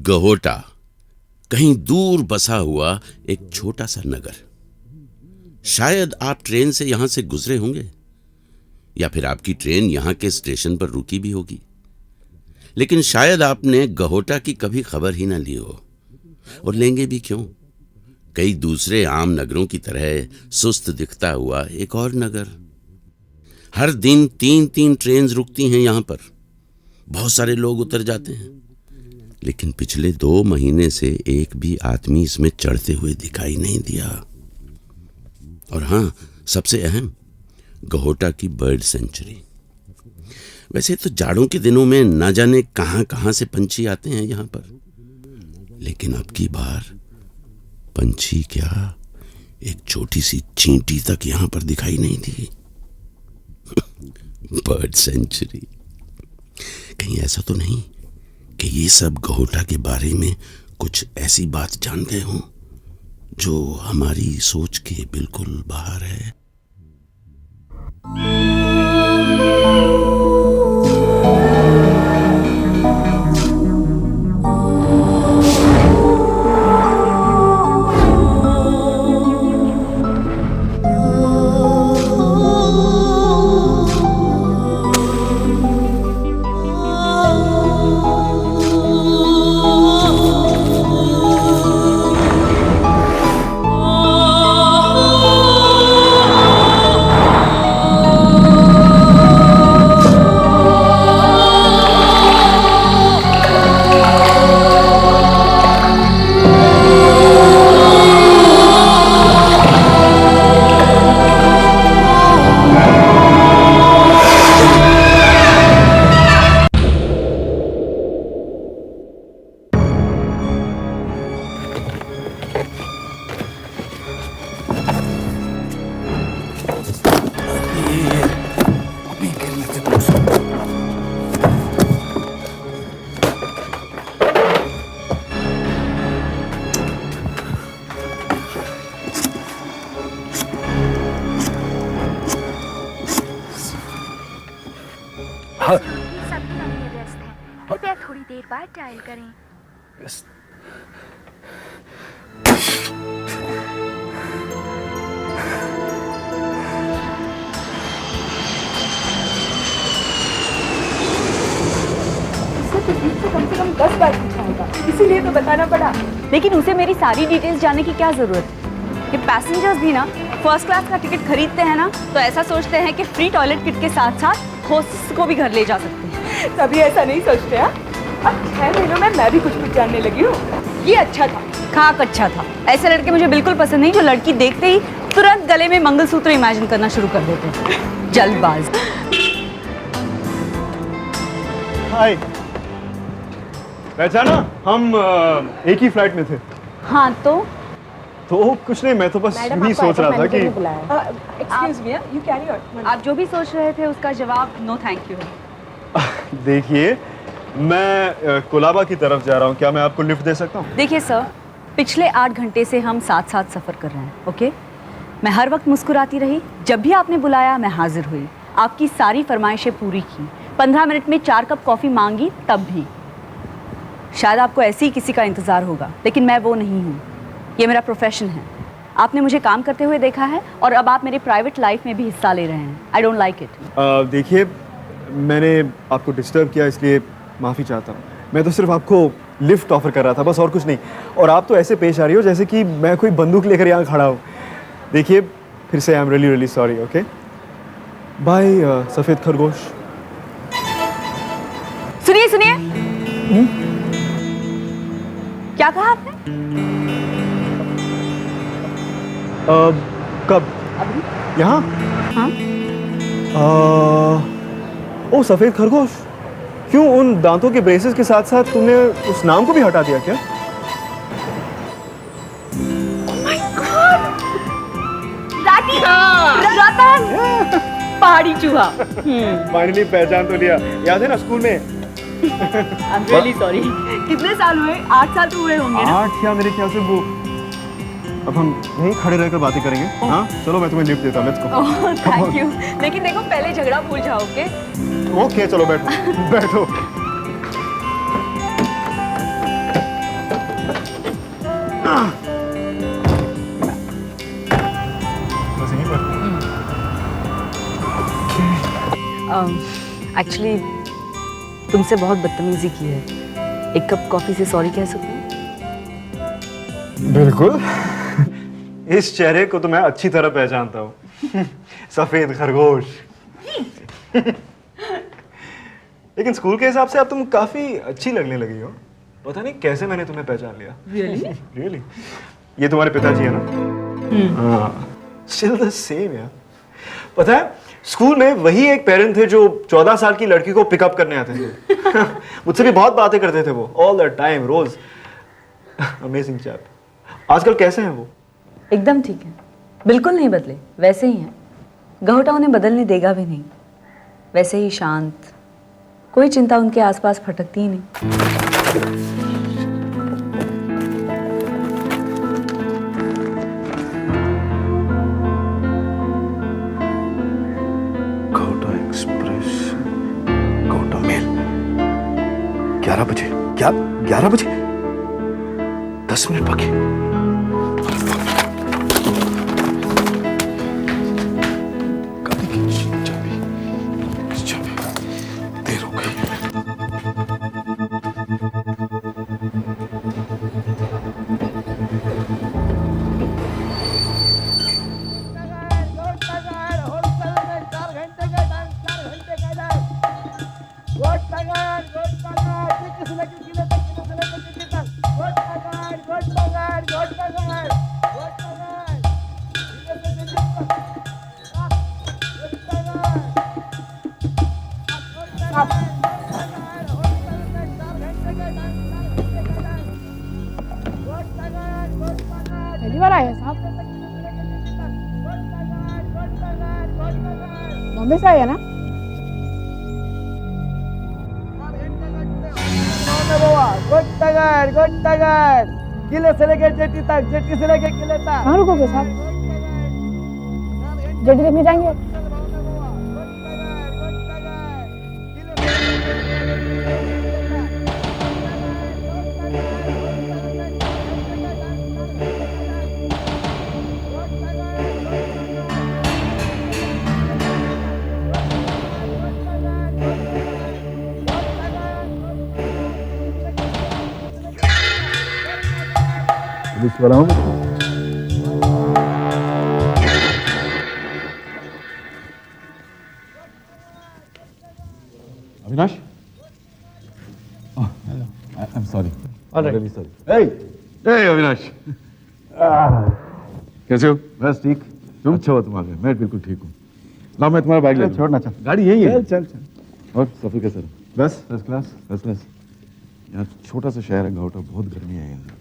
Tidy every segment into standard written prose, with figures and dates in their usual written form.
गहोटा, कहीं दूर बसा हुआ एक छोटा सा नगर। शायद आप ट्रेन से यहां से गुजरे होंगे, या फिर आपकी ट्रेन यहां के स्टेशन पर रुकी भी होगी, लेकिन शायद आपने गहोटा की कभी खबर ही ना ली हो। और लेंगे भी क्यों? कई दूसरे आम नगरों की तरह सुस्त दिखता हुआ एक और नगर। हर दिन 3-3 ट्रेन रुकती हैं यहां पर, बहुत सारे लोग उतर जाते हैं, लेकिन पिछले 2 महीने से एक भी आदमी इसमें चढ़ते हुए दिखाई नहीं दिया। और हां, सबसे अहम, गहोटा की बर्ड सेंचुरी। वैसे तो जाड़ों के दिनों में न जाने कहां कहां से पंछी आते हैं यहां पर, लेकिन अब की बार पंछी क्या, एक छोटी सी चींटी तक यहां पर दिखाई नहीं दी। Bird sanctuary. कहीं ऐसा तो नहीं कि ये सब गहोटा के बारे में कुछ ऐसी बात जान गए हों जो हमारी सोच के बिल्कुल बाहर है। सभी नंबर व्यस्त हैं। कृपया थोड़ी देर बाद डायल करें। कम से कम 10 बार पूछा होगा, इसीलिए तो बताना पड़ा। लेकिन उसे मेरी सारी डिटेल्स जानने की क्या जरूरत है? ये पैसेंजर्स भी ना फर्स्ट क्लास का टिकट खरीदते हैं ना, तो ऐसा सोचते हैं कि फ्री टॉयलेट किट के साथ साथ होस्ट को भी घर ले जा सकते हैं। तभी ऐसा नहीं सोचते हैं। अब 6 महीनों में मैं भी कुछ जानने लगी हूँ। ये अच्छा था। खाक अच्छा था। ऐसे लड़के मुझे बिल्कुल पसंद नहीं जो लड़की देखते ही तुरंत गले में मंगलसूत्र इमेजिन करना शुरू कर देते हैं। जल्दबाज। हाय, पहचाना? हम एक ही फ्लाइट में थे। हाँ तो कुछ नहीं, मैं तो बस यही सोच रहा था कि excuse me, you carry on. आप जो भी सोच रहे थे उसका जवाब नो थैंक यू है। देखिए, मैं कोलाबा की तरफ जा रहा हूँ, क्या मैं आपको लिफ्ट दे सकता हूँ? देखिए सर, पिछले 8 घंटे से हम साथ साथ सफ़र कर रहे हैं, ओके? मैं हर वक्त मुस्कुराती रही, जब भी आपने बुलाया मैं हाजिर हुई, आपकी सारी फरमाइशें पूरी की, 15 मिनट में 4 कप कॉफ़ी मांगी तब भी। शायद आपको ऐसे ही किसी का इंतज़ार होगा, लेकिन मैं वो नहीं हूँ। ये मेरा प्रोफेशन है। आपने मुझे काम करते हुए देखा है और अब आप मेरी प्राइवेट लाइफ में भी हिस्सा ले रहे हैं। I don't like it. देखिए, मैंने आपको डिस्टर्ब किया, इसलिए माफ़ी चाहता हूँ। मैं तो सिर्फ आपको लिफ्ट ऑफर कर रहा था, बस, और कुछ नहीं। और आप तो ऐसे पेश आ रही हो जैसे कि मैं कोई बंदूक लेकर यहाँ खड़ा हूँ। देखिए, फिर से I am really sorry, okay? Bye सफ़ेद खरगोश। सुनिए सुनिए, क्या कहा आपने? कब? अभी? यहाँ? हाँ? ओ, सफ़ेद खरगोश। क्यों, उन दांतों के ब्रेसेस के साथ साथ तुमने उस नाम को भी हटा दिया क्या? रतन! पहाड़ी चूहा। फाइनली पहचान तो लिया। याद है ना स्कूल में? I'm really sorry। कितने साल हुए? 8 साल तो हुए होंगे ना? 8 या मेरे ख्याल से वो। अब हम यहीं खड़े रहकर बातें करेंगे। हाँ, चलो मैं तुम्हें लिफ्ट देता हूँ, let's go. Oh, thank you. लेकिन देखो, पहले झगड़ा भूल जाओ, ओके? ओके, चलो बैठो बैठो। बस यहीं पर। एक्चुअली तुमसे बहुत बदतमीजी की है। एक कप कॉफी से सॉरी कह सकूं? बिल्कुल। इस चेहरे को तो मैं अच्छी तरह पहचानता हूँ। सफेद खरगोश। लेकिन स्कूल के हिसाब से अब तुम काफी अच्छी लगने लगी हो। पता नहीं कैसे मैंने तुम्हें पहचान लिया। Really? Really? ये तुम्हारे पिताजी है ना? हाँ। Still the same यार। पता है स्कूल में वही एक पेरेंट थे जो 14 साल की लड़की को पिकअप करने आते थे। मुझसे भी बहुत बातें करते थे वो, ऑल द टाइम, रोज। Amazing chap. आजकल कैसे हैं वो? एकदम ठीक है, बिल्कुल नहीं बदले, वैसे ही हैं। गहोटा उन्हें बदलने देगा भी नहीं, वैसे ही शांत, कोई चिंता उनके आसपास फटकती ही नहीं। गौटा एक्सप्रेस, गौटा मेल। 11 बजे, क्या 11 बजे? 10 मिनट बाकी। गाड़ी की चाबी देर हो गई। पहली बार आए हैं साहब? बॉम्बे से आए हैं ना? किले से लेके जेटी तक, जेटी से लेके किले तक। कहाँ रुकोगे साहब? जेटी देखने जाएंगे? पुलिस वाला हूँ। Avinash? Oh, hello. I'm sorry. All right. Really sorry. Hey, Avinash. कैसे हो? बस ठीक। तुम? अच्छा हुआ तुम आ गए। मैं बिल्कुल ठीक हूँ। लाओ मैं तुम्हारा बैग ले लूँ। छोड़ना चल। गाड़ी यही है। चल चल। और सफर कैसा रहा? बस फर्स्ट क्लास। First class. यहाँ छोटा सा शहर है गौटा, बहुत गर्मी है यहाँ।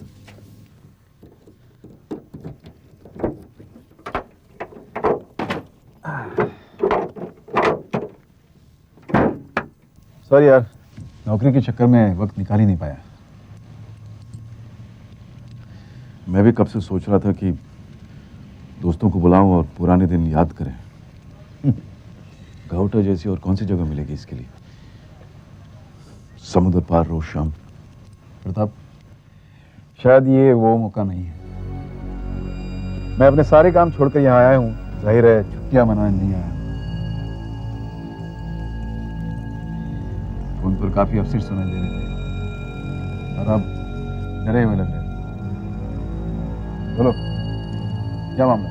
सॉरी यार, नौकरी के चक्कर में वक्त निकाल ही नहीं पाया। मैं भी कब से सोच रहा था कि दोस्तों को बुलाऊं और पुराने दिन याद करें। गौटा जैसी और कौन सी जगह मिलेगी इसके लिए? समुद्र पार रोज शाम। प्रताप, शायद ये वो मौका नहीं है। मैं अपने सारे काम छोड़कर यहाँ आया हूँ, जाहिर है छुट्टियां मनाने नहीं आया। फोन पर काफी अफसर सुनाई दे रहे थे और अब डरे हुए लग रहे थे। बोलो क्या मामला?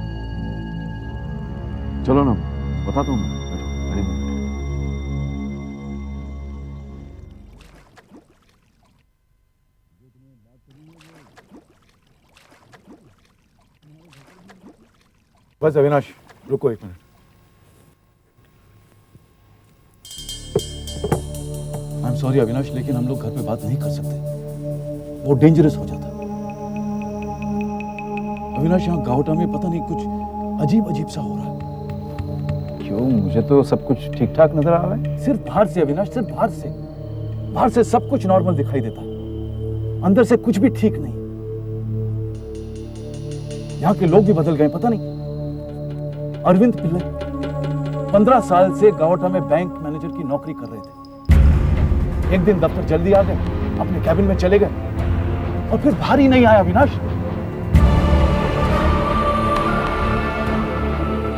चलो ना, बताता हूँ मैं। बैठो, गाड़ी में। बस अविनाश, रुको एक minute. I am sorry Avinash, लेकिन हम लोग घर पे बात नहीं कर सकते, वो डेंजरस हो जाता। अविनाश, यहाँ गावटा में पता नहीं कुछ अजीब अजीब सा हो रहा है। क्यों? मुझे तो सब कुछ ठीक ठाक नजर आ रहा है। सिर्फ बाहर से अविनाश, सिर्फ बाहर से सब कुछ नॉर्मल दिखाई देता है, अंदर से कुछ भी ठीक नहीं। यहाँ के लोग भी बदल गए, पता नहीं। अरविंद पिल्ले 15 साल से गावटा में बैंक मैनेजर की नौकरी कर रहे थे। एक दिन दफ्तर जल्दी आ गए, अपने कैबिन में चले गए और फिर बाहर ही नहीं आया अविनाश।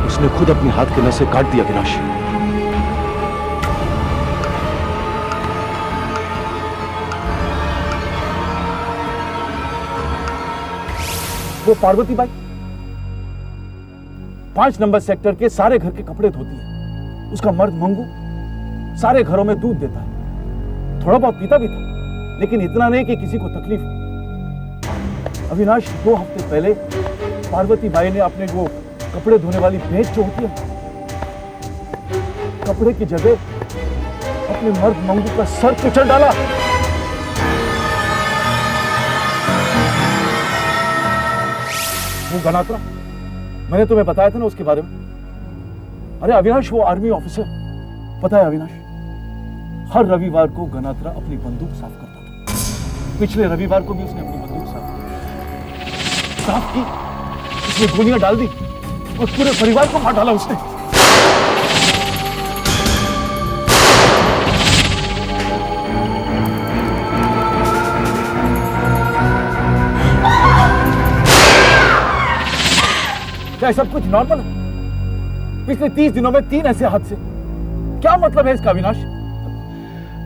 उसने खुद अपने हाथ के नसें काट दिया अविनाश। वो पार्वती बाई 5 नंबर सेक्टर के सारे घर के कपड़े धोती है। उसका मर्द मंगू सारे घरों में दूध देता है, थोड़ा बहुत पीता भी था, लेकिन इतना नहीं कि किसी को तकलीफ हो। अविनाश 2 हफ्ते पहले पार्वती बाई ने अपने वो कपड़े धोने वाली भैंस जो होती है, कपड़े की जगह अपने मर्द मंगू का सर कुचल डाला। वो गनात्रा, मैंने तुम्हें बताया था ना उसके बारे में। अरे अविनाश वो आर्मी ऑफिसर, पता है अविनाश, हर रविवार को गनात्रा अपनी बंदूक साफ करता था। पिछले रविवार को भी उसने अपनी बंदूक साफ की, उसने गोलियां डाल दी और पूरे परिवार को मार डाला उसने। क्या सब कुछ नॉर्मल है? पिछले 30 दिनों में 3 ऐसे हादसे, क्या मतलब है इसका अविनाश?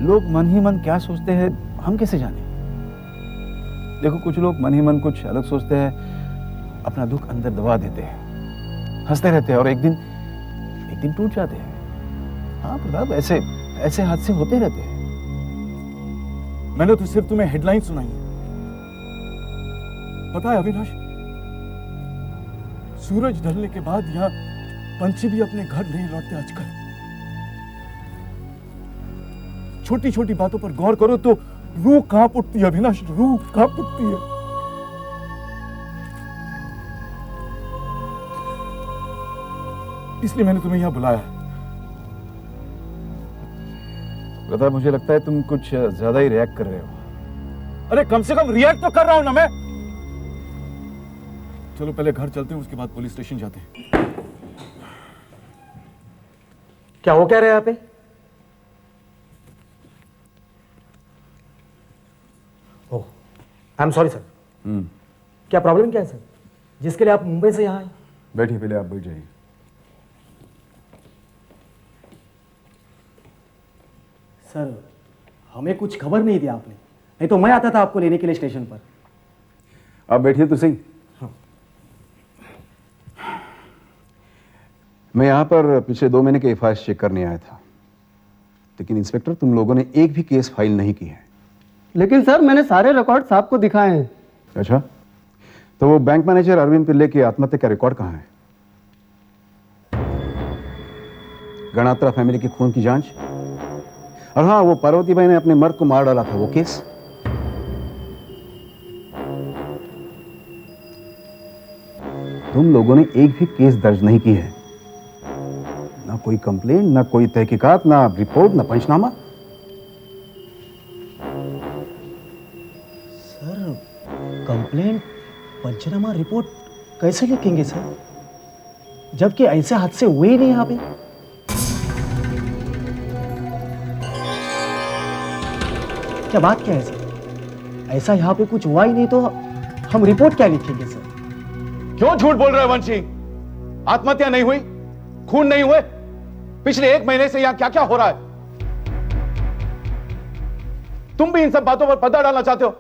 लोग मन ही मन क्या सोचते हैं हम कैसे जाने। देखो कुछ लोग मन ही मन कुछ अलग सोचते हैं, अपना दुख अंदर दबा देते हैं, हंसते रहते हैं और एक दिन टूट जाते हैं। हाँ प्रताप, ऐसे हादसे होते रहते हैं। मैंने तो सिर्फ तुम्हें हेडलाइन सुनाई है। पता है अविनाश, सूरज ढलने के बाद यहां पंछी भी अपने घर नहीं लौटते आजकल। छोटी छोटी बातों पर गौर करो तो रूह कांप उठती है अविनाश, रूह कांप उठती है। इसलिए मैंने तुम्हें यहां बुलाया है। प्रताप, मुझे लगता है तुम कुछ ज्यादा ही रिएक्ट कर रहे हो। अरे कम से कम रिएक्ट तो कर रहा हूं ना मैं। चलो पहले घर चलते हैं, उसके बाद पुलिस स्टेशन जाते हैं। क्या हो क्या रहे यहाँ पे? ओह, आई एम सॉरी सर। क्या प्रॉब्लम क्या है सर, जिसके लिए आप मुंबई से यहाँ आए? बैठिए, पहले आप बैठ जाइए। सर हमें कुछ खबर नहीं दिया आपने, नहीं तो मैं आता था आपको लेने के लिए स्टेशन पर। आप बैठिए तो सही। मैं यहाँ पर पिछले 2 महीने के एफआईआर चेक करने आया था, लेकिन इंस्पेक्टर तुम लोगों ने एक भी केस फाइल नहीं की है। लेकिन सर मैंने सारे रिकॉर्ड्स आपको दिखाए हैं। अच्छा, तो वो बैंक मैनेजर अरविंद पिल्ले की आत्महत्या का रिकॉर्ड कहाँ है? गणात्रा फैमिली की खून की जांच, और हाँ वो पार्वती बाई ने अपने मर्द को मार डाला था वो केस। तुम लोगों ने एक भी केस दर्ज नहीं की है, ना कोई कंप्लेंट, ना कोई तहकीकात, ना रिपोर्ट, ना पंचनामा। सर कंप्लेंट, पंचनामा, रिपोर्ट कैसे लिखेंगे सर, जबकि ऐसे हादसे हुए ही नहीं यहाँ पे। क्या बात क्या है सर, ऐसा यहाँ पे कुछ हुआ ही नहीं तो हम रिपोर्ट क्या लिखेंगे सर? क्यों झूठ बोल रहे हो वंशी? आत्महत्या नहीं हुई, खून नहीं हुए, पिछले 1 महीने से यहां क्या क्या हो रहा है? तुम भी इन सब बातों पर पर्दा डालना चाहते हो?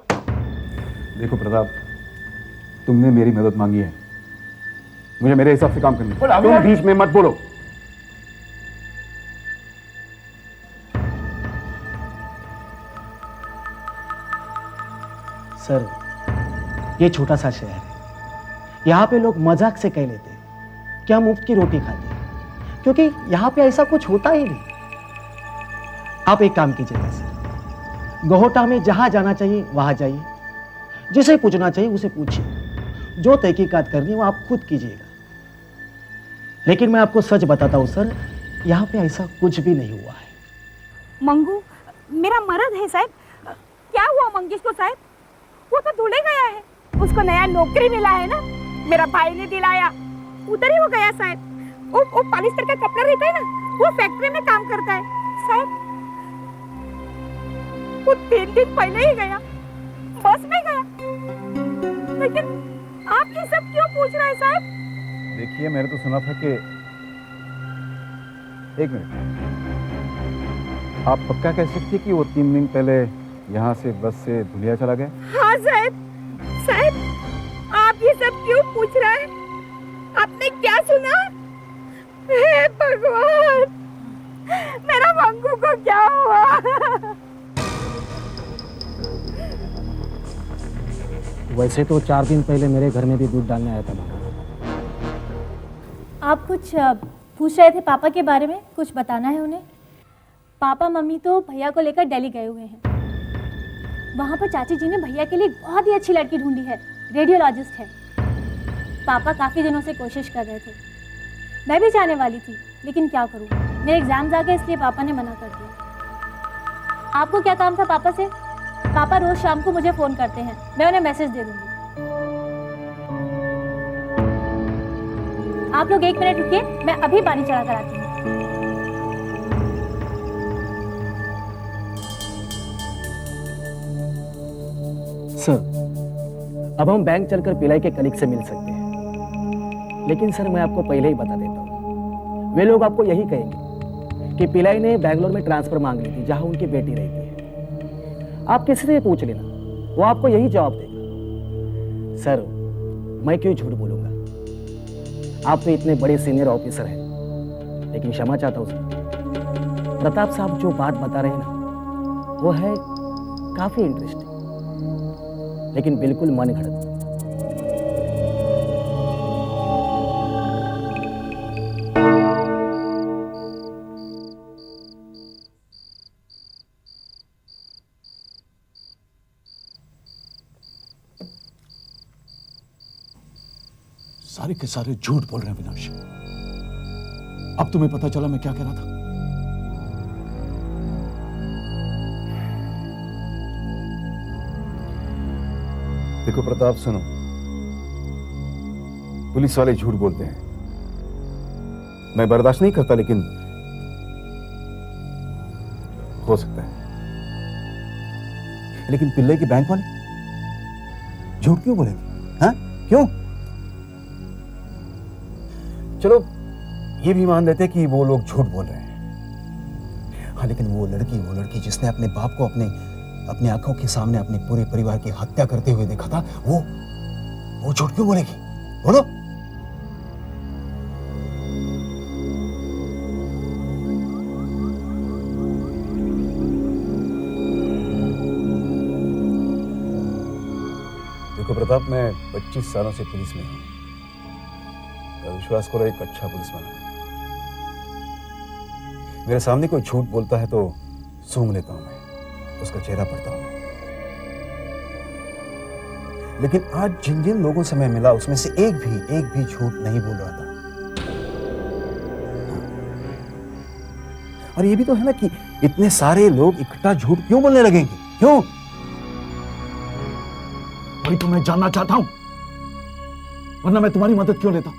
देखो प्रताप, तुमने मेरी मदद मांगी है, मुझे मेरे हिसाब से काम करना है। तुम बीच में मत बोलो। सर ये छोटा सा शहर है, यहाँ पे लोग मजाक से कह लेते हैं कि हम मुफ्त की रोटी खाते हैं, क्योंकि यहाँ पे ऐसा कुछ होता ही नहीं। आप एक काम कीजिएगा सर, गहोटा में जहां जाना चाहिए वहां जाइए, जिसे पूछना चाहिए उसे पूछिए, जो तहकीकात करनी है वो आप खुद कीजिएगा। लेकिन मैं आपको सच बताता हूं सर, यहाँ पे ऐसा कुछ भी नहीं हुआ है। मंगू मेरा मर्द है साहब। क्या हुआ मंगेश को साहब? वो तो धुले गया है, उसको नया नौकरी मिला है ना, मेरा भाई ने दिलाया, उधर ही वो गया साहब। वो पॉलिस्टर का कपड़ा रहता है ना, वो फैक्ट्री में काम करता है साहब। वो 3 दिन पहले ही गया, बस में गया। लेकिन आप ये सब क्यों पूछ रहे हैं साहब? देखिए, मैंने तो सुना था कि एक मिनट, आप पक्का कह सकते कि वो 3 दिन पहले यहाँ से बस से धुलिया चला गया? हाँ साहब। साहब, आप ये सब क्यों पूछ रहे हैं? आपने क्या सुना? हे भगवान, मेरा मंगू को क्या हुआ? वैसे तो 4 दिन पहले मेरे घर में भी दूध डालने आया था मंगू। आप कुछ पूछ रहे थे पापा के बारे में, कुछ बताना है उन्हें? पापा मम्मी तो भैया को लेकर दिल्ली गए हुए हैं। वहाँ पर चाची जी ने भैया के लिए बहुत ही अच्छी लड़की ढूंढी है, रेडियोलॉजिस्ट है। पापा काफ़ी दिनों से कोशिश कर रहे थे, मैं भी जाने वाली थी, लेकिन क्या करूँ, मेरे एग्जाम्स आ गए इसलिए पापा ने मना कर दिया। आपको क्या काम था पापा से? पापा रोज़ शाम को मुझे फ़ोन करते हैं, मैं उन्हें मैसेज दे दूँगी। आप लोग 1 मिनट रुकिए, मैं अभी पानी चढ़ा कर आती हूँ। सर, अब हम बैंक चलकर पिलाई के कलीग से मिल सकते हैं, लेकिन सर मैं आपको पहले ही बता देता हूँ, वे लोग आपको यही कहेंगे कि पिलाई ने बैंगलोर में ट्रांसफर मांग ली थी, जहाँ उनकी बेटी रहती है। आप किसी से पूछ लेना, वो आपको यही जवाब देगा। सर, मैं क्यों झूठ बोलूँगा? आप तो इतने बड़े सीनियर ऑफिसर हैं, लेकिन क्षमा चाहता हूँ सर, प्रताप साहब जो बात बता रहे हैं ना, वो है काफ़ी इंटरेस्टिंग, लेकिन बिल्कुल मन घड़त। सारे के सारे झूठ बोल रहे हैं अविनाश। अब तुम्हें पता चला मैं क्या कह रहा था? देखो प्रताप, सुनो, पुलिस वाले झूठ बोलते हैं, मैं बर्दाश्त नहीं करता, लेकिन हो सकता है। लेकिन पिल्ले के बैंक वाले झूठ क्यों बोलेंगे? हाँ, क्यों? चलो ये भी मान लेते कि वो लोग झूठ बोल रहे हैं, हाँ, लेकिन वो लड़की जिसने अपने बाप को अपनी आंखों के सामने अपने पूरे परिवार की हत्या करते हुए देखा था, वो झूठ क्यों बोलेगी? बोलो। देखो प्रताप, मैं 25 सालों से पुलिस में हूं, विश्वास करो एक अच्छा पुलिसमैन हूं। मेरे सामने कोई झूठ बोलता है तो सूंघ लेता हूं मैं, उसका चेहरा पढ़ता हूं। लेकिन आज जिन जिन लोगों से मैं मिला, उसमें से एक भी झूठ नहीं बोल रहा था। और ये भी तो है ना कि इतने सारे लोग इकट्ठा झूठ क्यों बोलने लगेंगे? क्यों? वही तो मैं जानना चाहता हूं, वरना मैं तुम्हारी मदद क्यों लेता?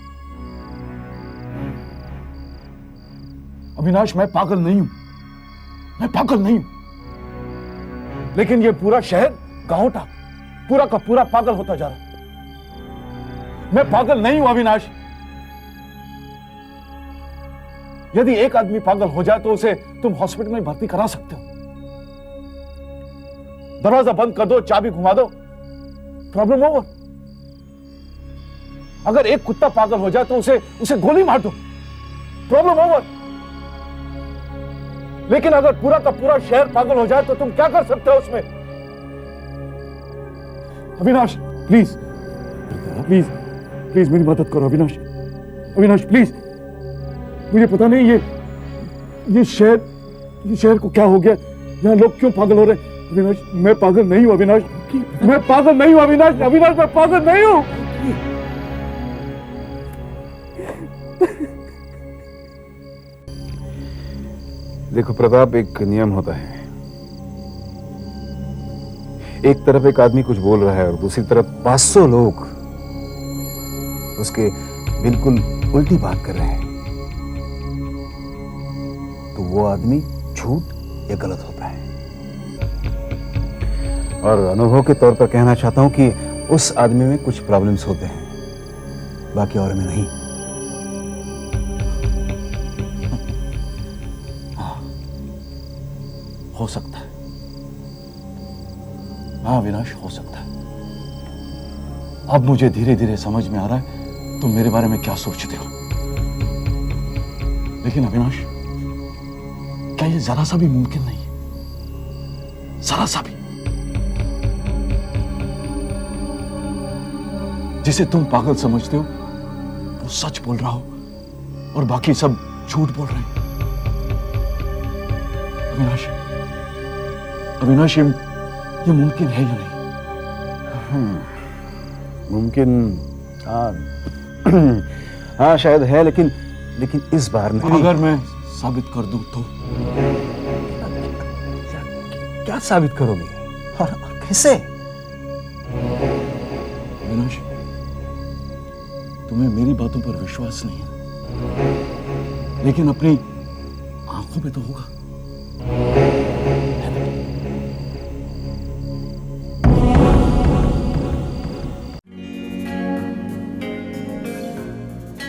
अविनाश, मैं पागल नहीं हूं, लेकिन ये पूरा शहर, गांवटा पूरा का पूरा पागल होता जा रहा है। मैं पागल नहीं हूं अविनाश। यदि एक आदमी पागल हो जाए तो उसे तुम हॉस्पिटल में भर्ती करा सकते हो। दरवाजा बंद कर दो, चाबी घुमा दो, प्रॉब्लम ओवर। अगर एक कुत्ता पागल हो जाए तो उसे गोली मार दो, प्रॉब्लम ओवर। लेकिन अगर पूरा का पूरा शहर पागल हो जाए तो तुम क्या कर सकते हो उसमें? अविनाश, प्लीज मेरी मदद करो अविनाश, प्लीज। मुझे पता नहीं ये शहर को क्या हो गया, यहाँ लोग क्यों पागल हो रहे हैं। अविनाश, मैं पागल नहीं हूं अविनाश, मैं पागल नहीं हूं अविनाश, मैं पागल नहीं हूं। देखो प्रताप, एक नियम होता है, एक तरफ एक आदमी कुछ बोल रहा है और दूसरी तरफ 500 लोग उसके बिल्कुल उल्टी बात कर रहे हैं, तो वो आदमी झूठ या गलत होता है। और अनुभव के तौर पर कहना चाहता हूं कि उस आदमी में कुछ प्रॉब्लम्स होते हैं, बाकी और में नहीं। हो सकता है। हाँ अविनाश, हो सकता है। अब मुझे धीरे धीरे समझ में आ रहा है तुम मेरे बारे में क्या सोचते हो। लेकिन अविनाश, क्या ये जरा सा भी मुमकिन नहीं है? जरा सा भी। जिसे तुम पागल समझते हो वो सच बोल रहा हो और बाकी सब झूठ बोल रहे हैं। अविनाश, अविनाश, ये मुमकिन है या नहीं? मुमकिन, हाँ हाँ शायद है, लेकिन इस बार नहीं। अगर मैं साबित कर दूं तो? क्या साबित करोगे और कैसे? अविनाश, तुम्हें मेरी बातों पर विश्वास नहीं है, लेकिन अपनी आंखों पे तो होगा।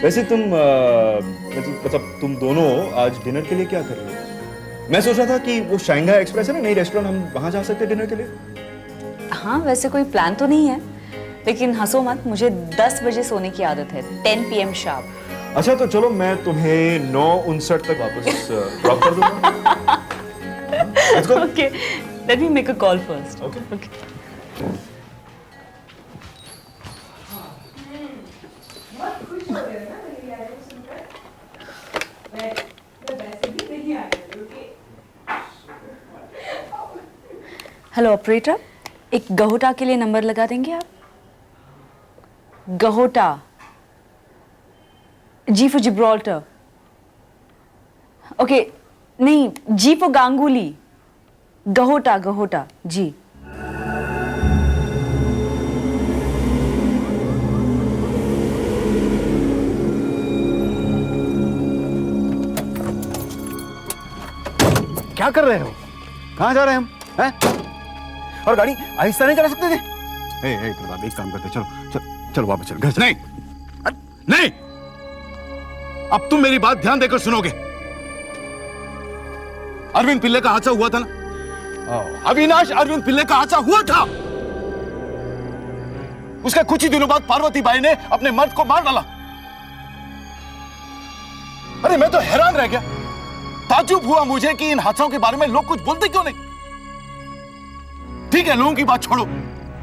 वैसे तुम मतलब तुम दोनों आज डिनर के लिए क्या कर रहे हो? मैं सोच रहा था कि वो शांघाई एक्सप्रेस है ना, नई रेस्टोरेंट, हम वहां जा सकते हैं डिनर के लिए। हाँ, वैसे कोई प्लान तो नहीं है, लेकिन हंसो मत, मुझे 10 बजे सोने की आदत है, 10 PM शार्प। अच्छा तो चलो, मैं तुम्हें 9:59 तक वापस ड्रॉप कर दूंगा। Let's go. Okay, let me make a call first. Okay. Hello operator, एक गहोटा के लिए नंबर लगा देंगे आप? गहोटा, जी फॉर जिब्राल्टर। ओके, नहीं, जी फॉर गांगुली। गहोटा, गहोटा, जी। क्या कर रहे हो? कहाँ जा रहे हैं हम? हैं? और गाड़ी आहिस्ता नहीं चला सकते थे? हे प्रताप, एक काम करते, चलो वापस चलो घर से। नहीं, नहीं, अब तुम मेरी बात ध्यान देकर सुनोगे। अरविंद पिल्ले का हादसा हुआ था ना? अविनाश, अरविंद पिल्ले का हादसा हुआ था। उसके कुछ ही दिनों बाद पार्वती बाई ने अपने मर्द को मार डाला। अरे मैं तो हैरान रह गया, ताज्जुब हुआ मुझे कि इन हादसों के बारे में लोग कुछ बोलते क्यों नहीं। ठीक है, लोगों की बात छोड़ो,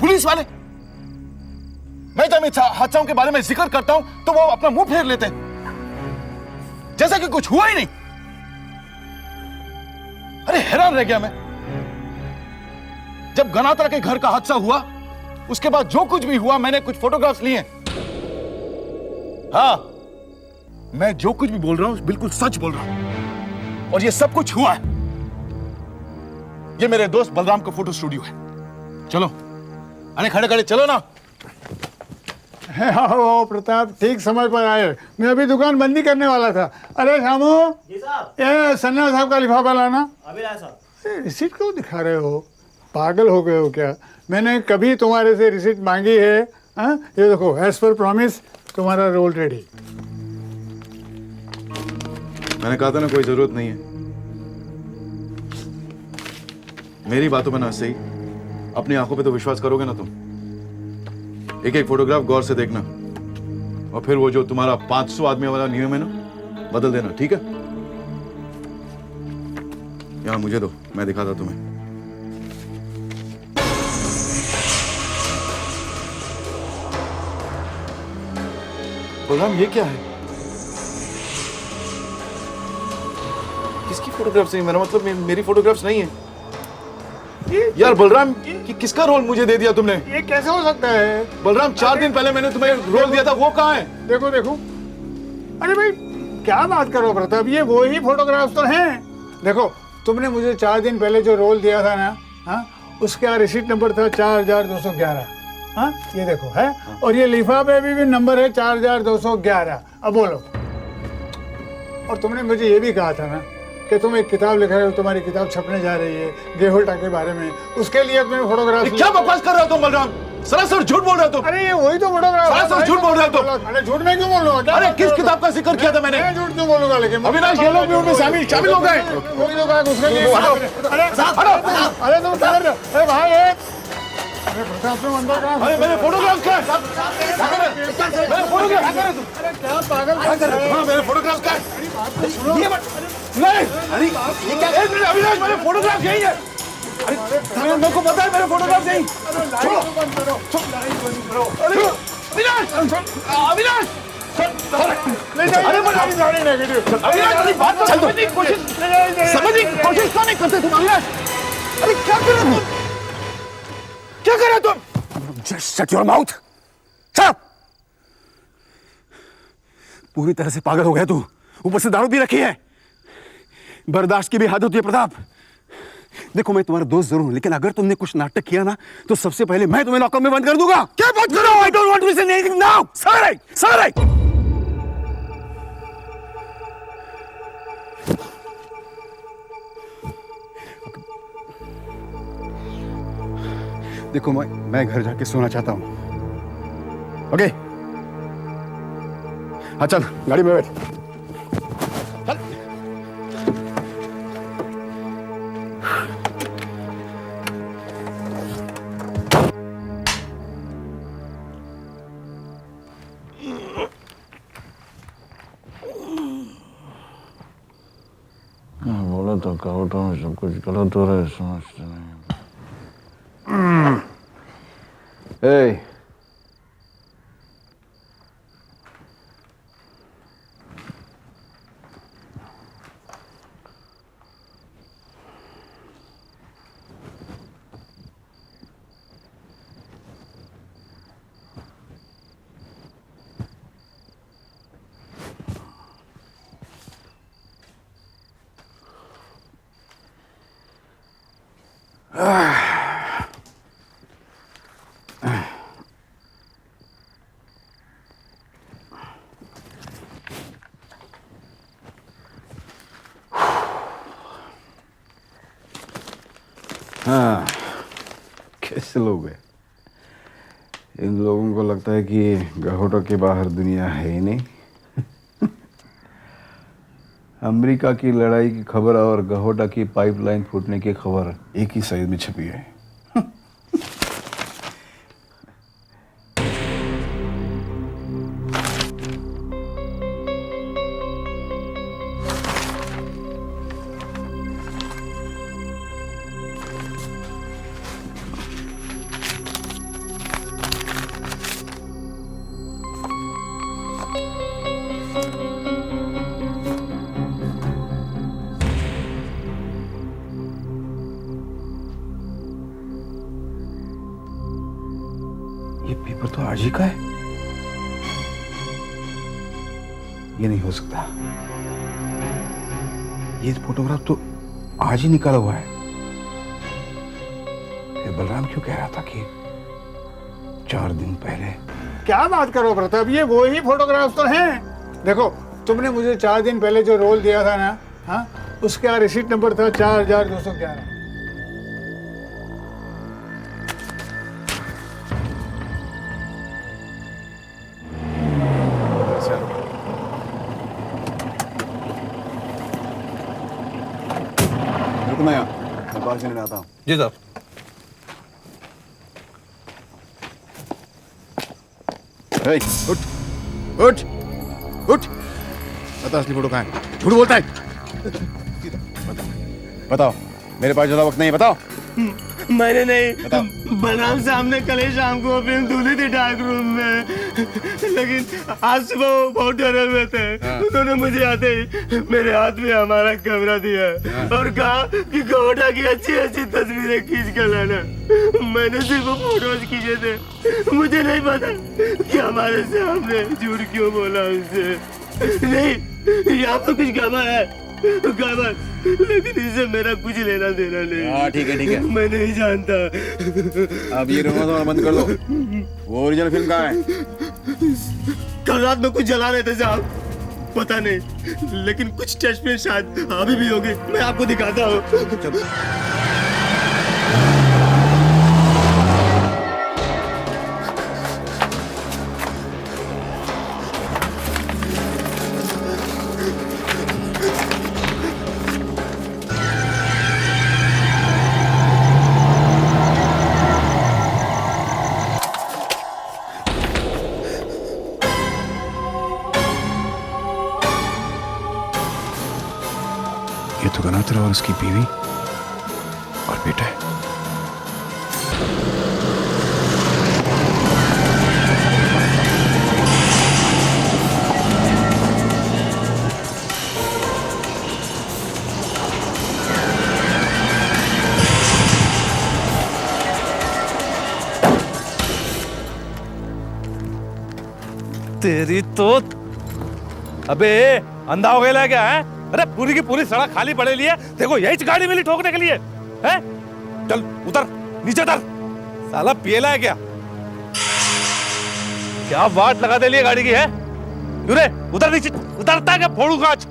पुलिस वाले, मैं जब इन हादसों के बारे में जिक्र करता हूं तो वो अपना मुंह फेर लेते हैं जैसा कि कुछ हुआ ही नहीं। अरे हैरान रह गया मैं। जब गनात्रा के घर का हादसा हुआ, उसके बाद जो कुछ भी हुआ, मैंने कुछ फोटोग्राफ्स लिए। हाँ, मैं जो कुछ भी बोल रहा हूं बिल्कुल सच बोल रहा हूं, और ये सब कुछ हुआ है। ये मेरे दोस्त बलराम का फोटो स्टूडियो है। चलो, अरे खड़े खड़े चलो ना। हाँ प्रताप, ठीक समय पर आए। मैं अभी दुकान बंद ही करने वाला था। अरे शामू, ये सन्ना साहब का लिफाफा लाना। अभी लाया साहब। रिसीट क्यों दिखा रहे हो? पागल हो गए हो क्या? मैंने कभी तुम्हारे से रिसीट मांगी है? हाँ, ये देखो, एज पर प्रॉमिस तुम्हारा रोल रेडी। मैंने कहा था ना, कोई जरूरत नहीं है। मेरी बातों में ना सही, अपनी आंखों पे तो विश्वास करोगे ना तुम। एक एक फोटोग्राफ गौर से देखना, और फिर वो जो तुम्हारा 500 आदमी वाला नियम है ना, बदल देना, ठीक है? यहां मुझे दो, मैं दिखाता तुम्हें। बलराम, ये क्या है? किसकी फोटोग्राफ्स है? मेरा मतलब मेरी फोटोग्राफ्स नहीं है यार। बलराम, किसका रोल मुझे दे दिया तुमने? ये कैसे हो सकता है? बलराम, 4 दिन पहले मैंने तुम्हें रोल दिया था, वो कहाँ है? देखो देखो, अरे भाई क्या बात करो प्रताप, ये वो ही फोटोग्राफ्स तो हैं। देखो, तुमने मुझे 4 दिन पहले जो रोल दिया था ना, हाँ, उसका रिसीट नंबर था 4211। हाँ, ये देखो है, और ये लिफाफे में भी नंबर है 4211। अब बोलो। और तुमने मुझे ये भी कहा था ना कि तुम एक किताब लिख रहे हो, तुम्हारी किताब छपने जा रही है गेहोटा के बारे में, उसके लिए तुम्हें फोटोग्राफ। क्या बकवास कर रहे हो तुम बलराम? सरासर झूठ बोल रहे हो तुम। अरे ये वही तो फोटोग्राफ। सरासर झूठ बोल रहे हो तुम। अरे झूठ मैं क्यों बोलूंगा? क्या अरे बात किस कर रहे हो? किताब का जिक्र किया था मैंने? मैं झूठ क्यों बोलूंगा? लेकिन अविनाश ये लोग भी उनमें शामिल हो गए। वही तो कहा उसका केस। हटो। अरे तुम क्या कर रहे हो? अरे भाई अरे प्रताप तुम अंदर कहाँ? अरे मेरे फोटोग्राफ क्या है? मेरे फोटोग्राफ क्या है तुम? अरे क्या पागल क्या कर रहे हो? हाँ मेरे फोटोग्राफ क्या है? ये नहीं अरे ये क्या? एक मिनट अविनाश मेरे फोटोग्राफ यही है। अरे मेरे को पता है मेरे फोटोग्राफ यही। छोड़ो बंद करो। अरे अविनाश अविनाश अरे नेगेटिव। अविनाश मेरी बात तो समझने की कोशिश क्यों नहीं करते तुम अविनाश? अरे क्या कर रहे हो तुम? क्या कर रहे हो तुम? Just shut your mouth. Shut. पूरी तरह से पागल हो गया तू। ऊपर से दारू भी रखी है। बर्दाश्त की भी हद होती है प्रताप। देखो मैं तुम्हारा दोस्त जरूर हूं, लेकिन अगर तुमने कुछ नाटक किया ना तो सबसे पहले मैं तुम्हें लॉकअप में बंद कर दूंगा। क्या बात कर रहे हो? I don't want to listen anything now. Sorry, sorry. देखो मैं घर जाके सोना चाहता हूं। ओके हाँ चल गाड़ी में बैठ। चल। बोला तो काउटा में सब कुछ गलत हो रहा है, समझते नहीं। Hey. हाँ कैसे लोग हैं? इन लोगों को लगता है कि गहोटा के बाहर दुनिया है ही नहीं। अमेरिका की लड़ाई की खबर और गहोटा की पाइपलाइन फूटने की खबर एक ही साइड में छपी है। ये पेपर तो आज ही का है। ये नहीं हो सकता। ये फोटोग्राफ तो आज ही निकाला हुआ है। फिर बलराम क्यों कह रहा था कि 4 दिन पहले? क्या बात करो प्रताप, ये वो ही फोटोग्राफ्स तो हैं। देखो तुमने मुझे 4 दिन पहले जो रोल दिया था ना, हाँ उसका रिसीट नंबर था 4211। मैं बाहर चलने आता हूँ। जी साहब। उठ उठ उठ, बता असली फोटो कहाँ है? झूठ बोलता है। बताओ, मेरे पास ज्यादा वक्त नहीं है, बताओ। मैंने नहीं, बलराम साहब ने कल ही शाम को फिल्म धुली थी डार्क रूम में, लेकिन आज सुबह वो बहुत डरे हुए थे। उन्होंने मुझे आते ही मेरे हाथ में हमारा कैमरा दिया और कहा कि गहोटा की अच्छी अच्छी तस्वीरें खींच कर लाना। मैंने सिर्फ वो फोटोज खींचे थे, मुझे नहीं पता कि हमारे सामने झूठ क्यों बोला उनसे। नहीं, यहाँ पर कुछ गड़बड़ है, गड़बड़, लेकिन इससे मेरा कुछ लेना देना नहीं। हाँ ठीक है ठीक है, मैं नहीं जानता। अब ये रोना बंद कर दो। वो ओरिजिनल फिल्म कहाँ है? कल रात में कुछ जला रहे थे साहब, पता नहीं, लेकिन कुछ टेस्ट में शायद अभी भी होगी। मैं आपको दिखाता हूँ। तो गनात्रा और उसकी बीवी और बेटा है। तेरी तो अबे अंधा हो गया क्या है? अरे पूरी की पूरी सड़क खाली पड़े लिए, देखो यही गाड़ी मिली ठोकने के लिए है? चल उतर, नीचे उतर। साला पियला है क्या? क्या वाट लगा दे लिए गाड़ी की है? क्यों रे? उतर नीचे, उतरता क्या? फोड़ू कांच।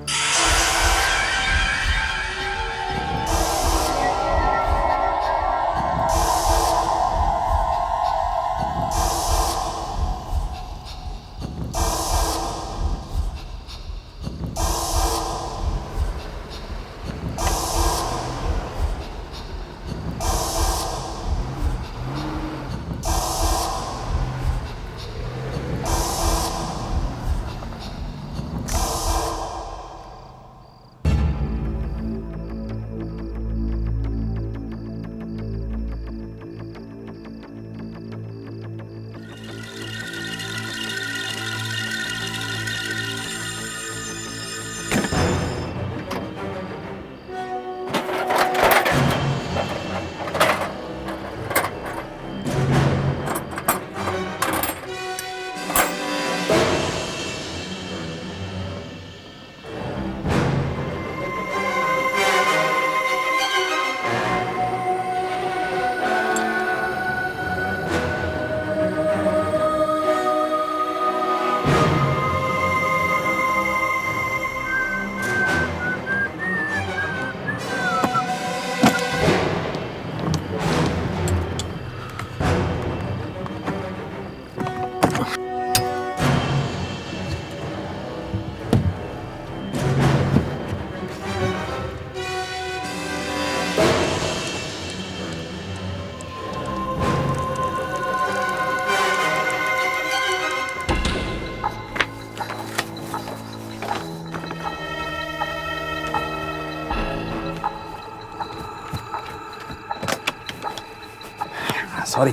सॉरी,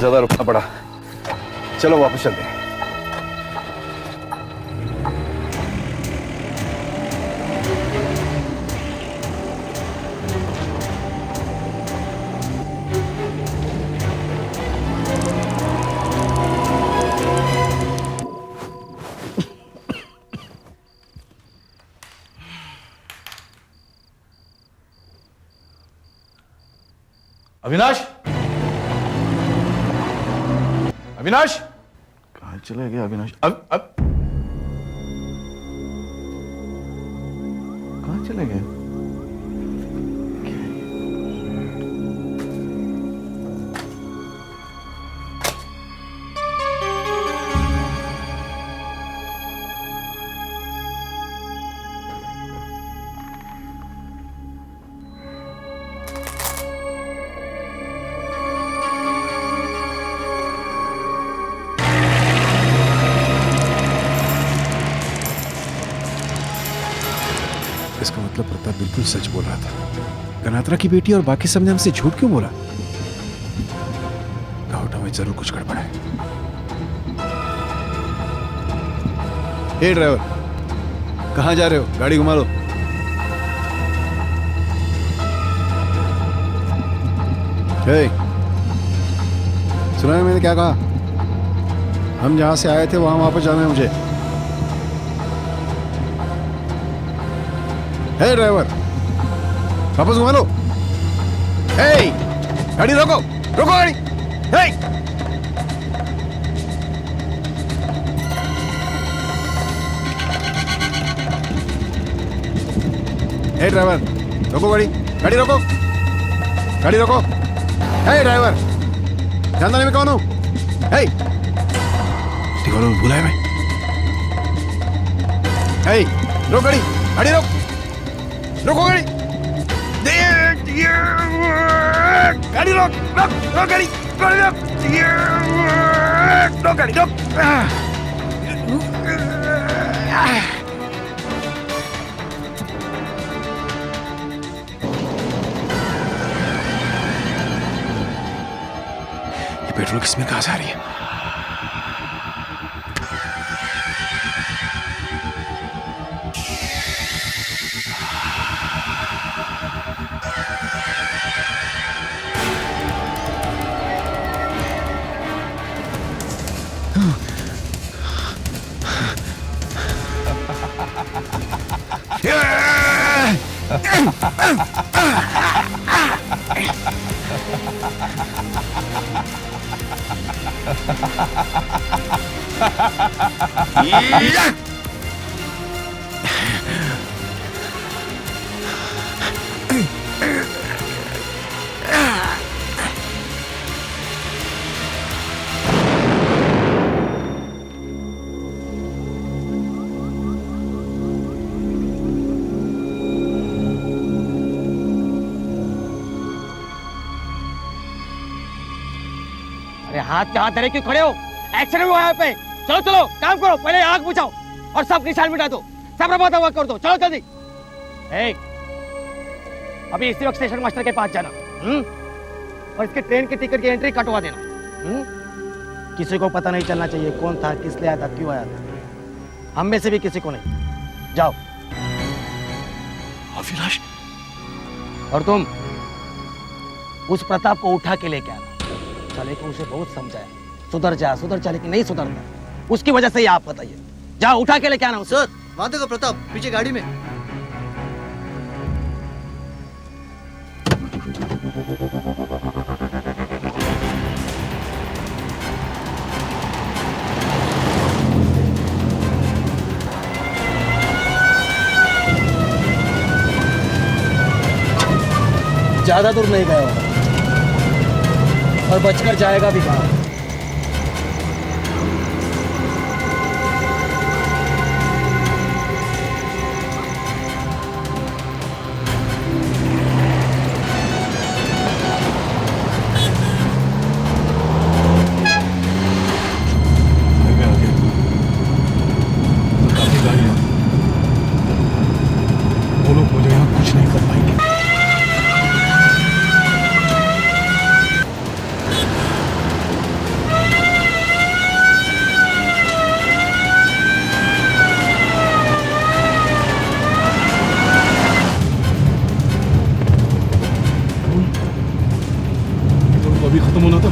ज्यादा रुकना पड़ा। चलो वापस चलते हैं। अविनाश, अविनाश, कहाँ चले गया अविनाश? अब कहाँ चले गए? इसका मतलब प्रताप बिल्कुल सच बोल रहा था। गनात्रा की बेटी और बाकी सबने हमसे झूठ क्यों बोला? गाउटा में जरूर कुछ गड़बड़ है। हे ड्राइवर, कहाँ जा रहे हो? गाड़ी घुमा लो। हे, सुना है मैंने क्या कहा? हम जहां से आए थे वहां वापस जाना है मुझे। हे ड्राइवर, वापस घुमा लो। हे, गाड़ी रोको, रोको गाड़ी। हे, हे ड्राइवर, रोको गाड़ी, गाड़ी रोको, गाड़ी रोको। हे ड्राइवर, जानता नहीं मैं कौन हूँ? हे, दीवारों में बुलाया मैं। हे, रोक गाड़ी, गाड़ी रोक, रोको गाड़ी, गाड़ी रोक, रोक, रोक गाड़ी, गाड़ी रोक, रोक गाड़ी, रोक। ये पेट्रोल किसमें कहां से आ रही है? अरे हाथ पे हाथ धरे क्यों खड़े हो? एक्सीडेंट हुआ है यहाँ पे। चलो चलो काम करो, पहले आग बुझाओ और सब निशान मिटा दो, सब रफा दफा कर दो। चलो जल्दी। अभी इसी वक्त स्टेशन मास्टर के पास जाना और इसके ट्रेन की टिकट की एंट्री कटवा देना। किसी को पता नहीं चलना चाहिए कौन था, किस लिए आया था, क्यों आया था। हम में से भी किसी को नहीं। जाओ। अविनाश, और तुम उस प्रताप को उठा के लेके आना। चले को उसे बहुत समझाया, सुधर जा लेकिन नहीं सुधरता। उसकी वजह से ही आप बताइए। जाओ उठा के लेके आना उसे। सर वहां देखो प्रताप, पीछे गाड़ी में। ज्यादा दूर नहीं गया होगा और बचकर जाएगा भी कहाँ। वो लोग मुझे यहाँ कुछ नहीं कर पाएंगे। अभी खत्म होना था।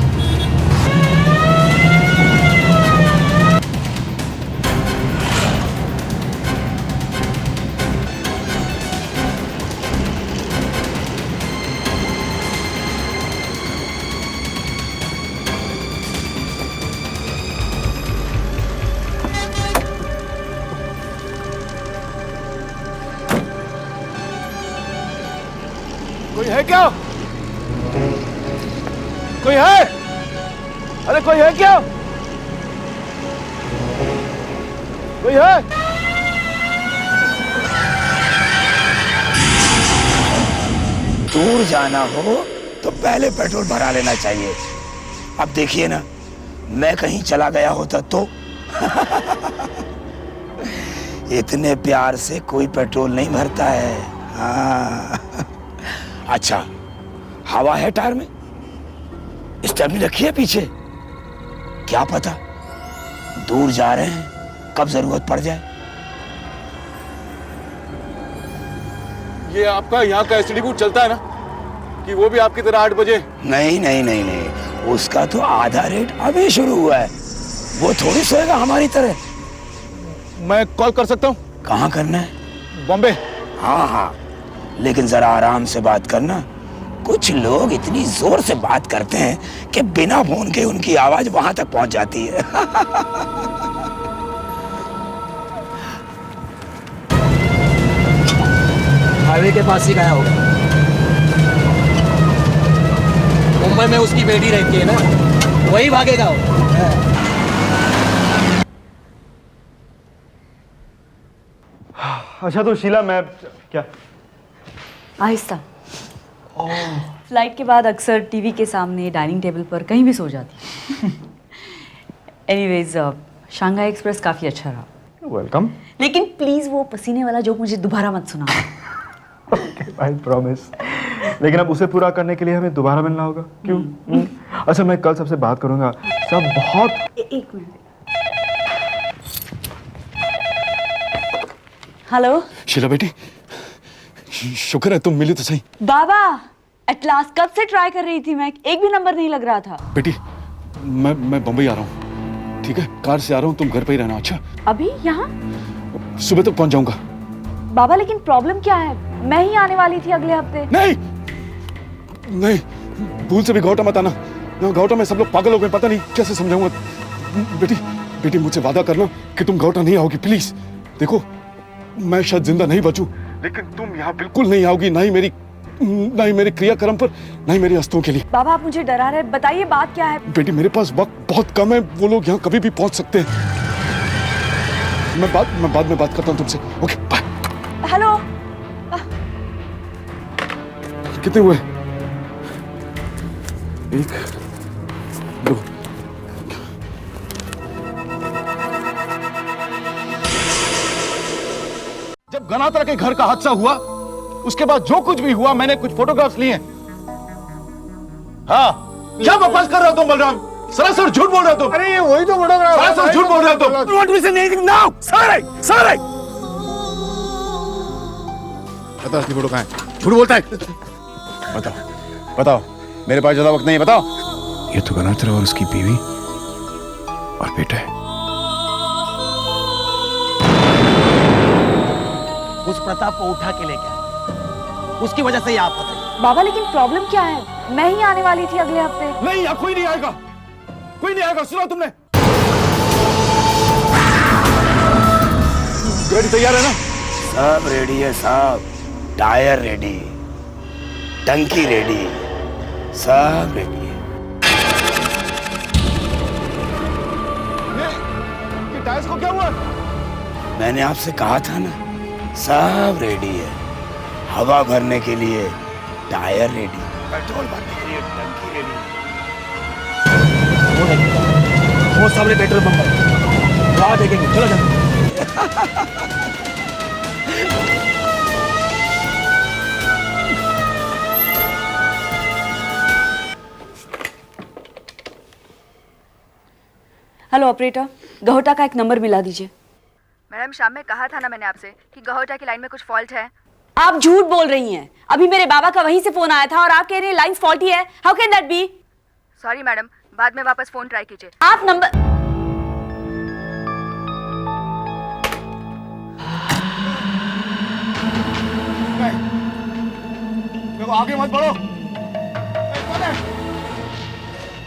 कोई है क्या? कोई है? अरे कोई है क्या? कोई है? दूर जाना हो तो पहले पेट्रोल भरा लेना चाहिए। अब देखिए ना, मैं कहीं चला गया होता तो इतने प्यार से कोई पेट्रोल नहीं भरता है। हाँ। अच्छा, हवा है टायर में? स्टेपनी रखी है पीछे? क्या पता दूर जा रहे हैं, कब जरूरत पड़ जाए। ये आपका यहाँ का एसटीडी बूथ चलता है ना, कि वो भी आपकी तरह 8 बजे? नहीं नहीं नहीं नहीं, उसका तो आधा रेट अभी शुरू हुआ है। वो थोड़ी सोएगा हमारी तरह। मैं कॉल कर सकता हूँ? कहाँ करना है? बॉम्बे। हाँ हाँ, लेकिन जरा आराम से बात करना। कुछ लोग इतनी जोर से बात करते हैं कि बिना फोन के उनकी आवाज वहां तक पहुंच जाती है। हाईवे के पास ही गया होगा। मुंबई में उसकी बेटी रहती है ना, वही भागेगा वो। अच्छा तो शीला, मैं क्या आहिस्ता। फ्लाइट के बाद अक्सर टीवी के सामने, डाइनिंग टेबल पर, कहीं भी सो जाती। एनीवेज, शंघाई एक्सप्रेस काफ़ी अच्छा रहा। वेलकम। लेकिन प्लीज़ वो पसीने वाला जोक मुझे दोबारा मत सुना। I promise. लेकिन अब उसे पूरा करने के लिए हमें दोबारा मिलना होगा। क्यों? अच्छा मैं कल सबसे बात करूंगा, सब बहुत। एक मिनट। हेलो शीला बेटी, शुक्र है तुम मिली तो सही। बाबा, एट लास्ट कब से ट्राई कर रही थी मैं, एक भी नंबर नहीं लग रहा था। बेटी मैं बम्बई आ रहा हूँ, ठीक है? कार से आ रहा हूँ, तुम घर पे ही रहना। अच्छा? अभी यहाँ? सुबह तक पहुँच जाऊंगा। बाबा लेकिन प्रॉब्लम क्या है, मैं ही आने वाली थी अगले हफ्ते। नहीं नहीं, भूल से भी गौटा मत आना। गौटा में सब लोग पागल हो गए, पता नहीं कैसे समझाऊंगा। बेटी बेटी मुझसे वादा करना कि तुम गौटा नहीं आओगी प्लीज। देखो मैं शायद जिंदा नहीं बचूं, लेकिन तुम यहाँ बिल्कुल नहीं आओगी, ना ही मेरे क्रियाक्रम पर, ना ही मेरी अस्तों के लिए। बाबा आप मुझे डरा रहे, बताइए बात क्या है। बेटी मेरे पास वक्त बहुत कम है, वो लोग यहाँ कभी भी पहुंच सकते हैं। मैं बाद में बात करता हूँ तुमसे। Okay bye. हेलो। कितने हुए? 1 2। जब गनात्रा के घर का हादसा हुआ, उसके बाद जो कुछ भी हुआ, मैंने कुछ फोटोग्राफ्स लिए। हाँ, क्या बकवास कर रहे हो तुम बलराम? सरासर झूठ बोल रहे हो तुम। अरे ये वही तो फोटोग्राफ। सरासर झूठ बोल रहे हो तुम। You want to say anything now? सारे बता, असली फोटो कहाँ है? झूठ बोलता है। बताओ, मेरे पास ज्यादा वक्त नहीं है, बताओ। ये तो गनात्रा और उसकी बीवी और बेटा है। उस प्रताप को उठा के ले गया, उसकी वजह से ये आप होता। बाबा लेकिन प्रॉब्लम क्या है, मैं ही आने वाली थी अगले हफ्ते। नहीं, यहाँ कोई नहीं आएगा, कोई नहीं आएगा। सुना तुमने? गाड़ी तैयार है ना? सब रेडी है साहब, टायर रेडी, टंकी रेडी, सब रेडी है। ये टायर्स को क्या हुआ? मैंने आपसे कहा था ना, सब रेडी है। हवा भरने के लिए टायर रेडी, पेट्रोल भरने के लिए टंकी रेडी। वो सामने पेट्रोल पंप है, वहां देखेंगे। चलो चलो। हेलो ऑपरेटर, गहोटा का एक नंबर मिला दीजिए। मैडम शाम में कहा था ना मैंने आपसे कि गहोटा की लाइन में कुछ फॉल्ट है। आप झूठ बोल रही हैं। अभी मेरे बाबा का वहीं से फोन आया था और आप कह रही हैं लाइन फॉल्टी है। How can that be? Sorry madam, बाद में वापस फोन ट्राई कीजिए। आप नंबर देखो, आगे मत बढ़ो।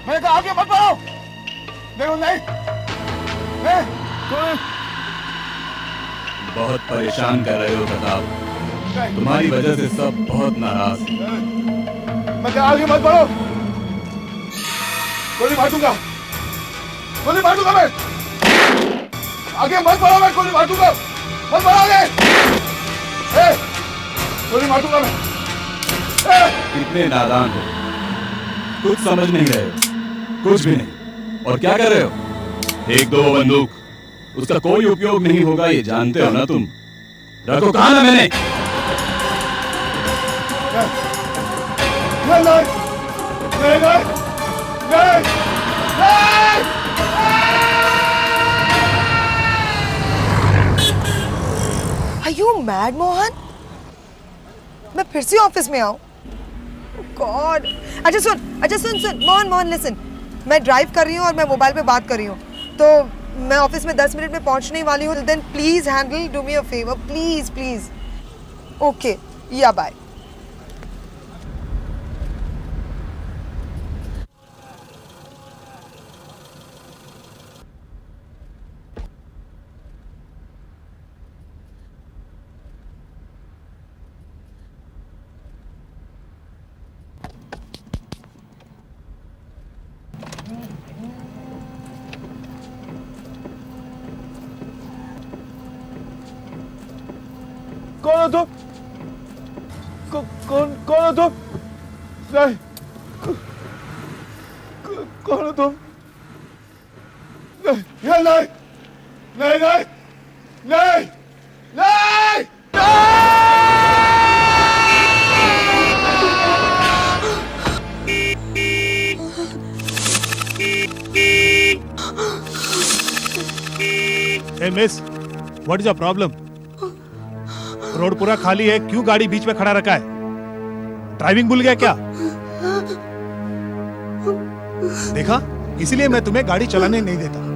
मैंने कहा आगे मत बढ़ो। देखो नहीं, बहुत परेशान कर रहे हो प्रताप, तुम्हारी वजह से सब बहुत नाराज हैं। मैं क्या, आगे मत बढ़ो। गोली मार दूंगा, गोली मार दूंगा मैं। आगे मत बढ़ो, मैं गोली मार दूंगा। मत बढ़ो आगे। गोली मार दूंगा मैं। कितने नादान हो, कुछ समझ नहीं रहे हो, कुछ भी नहीं। और क्या कर रहे हो? एक दो बंदूक, उसका कोई उपयोग नहीं होगा, ये जानते हो ना तुम। रखो, कहा ना मैंने। Are you mad, Mohan? मैं फिर से ऑफिस में आऊं? गॉड। अच्छा सुन मोहन लिसन, मैं ड्राइव कर रही हूँ और मैं मोबाइल पे बात कर रही हूँ, तो मैं ऑफिस में 10 मिनट में पहुंचने वाली हूँ। Then please handle, do me a favour, please. Okay, या बाय। कौन हो तुम? कौन हो तुम? नहीं, कौन हो तुम? नहीं। Hey miss, what is your problem? Road पूरा खाली है, क्यों गाड़ी बीच में खड़ा रखा है? ड्राइविंग भूल गया क्या? देखा, इसीलिए मैं तुम्हें गाड़ी चलाने नहीं देता।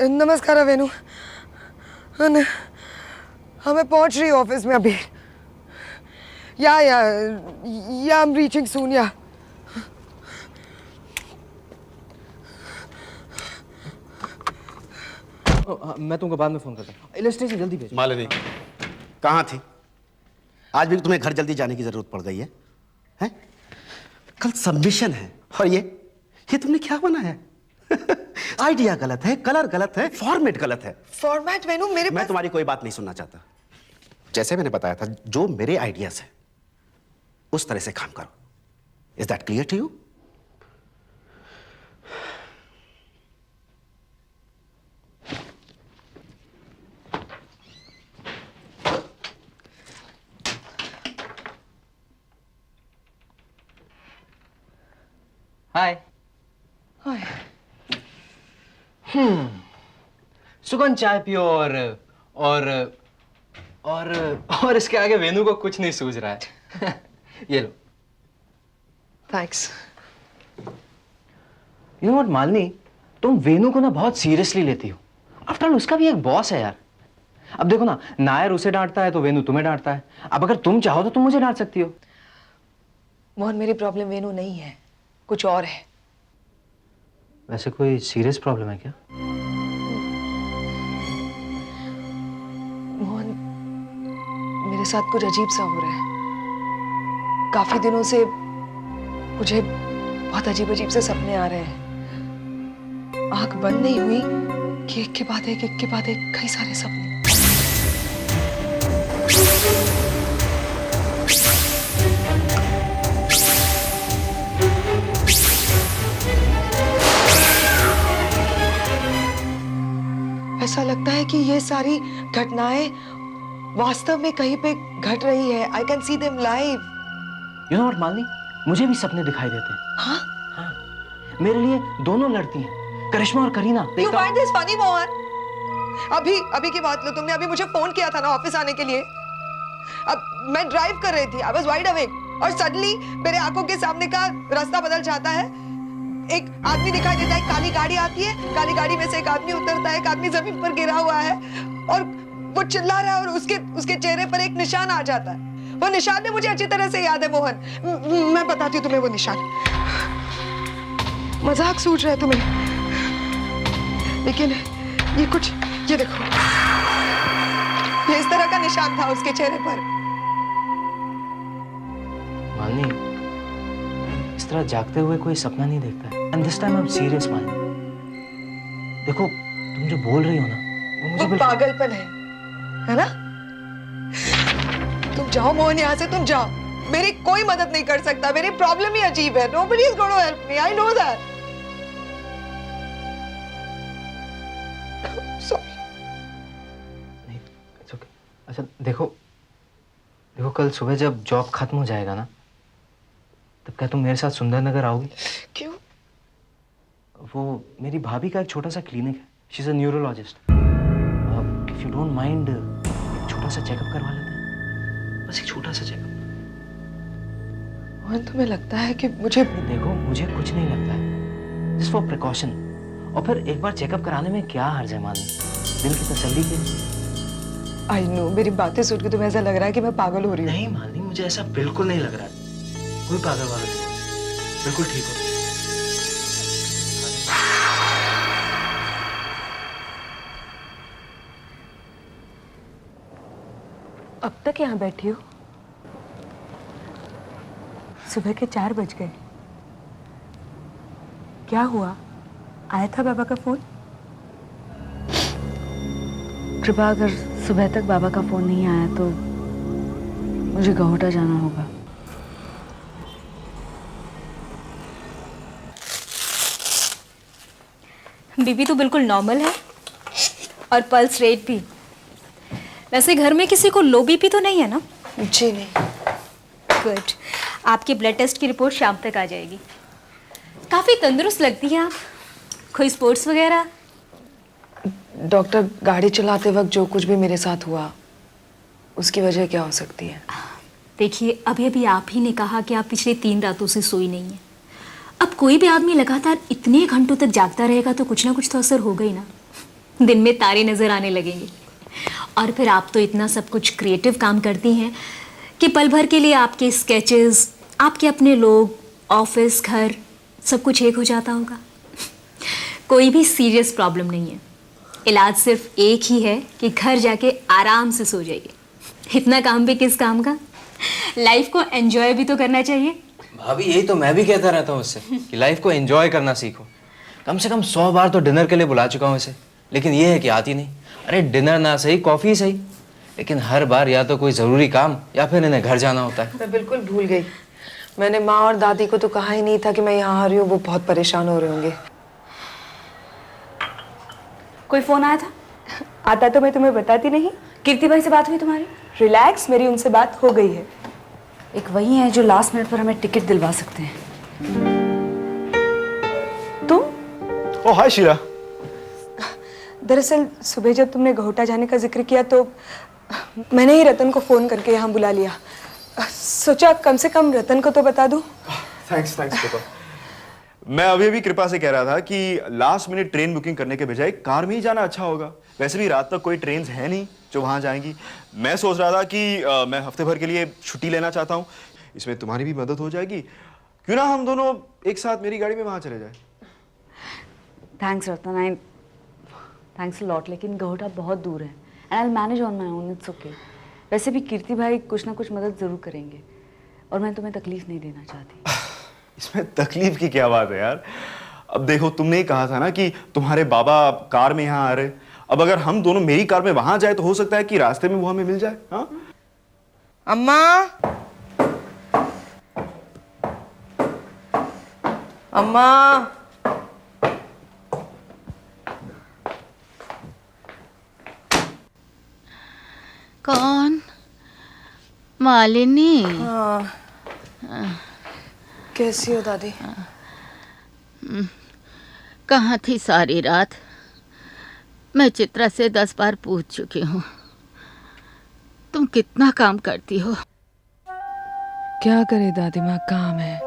नमस्कार वेनु। हाँ मैं पहुंच रही हूँ ऑफिस में अभी। या आई एम रीचिंग सून या। मैं तुमको बाद में फोन करता हूँ। इलस्ट्रेशन जल्दी भेज। मालिनी कहाँ थी? आज भी तुम्हें घर जल्दी जाने की जरूरत पड़ गई है? हैं? कल सबमिशन है और ये तुमने क्या बनाया? आइडिया गलत है, कलर गलत है, फॉर्मेट गलत है। फॉर्मेट वेनु मेरे मैं तुम्हारी कोई बात नहीं सुनना चाहता। जैसे मैंने बताया था, जो मेरे आइडियाज है उस तरह से काम करो। Is that clear to you? Hi. Hi. सुगंध चाय पियो और इसके आगे वेनु को कुछ नहीं सूझ रहा है। ये लो। Thanks. You know what Malini, तुम वेनु को ना बहुत सीरियसली लेती हो। आफ्टर ऑल उसका भी एक बॉस है यार। अब देखो ना, नायर उसे डांटता है तो वेनु तुम्हें डांटता है। अब अगर तुम चाहो तो तुम मुझे डांट सकती हो। मोहन मेरी प्रॉब्लम वेनु नहीं है, कुछ और है। वैसे कोई सीरियस प्रॉब्लम है क्या? मोहन मेरे साथ कुछ अजीब सा हो रहा है। काफी दिनों से मुझे बहुत अजीब अजीब से सपने आ रहे हैं। आंख बंद नहीं हुई कि एक के बाद एक कई सारे सपने। ऐसा लगता है कि ये सारी घटनाएं वास्तव में कहीं पे घट रही है। I can see them live. You know what Malini, मुझे भी सपने दिखाई देते हैं। हाँ? हाँ। मेरे लिए दोनों लड़ती हैं, करिश्मा और Kareena. You find this funny, Mohan? अभी की बात लो, तुमने अभी मुझे फोन किया था ना ऑफिस आने के लिए। अब मैं ड्राइव कर रही थी, आई वाज वाइड अवेक और सडनली मेरे आंखों के सामने का रास्ता बदल जाता है। एक आदमी दिखाई देता है, काली गाड़ी आती है, काली गाड़ी में से एक आदमी उतरता है, एक आदमी जमीन पर गिरा हुआ है और वो चिल्ला रहा है और उसके चेहरे पर एक निशान आ जाता है। वो निशान मुझे अच्छी तरह से याद है मोहन। मैं बताती हूँ तुम्हें वो निशान। मजाक सूझ रहा है तुम्हें, लेकिन ये देखो, ये इस तरह का निशान था उसके चेहरे पर। मालिनी, इस तरह जागते हुए कोई सपना नहीं देखता है। And this time I am serious Malini. देखो, तुम जो बोल रही हो ना, वो मुझे पागलपन है ना? तुम जाओ मोहन, यहाँ से तुम जाओ। मेरी कोई मदद नहीं कर सकता। मेरी प्रॉब्लम ही अजीब है। Nobody is going to help me. I know that. Sorry. नहीं, it's okay. अच्छा देखो, कल सुबह जब जॉब खत्म हो जाएगा ना, तब क्या तुम मेरे साथ सुंदर नगर आओगी? क्यों? वो मेरी भाभी का एक छोटा सा क्लिनिक है। She is a neurologist. If you don't mind, एक छोटा सा चेकअप करवा लेते हैं। बस एक छोटा सा चेकअप। मोहन, तुम्हें लगता है कि मुझे? देखो, मुझे कुछ नहीं लगता है, जस्ट फॉर प्रिकॉशन। और फिर एक बार चेकअप कराने में क्या हर्ज है मालिनी? दिल की तसल्ली के लिए। आई नो, मेरी बातें सुन के तुम्हें ऐसा लग रहा है कि मैं पागल हो रही हूँ। नहीं मालिनी, मुझे ऐसा बिल्कुल नहीं लग रहा है। कोई पागल वाला नहीं, बिल्कुल ठीक हो। अब तक यहाँ बैठी हो? सुबह के 4 बज गए। क्या हुआ? आया था बाबा का फोन? कृपा, अगर सुबह तक बाबा का फोन नहीं आया तो मुझे गहोटा जाना होगा। बीपी तो बिल्कुल नॉर्मल है और पल्स रेट भी। वैसे घर में किसी को लो बीपी तो नहीं है ना? जी नहीं। गुड। आपकी ब्लड टेस्ट की रिपोर्ट शाम तक आ जाएगी। काफ़ी तंदुरुस्त लगती हैं आप। कोई स्पोर्ट्स वगैरह? डॉक्टर, गाड़ी चलाते वक्त जो कुछ भी मेरे साथ हुआ उसकी वजह क्या हो सकती है? देखिए, अभी अभी आप ही ने कहा कि आप पिछले 3 रातों से सोई नहीं है। अब कोई भी आदमी लगातार इतने घंटों तक जागता रहेगा तो कुछ ना कुछ तो असर होगा ही ना। दिन में तारे नज़र आने लगेंगे। और फिर आप तो इतना सब कुछ क्रिएटिव काम करती हैं कि पल भर के लिए आपके स्केचेस, आपके अपने लोग, ऑफिस, घर सब कुछ एक हो जाता होगा। कोई भी सीरियस प्रॉब्लम नहीं है। इलाज सिर्फ एक ही है कि घर जाके आराम से सो जाइए। इतना काम भी किस काम का? लाइफ को एंजॉय भी तो करना चाहिए। भाभी, यही तो मैं भी कहता रहता हूँ इससे कि लाइफ को एंजॉय करना सीखो। कम से कम 100 बार तो डिनर के लिए बुला चुका हूँ इसे, लेकिन ये है कि आती नहीं। अरे डिनर ना सही, कॉफ़ी सही, लेकिन हर बार या तो कोई ज़रूरी काम या फिर इन्हें घर जाना होता है। मैं बिल्कुल भूल गई। मैंने माँ और दादी को तो कहा ही नहीं था कि मैं यहाँ आ रही हूँ। वो बहुत परेशान हो रहे होंगे। कोई फ़ोन आया था? आता तो मैं तुम्हें बताती नहीं। कीर्ति भाई से बात हुई तुम्हारी? रिलैक्स, मेरी उनसे बात हो गई है। एक वही है जो लास्ट मिनट पर हमें टिकट दिलवा सकते हैं। तुम? ओह हाय शीला। दरअसल सुबह जब तुमने गहोटा जाने का जिक्र किया तो मैंने ही रतन को फ़ोन करके यहाँ बुला लिया। सोचा कम से कम रतन को तो बता दूँ। थैंक्स कृपा। मैं अभी कृपा से कह रहा था कि लास्ट मिनट ट्रेन बुकिंग करने के बजाय कार में ही जाना अच्छा होगा। वैसे भी रात तक कोई ट्रेन है नहीं जो वहां जाएंगी। मैं सोच रहा था कि मैं हफ्ते भर के लिए छुट्टी लेना चाहता हूँ। इसमें तुम्हारी भी मदद हो जाएगी। क्यों ना हम दोनों एक साथ मेरी गाड़ी में वहां चले जाए। Thanks Ratan, thanks a lot, लेकिन गहोटा बहुत दूर है and I will manage on my own, it's okay. वैसे भी कीर्ति भाई कुछ ना कुछ मदद ज़रूर करेंगे और मैं तुम्हें तकलीफ नहीं देना चाहती। इसमें तकलीफ की क्या बात है यार। अब देखो, तुमने ही कहा था ना कि तुम्हारे बाबा कार में यहाँ आ रहे। अब अगर हम दोनों मेरी कार में वहां जाए तो हो सकता है कि रास्ते में वो हमें मिल जाए। हाँ अम्मा, अम्मा, कौन? मालिनी? हाँ। कैसी हो दादी? कहाँ थी सारी रात? मैं चित्रा से 10 बार पूछ चुकी हूँ, तुम कितना काम करती हो? क्या करे दादी माँ, काम है।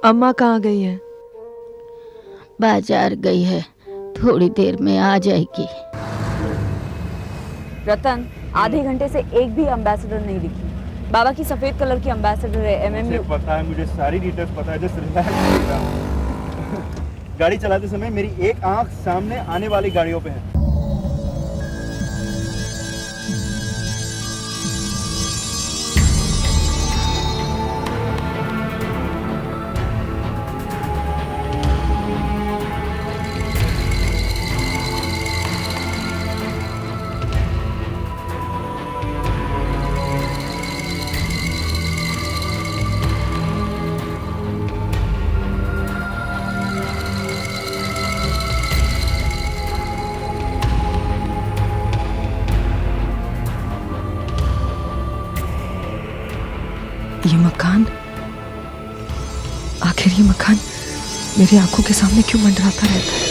अम्मा कहाँ गई है? बाजार गई है, थोड़ी देर में आ जाएगी। रतन, आधे घंटे से एक भी एम्बेसडर नहीं दिखी। बाबा की सफेद कलर की एम्बेसडर है, एमएमयू। मुझे पता है, मुझे सारी डिटेल्स पता है। Just relax. गाड़ी चलाते समय मेरी एक आंख सामने आने वाली गाड़ियों पे है। ये मकान, आखिर ये मकान मेरी आंखों के सामने क्यों मंडराता रहता है?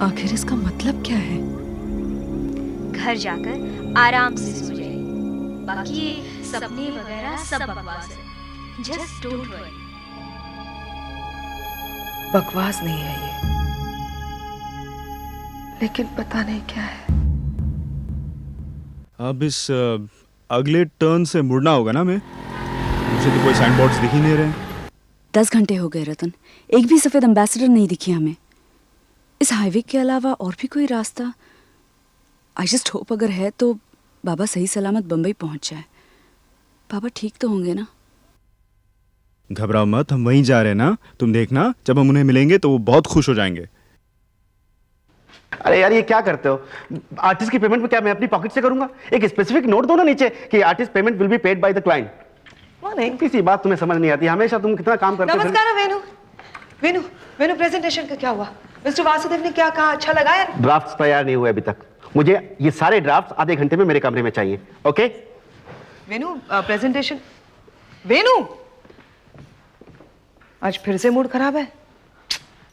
आखिर इसका मतलब क्या है? घर जाकर आराम से सो जाए। बाकी सपने वगैरह सब बकवास है। Just don't worry. बकवास नहीं है ये, लेकिन पता नहीं क्या है। अब इस अगले टर्न से मुड़ना होगा ना हमें? मुझे तो कोई साइन बोर्ड्स दिख ही नहीं रहे। 10 घंटे हो गए रतन, एक भी सफेद एम्बेसडर नहीं दिखी हमें। इस हाईवे के अलावा और भी कोई रास्ता? आई जस्ट होप अगर है तो बाबा सही सलामत बम्बई पहुंच जाए। बाबा ठीक तो होंगे ना? घबराओ मत, हम वहीं जा रहे हैं ना। तुम देखना, जब हम उन्हें मिलेंगे तो वो बहुत खुश हो जाएंगे। अरे यार ये क्या करते हो? आर्टिस्ट की पेमेंट में क्या मैं अपनी पॉकेट से करूंगा? एक स्पेसिफिक नोट दो ना नीचे कि artist payment will be paid by the client. नहीं, किसी बात तुम्हें समझ नहीं आती, हमेशा तुम कितना काम करते हो। नमस्कार वेणु। वेणु वेणु प्रेजेंटेशन का क्या हुआ? मिस्टर वासुदेव ने क्या कहा? अच्छा लगा यार? ड्राफ्ट्स तैयार नहीं हुए अभी तक। मुझे ये सारे ड्राफ्ट्स आधे घंटे में मेरे कमरे में चाहिए। ओके वेणु, प्रेजेंटेशन। वेणु, आज फिर से मूड खराब है।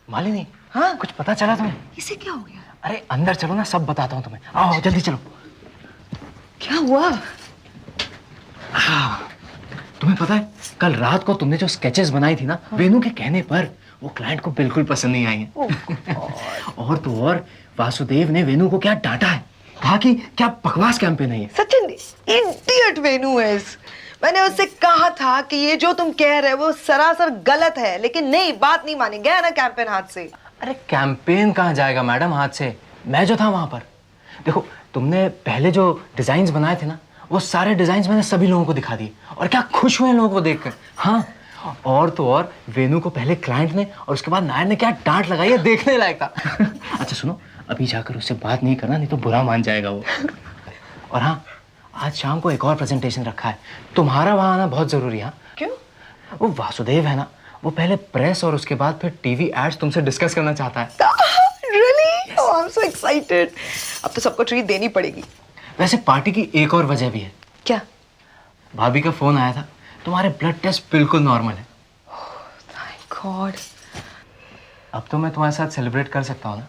मालिनी, हाँ कुछ पता चला तुम्हें? इसे क्या हो गया? अरे अंदर चलो ना, सब बताता हूँ तुम्हें। आओ जल्दी चलो। क्या हुआ? तुम्हें पता है कल रात को तुमने जो स्केचेस बनाई थी ना, वेणु के कहने पर, वो क्लाइंट को बिल्कुल पसंद नहीं आई है। और तो और वासुदेव ने वेणु को क्या डांटा है, कहा कि क्या बकवास कैंपेन है ये। सच इडियट वेणु है। मैंने उससे कहा था कि ये जो तुम कह रहे हो वो सरासर गलत है, लेकिन नहीं, बात नहीं मानी। गया ना कैंपेन हाथ से। अरे कैंपेन कहाँ जाएगा मैडम हाथ से? मैं जो था वहां पर, देखो तुमने पहले जो डिजाइन्स बनाए थे ना, वो सारे डिजाइन्स मैंने सभी लोगों को दिखा दिए और क्या खुश हुए लोगों को देखकर। हाँ, और तो और वेणु को पहले क्लाइंट ने और उसके बाद नायर ने क्या डांट लगाई है, देखने लायक था। अच्छा सुनो, अभी जाकर उससे बात नहीं करना, नहीं तो बुरा मान जाएगा वो। और हाँ, आज शाम को एक और प्रेजेंटेशन रखा है, तुम्हारा वहां आना बहुत जरूरी है। क्यों? वो वासुदेव है ना, वो पहले प्रेस और उसके बाद फिर टीवी एड्स तुमसे डिस्कस करना चाहता है। Really? Oh, I'm so excited. अब तो सबको ट्रीट देनी पड़ेगी। वैसे पार्टी की एक और वजह भी है। क्या? भाभी का फोन आया था, तुम्हारे ब्लड टेस्ट बिल्कुल नॉर्मल है। Thank God. अब तो मैं तुम्हारे साथ सेलिब्रेट कर सकता हूँ ना?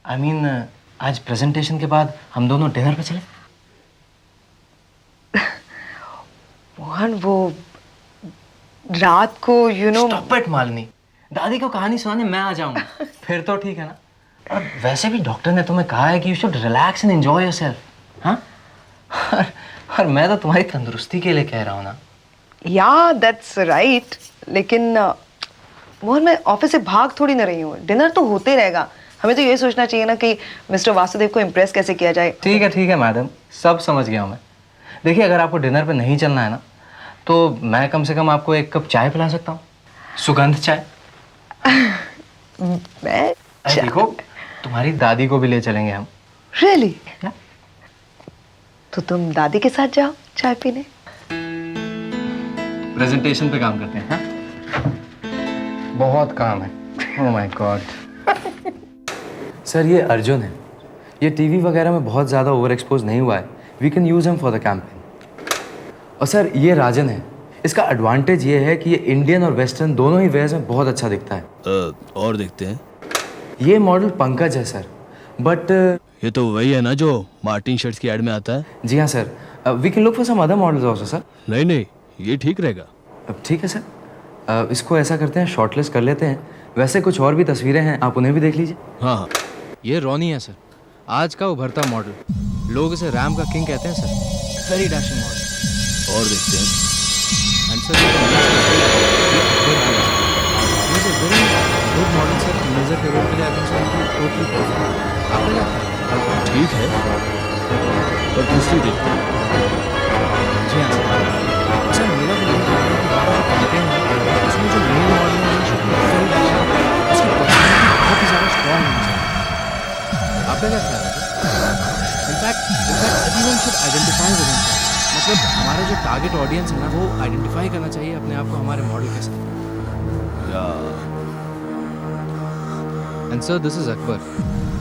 I mean, आज प्रेजेंटेशन के बाद हम दोनों डिनर पे चले। मोहन, वो रात को Stop it, मालिनी। दादी को कहानी सुनाने मैं आ जाऊंगा, फिर तो ठीक है ना? और वैसे भी डॉक्टर ने तुम्हें कहा है कि you should relax and enjoy yourself. हाँ, और मैं तो तुम्हारी तंदुरुस्ती के लिए कह रहा हूँ ना। या दैट्स राइट, लेकिन मोहन मैं ऑफिस से भाग थोड़ी ना रही हूँ। डिनर तो होते रहेगा। हमें तो ये सोचना चाहिए ना कि मिस्टर वासुदेव को इम्प्रेस कैसे किया जाए। ठीक है मैडम, सब समझ गया हूँ मैं। देखिए, अगर आपको डिनर पे नहीं चलना है ना, तो मैं कम से कम आपको एक कप चाय पिला सकता हूँ, सुगंध चाय। मैं देखो, तुम्हारी दादी को भी ले चलेंगे हम। रियली? तो तुम दादी के साथ जाओ चाय पीने। प्रेजेंटेशन पे काम करते हैं। हाँ? बहुत काम है। Oh my God. सर, ये अर्जुन है, ये टीवी वगैरह में बहुत ज़्यादा ओवर एक्सपोज नहीं हुआ है। We can use him for the campaign. और सर, ये राजन है, इसका एडवांटेज ये है कि ये इंडियन और वेस्टर्न दोनों ही वेयर्स में बहुत अच्छा दिखता है। और देखते हैं। ये मॉडल पंकज है सर, बट ये तो वही है ना जो मार्टिन शर्ट्स की एड में आता है। जी हाँ sir, we can look for some other models also sir. नहीं, ये ठीक रहेगा। अब ठीक है सर, इसको ऐसा करते हैं, शॉर्टलिस्ट कर लेते हैं। वैसे कुछ और भी तस्वीरें हैं, आप उन्हें भी देख लीजिए। हाँ, ये रोनी है सर, आज का उभरता मॉडल। लोग इसे रैम का किंग कहते हैं सर। Very dashing model. और देखते हैं। And sir, very good model sir. Major के रोल के लिए टोटली परफेक्ट। आपने क्या कहा? ठीक है, पर दूसरी देखते हैं। जी हाँ सर। सर, मेरा भी यही कहना है कि हमारा जो कैंपेन है, उसमें जो मेन मॉडल है, उसकी पर्सनैलिटी बहुत ही ज़्यादा स्ट्रॉन्ग होनी चाहिए। आपका क्या ख्याल है? In fact everyone should identify with himself. मतलब हमारा जो टारगेट ऑडियंस है ना, वो आइडेंटिफाई करना चाहिए अपने आप को हमारे मॉडल के साथ। And sir, this is Akbar.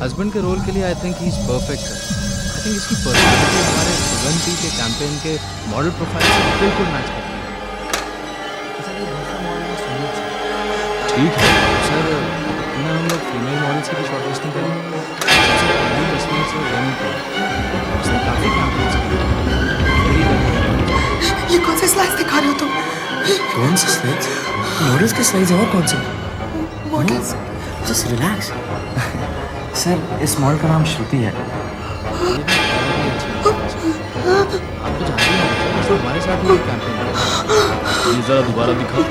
Husband के रोल के लिए I think he is perfect sir. I think इसकी पर्सनैलिटी हमारे सुगंधी के कैंपेन के मॉडल प्रोफाइल से बिल्कुल मैच करती है। सर, ये दूसरा मॉडल है सुनील सर। ठीक है सर, ना हम लोग फीमेल मॉडल्स की भी शॉर्ट लिस्टिंग करेंगे। सबसे पहली तस्वीर से रेनू को, उसने काफ़ी कैंपेन्स किए। ये कौन से स्लाइड्स दिखा रहे हो तुम? कौन से स्लाइड्स? मॉडल्स के स्लाइड्स हैं और कौन से? मॉडल्स? Just relax. सर इस मॉडल का नाम श्रुति है। आप तो जानते हैं सर, हमारे साथ में कैंपेन है। ये जरा दोबारा दिखाओ।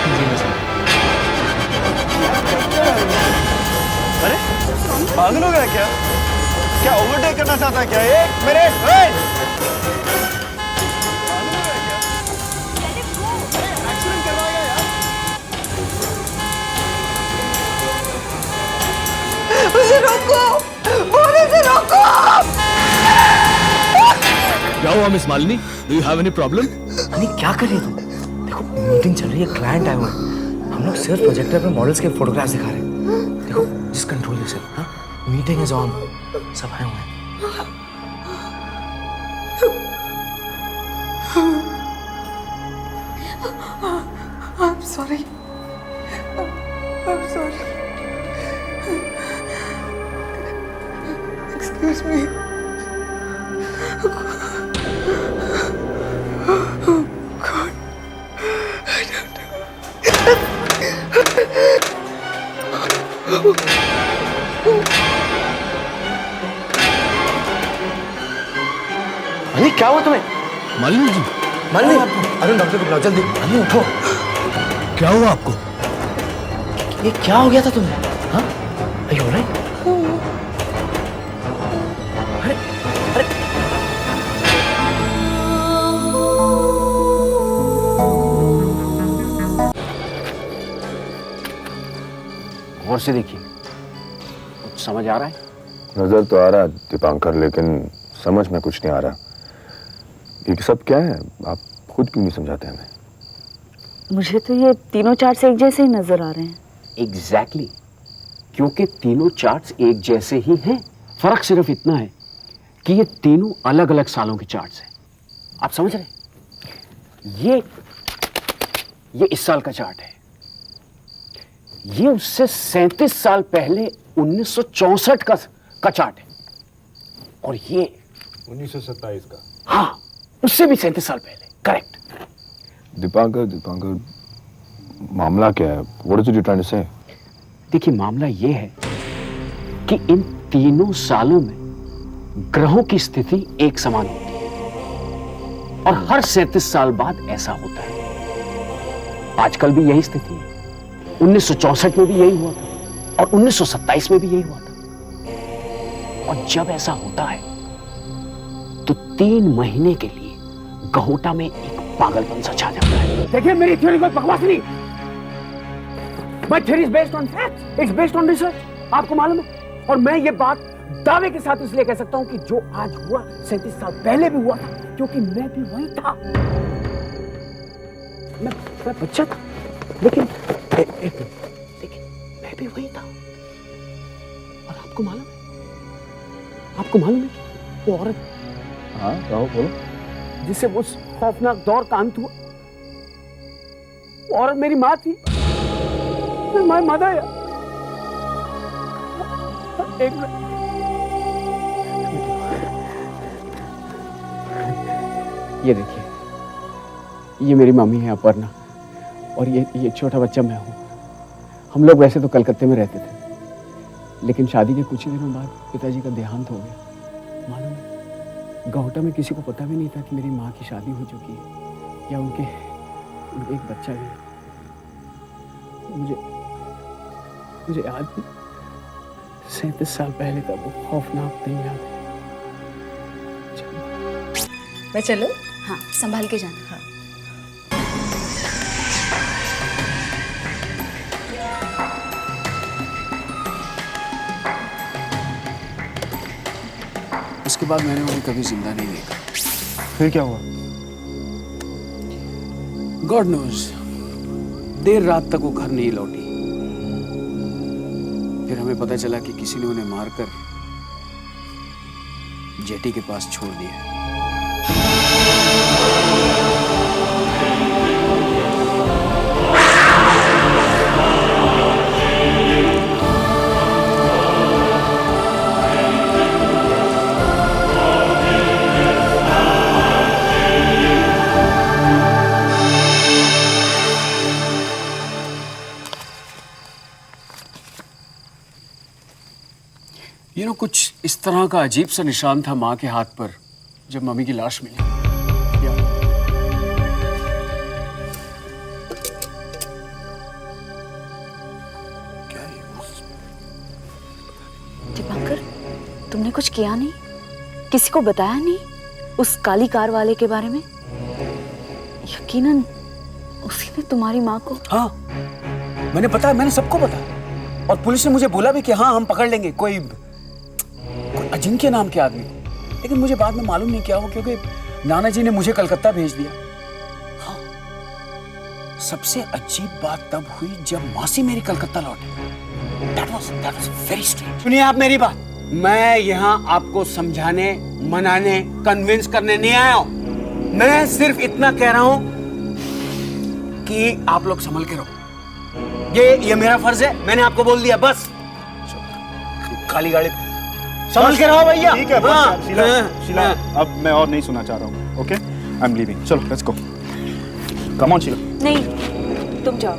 जी सर। अरे पागल हो गया क्या? क्या ओवरटेक करना चाहता है क्या? एक मिनट। मुझे रोको, मुझे रोको। क्या हुआ miss Malini? Do you have any problem? नहीं क्या कर रही हो तुम? देखो मीटिंग चल रही है, क्लाइंट आए हुए हैं। हम लोग सिर्फ प्रोजेक्टर पे मॉडल्स के फोटोग्राफ्स दिखा रहे हैं। देखो जस्ट कंट्रोल योरसेल्फ। हाँ, मीटिंग इज ऑन, सब आए हुए हैं। I'm sorry. I'm sorry. Excuse me. Oh God. I don't know. अरे क्या हुआ तुम्हें? मालिनी जी। मालिनी, अरुण डॉक्टर को बुलाओ जल्दी। मालिनी उठो। क्या हुआ आपको? ये क्या हो गया था तुम्हें? हाँ? Are you alright? अरे अरे गौर से देखिए, कुछ समझ आ रहा है? नजर तो आ रहा है दीपांकर, लेकिन समझ में कुछ नहीं आ रहा। ये सब क्या है? आप खुद क्यों नहीं समझाते हमें? मुझे तो ये तीनों चार्ट्स एक जैसे ही नजर आ रहे हैं। एग्जैक्टली, क्योंकि तीनों चार्ट्स एक जैसे ही हैं। फर्क सिर्फ इतना है कि ये तीनों अलग अलग सालों के चार्ट्स हैं। आप समझ रहे हैं? ये इस साल का चार्ट है, ये उससे 37 साल पहले 1964 का चार्ट है, और ये 1927 का। हाँ, उससे भी 37 साल पहले। करेक्ट। दीपांकर, मामला क्या है? What is it you're trying to say? देखिए, मामला ये है कि इन तीनों सालों में ग्रहों की स्थिति एक समान होती है, और हर 37 साल बाद ऐसा होता है। आजकल भी यही स्थिति है। 1964 में भी यही हुआ था, और 1927 में भी यही हुआ था। और जब ऐसा होता है तो 3 महीने के लिए गहोटा में एक पागलपन सा छा जाता है। देखिए, मेरी थ्योरी कोई बकवास नहीं। My theory is based on facts. It's based on research. आपको मालूम है, और मैं ये बात दावे के साथ इसलिए कह सकता हूं कि जो आज हुआ 37 साल पहले भी हुआ था, क्योंकि मैं भी वही था। मैं बच्चा था, लेकिन मैं भी वही था। और आपको मालूम है कि वो औरत, हाँ कहो, बोलो। जिसे वो खौफनाक दौर का अंत हुआ, वो औरत मेरी माँ थी। My mother। एक मिनट, ये देखिए, ये मेरी मम्मी है अपर्णा, और ये छोटा बच्चा मैं हूँ। हम लोग वैसे तो कलकत्ते में रहते थे, लेकिन शादी के कुछ ही दिनों बाद पिताजी का देहांत हो गया। मालूम है, गहोटा में किसी को पता भी नहीं था कि मेरी माँ की शादी हो चुकी है, या उनके एक बच्चा भी है। मुझे याद 37 साल पहले का वो खौफनाक दिन याद है। मैं चलो? हाँ, संभाल के जाना। हाँ। उसके बाद मैंने उन्हें कभी जिंदा नहीं देखा। फिर क्या हुआ? गॉड नोज, देर रात तक वो घर नहीं लौटी। फिर हमें पता चला कि किसी ने उन्हें मारकर जेटी के पास छोड़ दिया। कुछ इस तरह का अजीब सा निशान था माँ के हाथ पर जब मम्मी की लाश मिली। दीपांकर, तुमने कुछ किया नहीं? किसी को बताया नहीं उस काली कार वाले के बारे में? यकीनन उसी ने तुम्हारी माँ को। हाँ, मैंने बताया, मैंने सबको बताया। और पुलिस ने मुझे बोला भी कि हाँ हम पकड़ लेंगे कोई अजिंक्य नाम के आदमी को। लेकिन मुझे बाद में मालूम नहीं क्या हो, क्योंकि नाना जी ने मुझे कलकत्ता भेज दिया। हाँ, सबसे अजीब बात तब हुई जब मौसी मेरी कलकत्ता लौटी। That was very strange. सुनिए आप मेरी बात, मैं यहाँ आपको समझाने, मनाने, कन्विंस करने नहीं आया हूँ। मैं सिर्फ इतना कह रहा हूँ कि आप लोग संभल के रहो। ये मेरा फर्ज है, मैंने आपको बोल दिया बस। खाली गाड़ी संभल के रहो भैया। ठीक है बस। शीला, अब मैं और नहीं सुनना चाह रहा हूँ। Okay, I am leaving. चलो let's go. Come on Sheela. नहीं, तुम जाओ।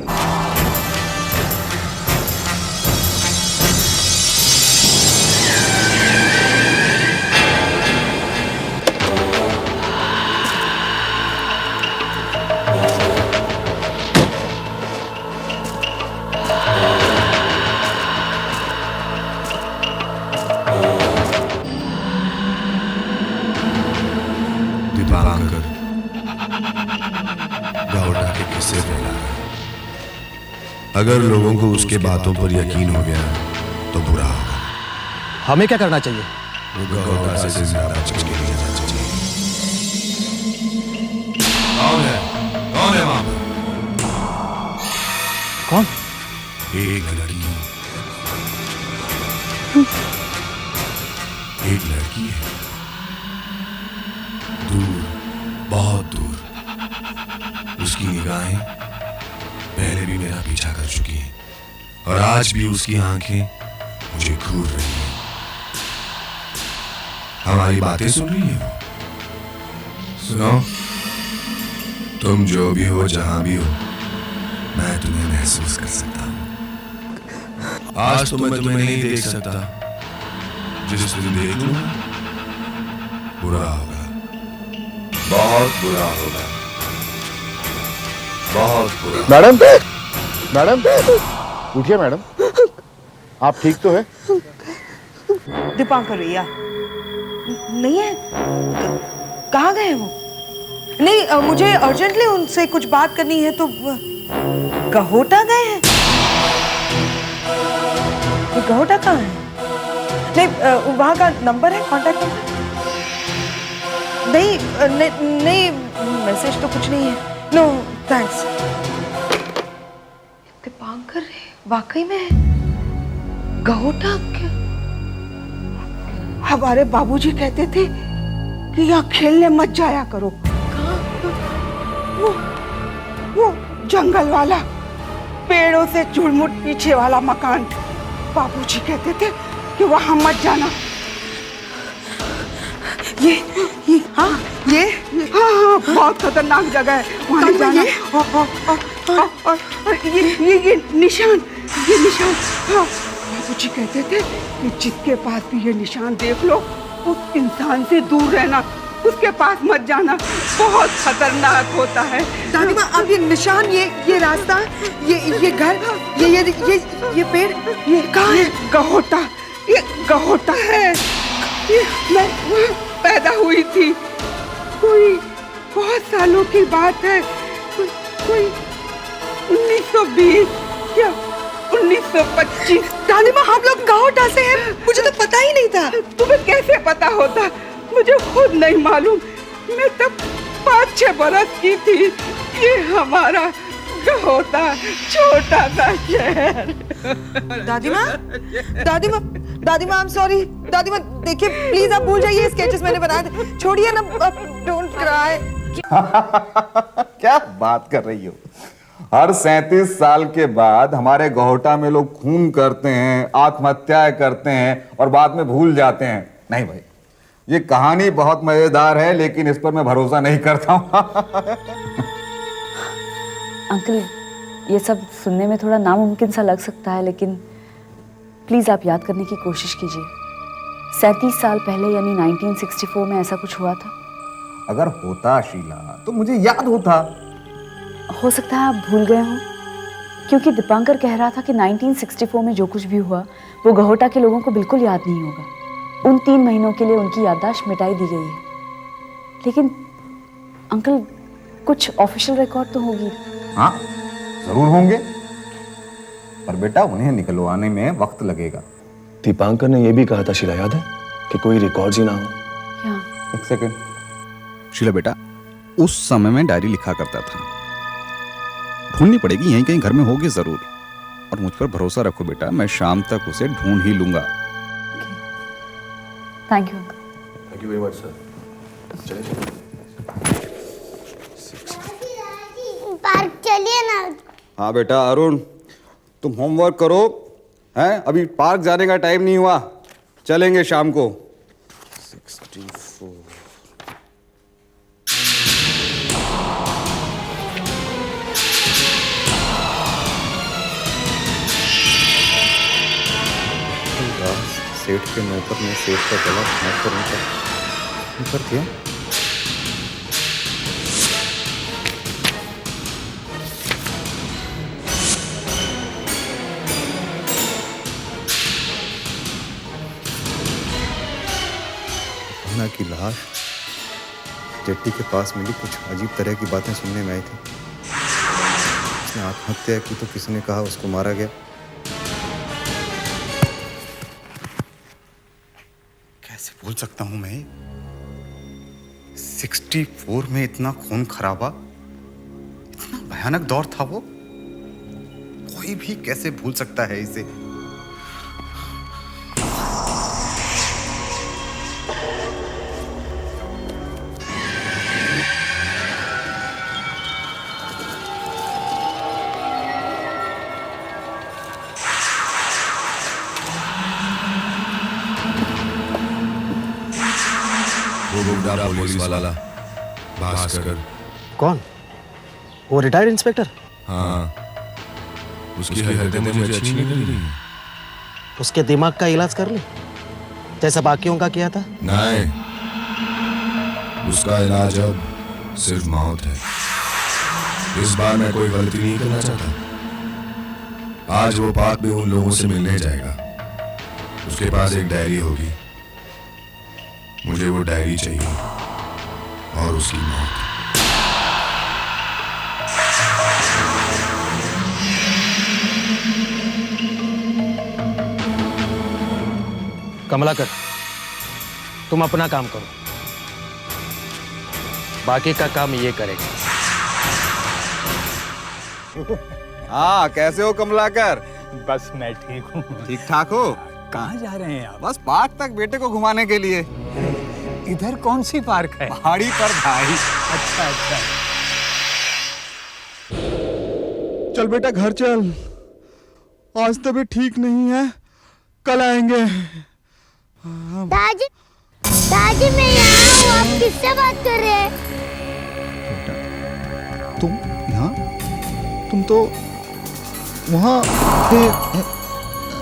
गौटा के किस्से फैला। अगर लोगों को उसके बातों पर यकीन हो गया तो बुरा होगा। हमें क्या करना चाहिए? वो गौटा से ज्यादा चुचके नहीं जाना चाहिए। कौन है? कौन है वहां पर? कौन? एक लड़की है, दूर, बहुत दूर। उसकी निगाहें पहले भी मेरा पीछा कर चुकी हैं और आज भी उसकी आंखें मुझे घूर रही हैं। हमारी बातें सुन रही है वो। सुनो, तुम जो भी हो, जहां भी हो, मैं तुम्हें महसूस कर सकता हूं। आज तो मैं तुम्हें नहीं देख सकता, जिस दिन देख लूंगा बुरा होगा, बहुत बुरा होगा, बहुत बुरा। मैडम, मैडम उठिए मैडम, आप ठीक तो है? दीपांकर भैया नहीं है? कहाँ गए वो? नहीं, मुझे अर्जेंटली उनसे कुछ बात करनी है। तो गहोटा गए हैं? ये गहोटा कहाँ है? नहीं, वहाँ का नंबर है, कांटेक्ट नंबर? नहीं, मैसेज तो कुछ नहीं है। No thanks. दीपांकर वाकई में गहोटा क्या? हमारे बाबूजी कहते थे कि यहाँ खेलने मत जाया करो। वो जंगल वाला, पेड़ों से चुड़मुट पीछे वाला मकान, बाबूजी कहते थे कि वहां मत जाना। हाँ, बहुत खतरनाक जगह है, वहां नहीं जाना। और ये निशान, हाँ, बाबूजी कहते थे कि जिसके पास भी ये निशान देख लो, उस इंसान से दूर रहना, उसके पास मत जाना, बहुत खतरनाक होता है। दादी माँ, अब ये निशान, ये रास्ता, ये घर, ये पेड़, ये कहाँ है? गहोटा, ये गहोटा है। मैं पैदा हुई थी, कोई बहुत सालों की बात है, कोई 1920 या 1925। दादी माँ, हम लोग गहोटा से हैं, मुझे तो पता ही नहीं था। तुम्हें कैसे पता होता? मुझे खुद नहीं मालूम। मैं तब 5-6 बरस की थी। ये हमारा गहोटा, छोटा सा शहर। दादी माँ, आई एम सॉरी। दादी माँ देखिए, प्लीज आप भूल जाइए, स्केचेस मैंने बनाए थे, छोड़िए ना, डोंट क्राई। क्या बात कर रही हो? हर 37 साल के बाद हमारे गहोटा में लोग खून करते हैं, आत्महत्याएं करते हैं और बाद में भूल जाते हैं। नहीं भाई, ये कहानी बहुत मजेदार है, लेकिन इस पर मैं भरोसा नहीं करता हूँ। अंकल, ये सब सुनने में थोड़ा नामुमकिन सा लग सकता है, लेकिन प्लीज आप याद करने की कोशिश कीजिए। 37 साल पहले यानी 1964 में ऐसा कुछ हुआ था? अगर होता शीला तो मुझे याद होता। हो सकता है आप भूल गए हों, क्योंकि दीपांकर कह रहा था कि 1964 में जो कुछ भी हुआ वो गहोटा के लोगों को बिल्कुल याद नहीं होगा। उन 3 महीनों के लिए उनकी याददाश्त मिटाई दी गई है। लेकिन अंकल, कुछ ऑफिशियल रिकॉर्ड तो होगी। हाँ जरूर होंगे, पर बेटा उन्हें निकलवाने में वक्त लगेगा। दीपांकर ने यह भी कहा था शीला, याद है, कि कोई रिकॉर्ड्स ही ना हो। एक सेकंड। शीला बेटा, उस समय में डायरी लिखा करता था। ढूंढनी पड़ेगी, यहीं कहीं घर में होगी जरूर। और मुझ पर भरोसा रखो बेटा, मैं शाम तक उसे ढूंढ ही लूंगा। Thank you. Thank you very much sir. चलिए पार्क चलिए ना। हाँ बेटा अरुण, तुम होमवर्क करो, हैं? अभी पार्क जाने का टाइम नहीं हुआ, चलेंगे शाम को। 64 सेठ के नौकर ने सेठ का गला फाड़ कर दिया। की लाश जेट्टी के पास मिली। कुछ अजीब तरह की बातें सुनने में आई थी। उसने आत्महत्या की तो किसी ने कहा उसको मारा गया। कैसे भूल सकता हूं मैं? 64 में इतना खून खराबा, इतना भयानक दौर था वो। कोई भी कैसे भूल सकता है इसे? पुलिस वाला भास्कर। कौन? वो रिटायर्ड इंस्पेक्टर? हाँ, उसकी हरकतें मुझे अच्छी नहीं लग रही। उसके दिमाग का इलाज कर ले, जैसा बाकियों का किया था। नहीं, उसका इलाज अब सिर्फ मौत है। इस बार मैं कोई गलती नहीं करना चाहता। आज वो पार्क में उन लोगों से मिलने जाएगा। उसके पास एक डायरी होगी। मुझे वो डायरी चाहिए और उसकी मौत। कमलाकर, तुम अपना काम करो, बाकी का काम ये करेगा। हाँ, कैसे हो कमलाकर? बस मैं ठीक हूँ। ठीक ठाक हो? कहाँ जा रहे हैं आप? बस पार्क तक बेटे को घुमाने के लिए। इधर कौन सी पार्क है? पहाड़ी पर भाई। अच्छा अच्छा। चल बेटा घर चल, आज तबीयत ठीक नहीं है, कल आएंगे। दादी, दादी मैं यहाँ हूँ, आप किससे बात कर रहे हैं? तुम यहाँ? तुम तो वहाँ थे।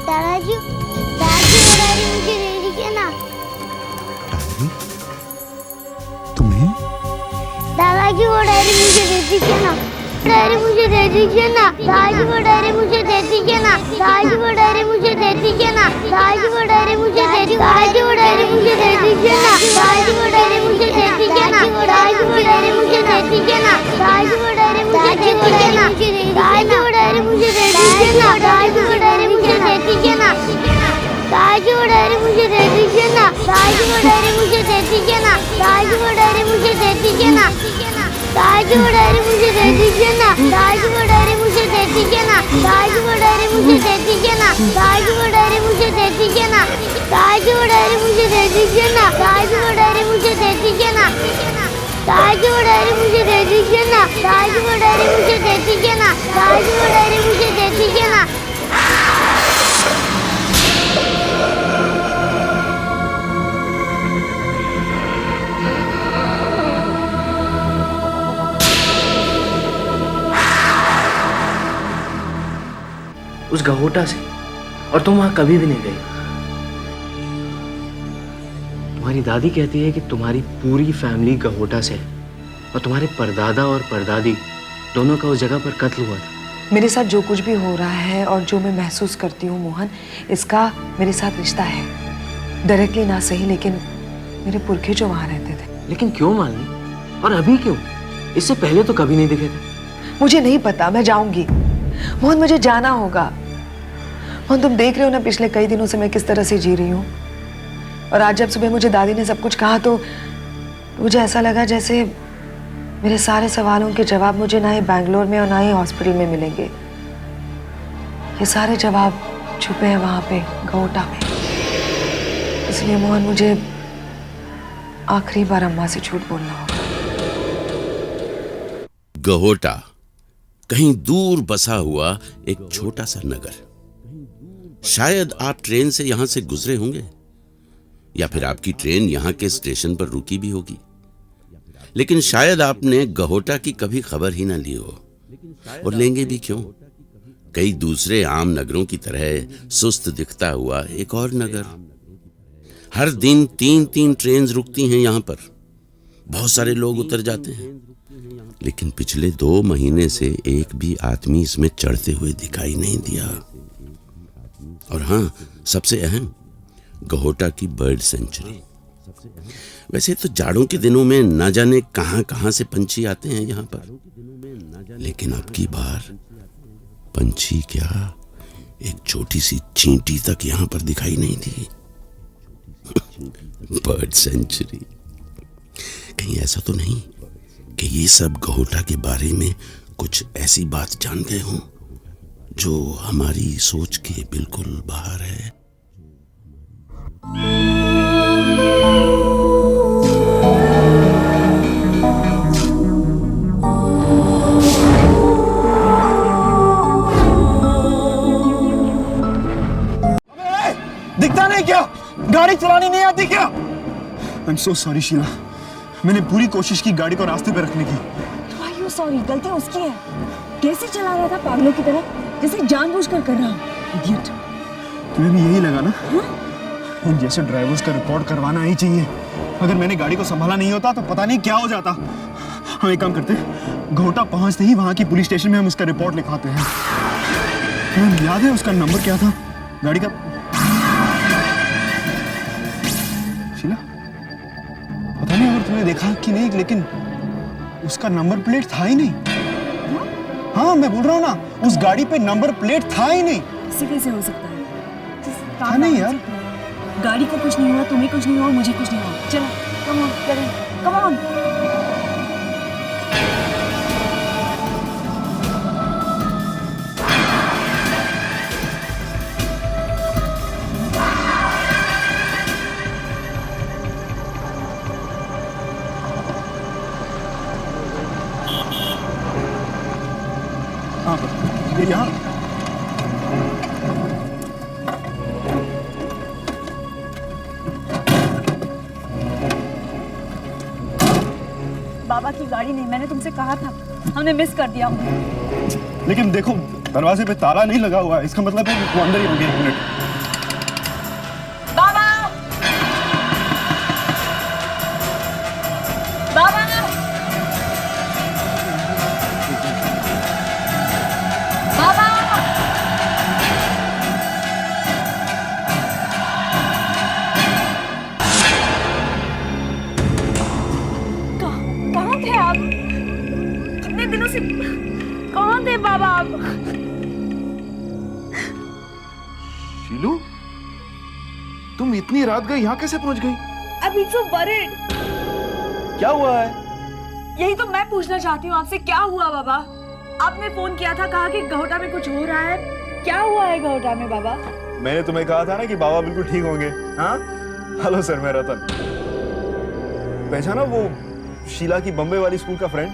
दादाजी, दादी वो डायरी मुझे दे दीजिए ना। तुम्हें? दादाजी वो डायरी मुझे दे दीजिए ना। डायरी मुझे दे दीजिए ना। दादी वो डायरी मुझे दे दीजिए ना। दादी वो डायरी मुझे दे दीजिए ना। दादी वो डायरी मुझे दे दीजिए। दादी वो डायरी मुझे दे दीजिए ना। दादी वो डायरी मुझे दे दीजिए ना। दादी वो डायरी मुझे दे दीजिए ना। दादी वो डायरी मुझे दे दीजिए ना। दादी वो डायरी मुझे दे दीजिए ना। दादी वो डायरी मुझे दे दीजिए ना। दादी वो डायरी मुझे दे दीजिए ना। दादी वो डायरी मुझे दे दीजिए ना। दादी वो डायरी मुझे दे दीजिए ना। दादी वो डायरी मुझे दे दीजिए ना। दादी वो डायरी मुझे दे दीजिए ना। दादी वो डायरी मुझे दे दीजिए ना। दादी वो डायरी मुझे दे दीजिए ना। दादी वो डायरी मुझे दे दीजिए ना। दादी वो डायरी मुझे दे दीजिए ना। दादी वो डायरी मुझे दे दीजिए ना। दादी वो डायरी मुझे दे दीजिए ना। दादी वो डायरी मुझे दे दीजिए ना। उस गहोटा से, और तुम वहां कभी भी नहीं गई। तुम्हारी दादी कहती है कि तुम्हारी पूरी फैमिली गहोटा से है और तुम्हारे परदादा और परदादी दोनों का उस जगह पर कत्ल हुआ था। मेरे साथ जो कुछ भी हो रहा है और जो मैं महसूस करती हूँ मोहन, इसका मेरे साथ रिश्ता है। डायरेक्टली ना सही, लेकिन मेरे पुरखे जो वहाँ रहते थे। लेकिन क्यों मालनी? और अभी क्यों? इससे पहले तो कभी नहीं दिखे थे। मुझे नहीं पता, मैं जाऊंगी मोहन, मुझे जाना होगा। मोहन, तुम देख रहे हो ना पिछले कई दिनों से मैं किस तरह से जी रही हूँ। और आज जब सुबह मुझे दादी ने सब कुछ कहा तो मुझे ऐसा लगा जैसे मेरे सारे सवालों के जवाब मुझे ना ही बैंगलोर में और ना ही हॉस्पिटल में मिलेंगे। ये सारे जवाब छुपे हैं वहां पे गहोटा में। इसलिए मोहन, मुझे आखिरी बार अम्मा से झूठ बोलना होगा। गहोटा कहीं दूर बसा हुआ एक छोटा सा नगर। शायद आप ट्रेन से यहां से गुजरे होंगे या फिर आपकी ट्रेन यहां के स्टेशन पर रुकी भी होगी, लेकिन शायद आपने गहोटा की कभी खबर ही ना ली हो। और लेंगे भी क्यों? कई दूसरे आम नगरों की तरह सुस्त दिखता हुआ एक और नगर। हर दिन 3-3 ट्रेन रुकती हैं यहां पर, बहुत सारे लोग उतर जाते हैं, लेकिन पिछले 2 महीने से एक भी आदमी इसमें चढ़ते हुए दिखाई नहीं दिया। और हाँ, सबसे अहम, गहोटा की बर्ड सेंचुरी। वैसे तो जाड़ों के दिनों में न जाने कहां कहां से पंछी आते हैं यहां पर, लेकिन अब की बार पंछी क्या, एक छोटी सी चींटी तक यहां पर दिखाई नहीं दी। Bird sanctuary. कहीं ऐसा तो नहीं कि ये सब गहोटा के बारे में कुछ ऐसी बात जान गए हों जो हमारी सोच के बिल्कुल बाहर है। दिखता नहीं क्या? गाड़ी चलानी नहीं आती क्या? I am so sorry Sheila, मैंने पूरी कोशिश की गाड़ी को रास्ते पे रखने की। तो सॉरी, गलती उसकी है। कैसे चला रहा था पागलों की तरह, जैसे जानबूझकर कर रहा हूँ। इडियट। तुम्हें भी यही लगा ना? उन जैसे ड्राइवर्स का रिकॉर्ड करवाना ही चाहिए। अगर मैंने गाड़ी को संभाला नहीं होता तो पता नहीं क्या हो जाता। हम एक काम करते, गहोटा पहुंचते ही वहां की पुलिस स्टेशन में हम उसका रिपोर्ट लिखवाते हैं। तुम्हें याद है उसका नंबर क्या था गाड़ी का? शीला, पता नहीं अगर तुमने देखा कि नहीं, लेकिन उसका नंबर प्लेट था ही नहीं। हाँ, मैं बोल रहा हूँ ना, उस गाड़ी पे नंबर प्लेट था ही नहीं। ऐसे कैसे हो सकता है? था नहीं यार। गाड़ी को कुछ नहीं हुआ, तुम्हें कुछ नहीं हुआ, मुझे कुछ नहीं हुआ। चलो, कम ऑन, करें, कम ऑन। हाँ, ये यहाँ। बाबा की गाड़ी नहीं, मैंने तुमसे कहा था, हमने मिस कर दिया। लेकिन देखो, दरवाजे पे ताला नहीं लगा हुआ है, इसका मतलब है वो अंदर ही होंगे। 1 मिनट। बाबा, बाबा, बाबा, कहाँ थे आप? कितने दिनों से कहाँ थे बाबा आप? शीलू, तुम इतनी रात गई यहाँ कैसे पहुंच गई? अभी तो worried। क्या हुआ है? यही तो मैं पूछना चाहती हूँ आपसे, क्या हुआ बाबा? आपने फोन किया था, कहा कि गहोटा में कुछ हो रहा है। क्या हुआ है गहोटा में बाबा? मैंने तुम्हें कहा था ना कि बाबा बिल्कुल ठीक होंगे। हाँ, हेलो सर, मैं रतन। पहचाना वो शीला की बम्बे वाली स्कूल का friend?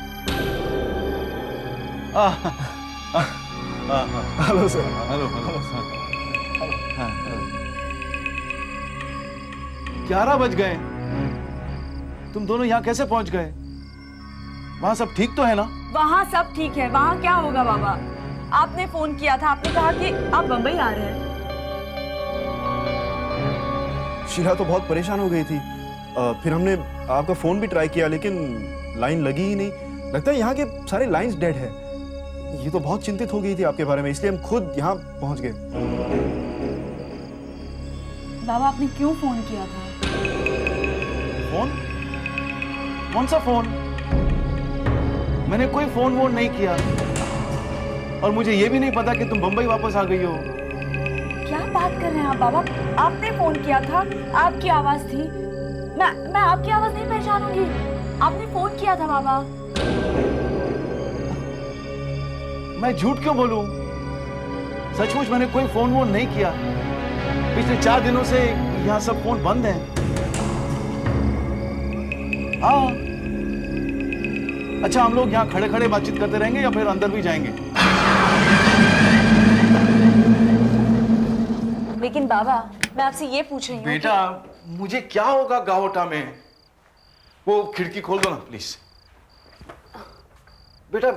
Hello sir. Hello, hello sir. 11 बज गए, तुम दोनों यहाँ कैसे पहुंच गए? वहां सब ठीक तो है ना? वहाँ सब ठीक है। वहाँ क्या होगा बाबा? आपने फोन किया था, आपने कहा कि आप बम्बई आ रहे हैं। शीला तो बहुत परेशान हो गई थी। फिर हमने आपका फ़ोन भी ट्राई किया लेकिन लाइन लगी ही नहीं। लगता है यहाँ के सारे लाइंस डेड है। ये तो बहुत चिंतित हो गई थी आपके बारे में, इसलिए हम खुद यहाँ पहुँच गए। बाबा आपने क्यों फोन किया था? फोन? कौन सा फोन? मैंने कोई फोन वोन नहीं किया और मुझे ये भी नहीं पता कि तुम बंबई वापस आ गई हो। क्या बात कर रहे हैं आप बाबा? आपने फोन किया था, आपकी आवाज थी। मैं आपकी आवाज नहीं पहचानूंगी। आपने फोन किया था बाबा। मैं झूठ क्यों बोलूं? सचमुच मैंने कोई फोन वोन नहीं किया। पिछले 4 दिनों से यहाँ सब फोन बंद हैं। हाँ। अच्छा, हम लोग यहाँ खड़े खड़े बातचीत करते रहेंगे या फिर अंदर भी जाएंगे? लेकिन बाबा मैं आपसे ये पूछ रही हूँ बेटा मुझे क्या होगा गावोटा में? वो खिड़की खोल दो ना प्लीज। बेटा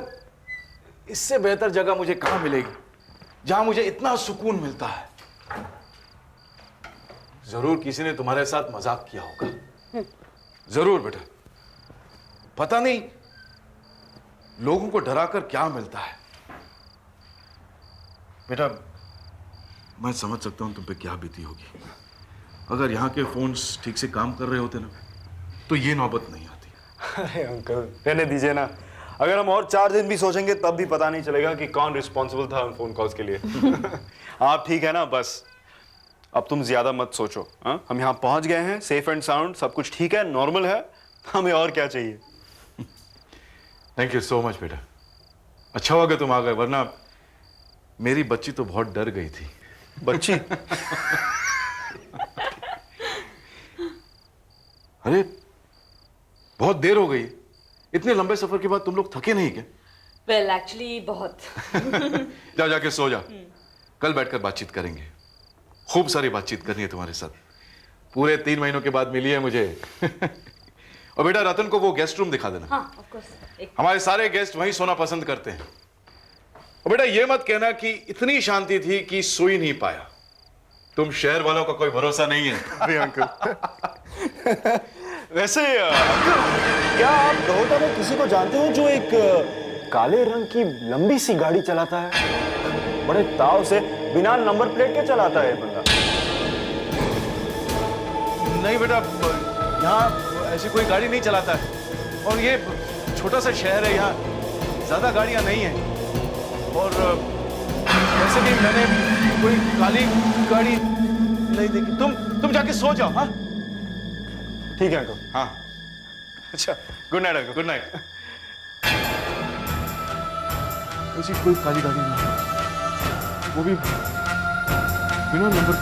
इससे बेहतर जगह मुझे कहां मिलेगी जहां मुझे इतना सुकून मिलता है। जरूर किसी ने तुम्हारे साथ मजाक किया होगा। जरूर बेटा। पता नहीं लोगों को डराकर क्या मिलता है। बेटा मैं समझ सकता हूं तुम पे क्या बीती होगी। अगर यहाँ के फोन्स ठीक से काम कर रहे होते ना तो ये नौबत नहीं आती। अरे अंकल रहने दीजिए ना। अगर हम और 4 दिन भी सोचेंगे तब भी पता नहीं चलेगा कि कौन रिस्पॉन्सिबल था उन फोन कॉल्स के लिए। आप ठीक है ना? बस अब तुम ज्यादा मत सोचो। हम यहाँ पहुंच गए हैं, सेफ एंड साउंड, सब कुछ ठीक है, नॉर्मल है। हमें और क्या चाहिए? थैंक यू सो मच बेटा। अच्छा हुआ कि तुम आ गए, वरना मेरी बच्ची तो बहुत डर गई थी। बच्ची? अरे बहुत देर हो गई। इतने लंबे सफर के बाद तुम लोग थके नहीं क्या? वेल एक्चुअली बहुत। जाओ जाके सो जाओ। कल बैठकर बातचीत करेंगे। खूब सारी बातचीत करनी है तुम्हारे साथ। पूरे 3 महीनों के बाद मिली है मुझे। और बेटा रतन को वो गेस्ट रूम दिखा देना। हाँ, ऑफ कोर्स। हमारे सारे गेस्ट वहीं सोना पसंद करते हैं। और बेटा ये मत कहना कि इतनी शांति थी कि सो ही नहीं पाया। तुम शहर वालों का कोई भरोसा नहीं है। अरे अंकल वैसे क्या आप गहोटा में किसी को जानते हो जो एक काले रंग की लंबी सी गाड़ी चलाता है? बड़े ताव से बिना नंबर प्लेट के चलाता है बंदा। नहीं बेटा, यहाँ ऐसी कोई गाड़ी नहीं चलाता है। और ये छोटा सा शहर है, यहाँ ज्यादा गाड़ियां नहीं हैं। और वैसे भी मैंने कोई काली गाड़ी नहीं देखी। तुम जाके सो जाओ। हाँ ठीक है अंकल। हाँ अच्छा, good night uncle. Good night. ऐसी कोई काली गाड़ी नहीं, वो भी बिना नंबर।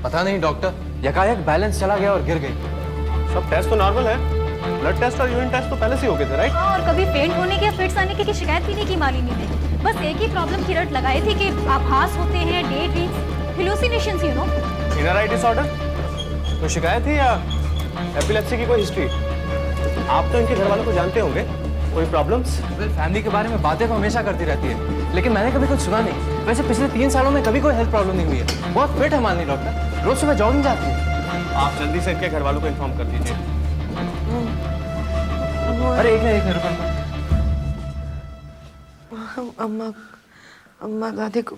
पता नहीं डॉक्टर, यकायक बैलेंस चला गया और गिर गई। सब टेस्ट तो नॉर्मल है। ब्लड टेस्ट और यूरिन टेस्ट तो पहले से हो गए थे, राइट? और कभी फेंट होने के, फिट्स आने की शिकायत भी नहीं की मालिनी ने। बस एक ही प्रॉब्लम की रट लगाई थी कि आभास होते हैं, day dreams, hallucinations, you know. Inner disorder? कोई शिकायत थी या एपिलेप्सी की कोई हिस्ट्री? आप तो इनके घर वालों को जानते होंगे। कोई प्रॉब्लम्स? फैमिली के बारे में बातें तो हमेशा करती रहती है, लेकिन मैंने कभी कुछ सुना नहीं। वैसे पिछले 3 सालों में कभी कोई हेल्थ प्रॉब्लम नहीं हुई है। बहुत फिट है मालिनी डॉक्टर, रोज सुबह जॉगिंग जाती है। आप जल्दी से इनके घर वालों को इन्फॉर्म कर दीजिए। अरे एक मिनट अम्मा दादी को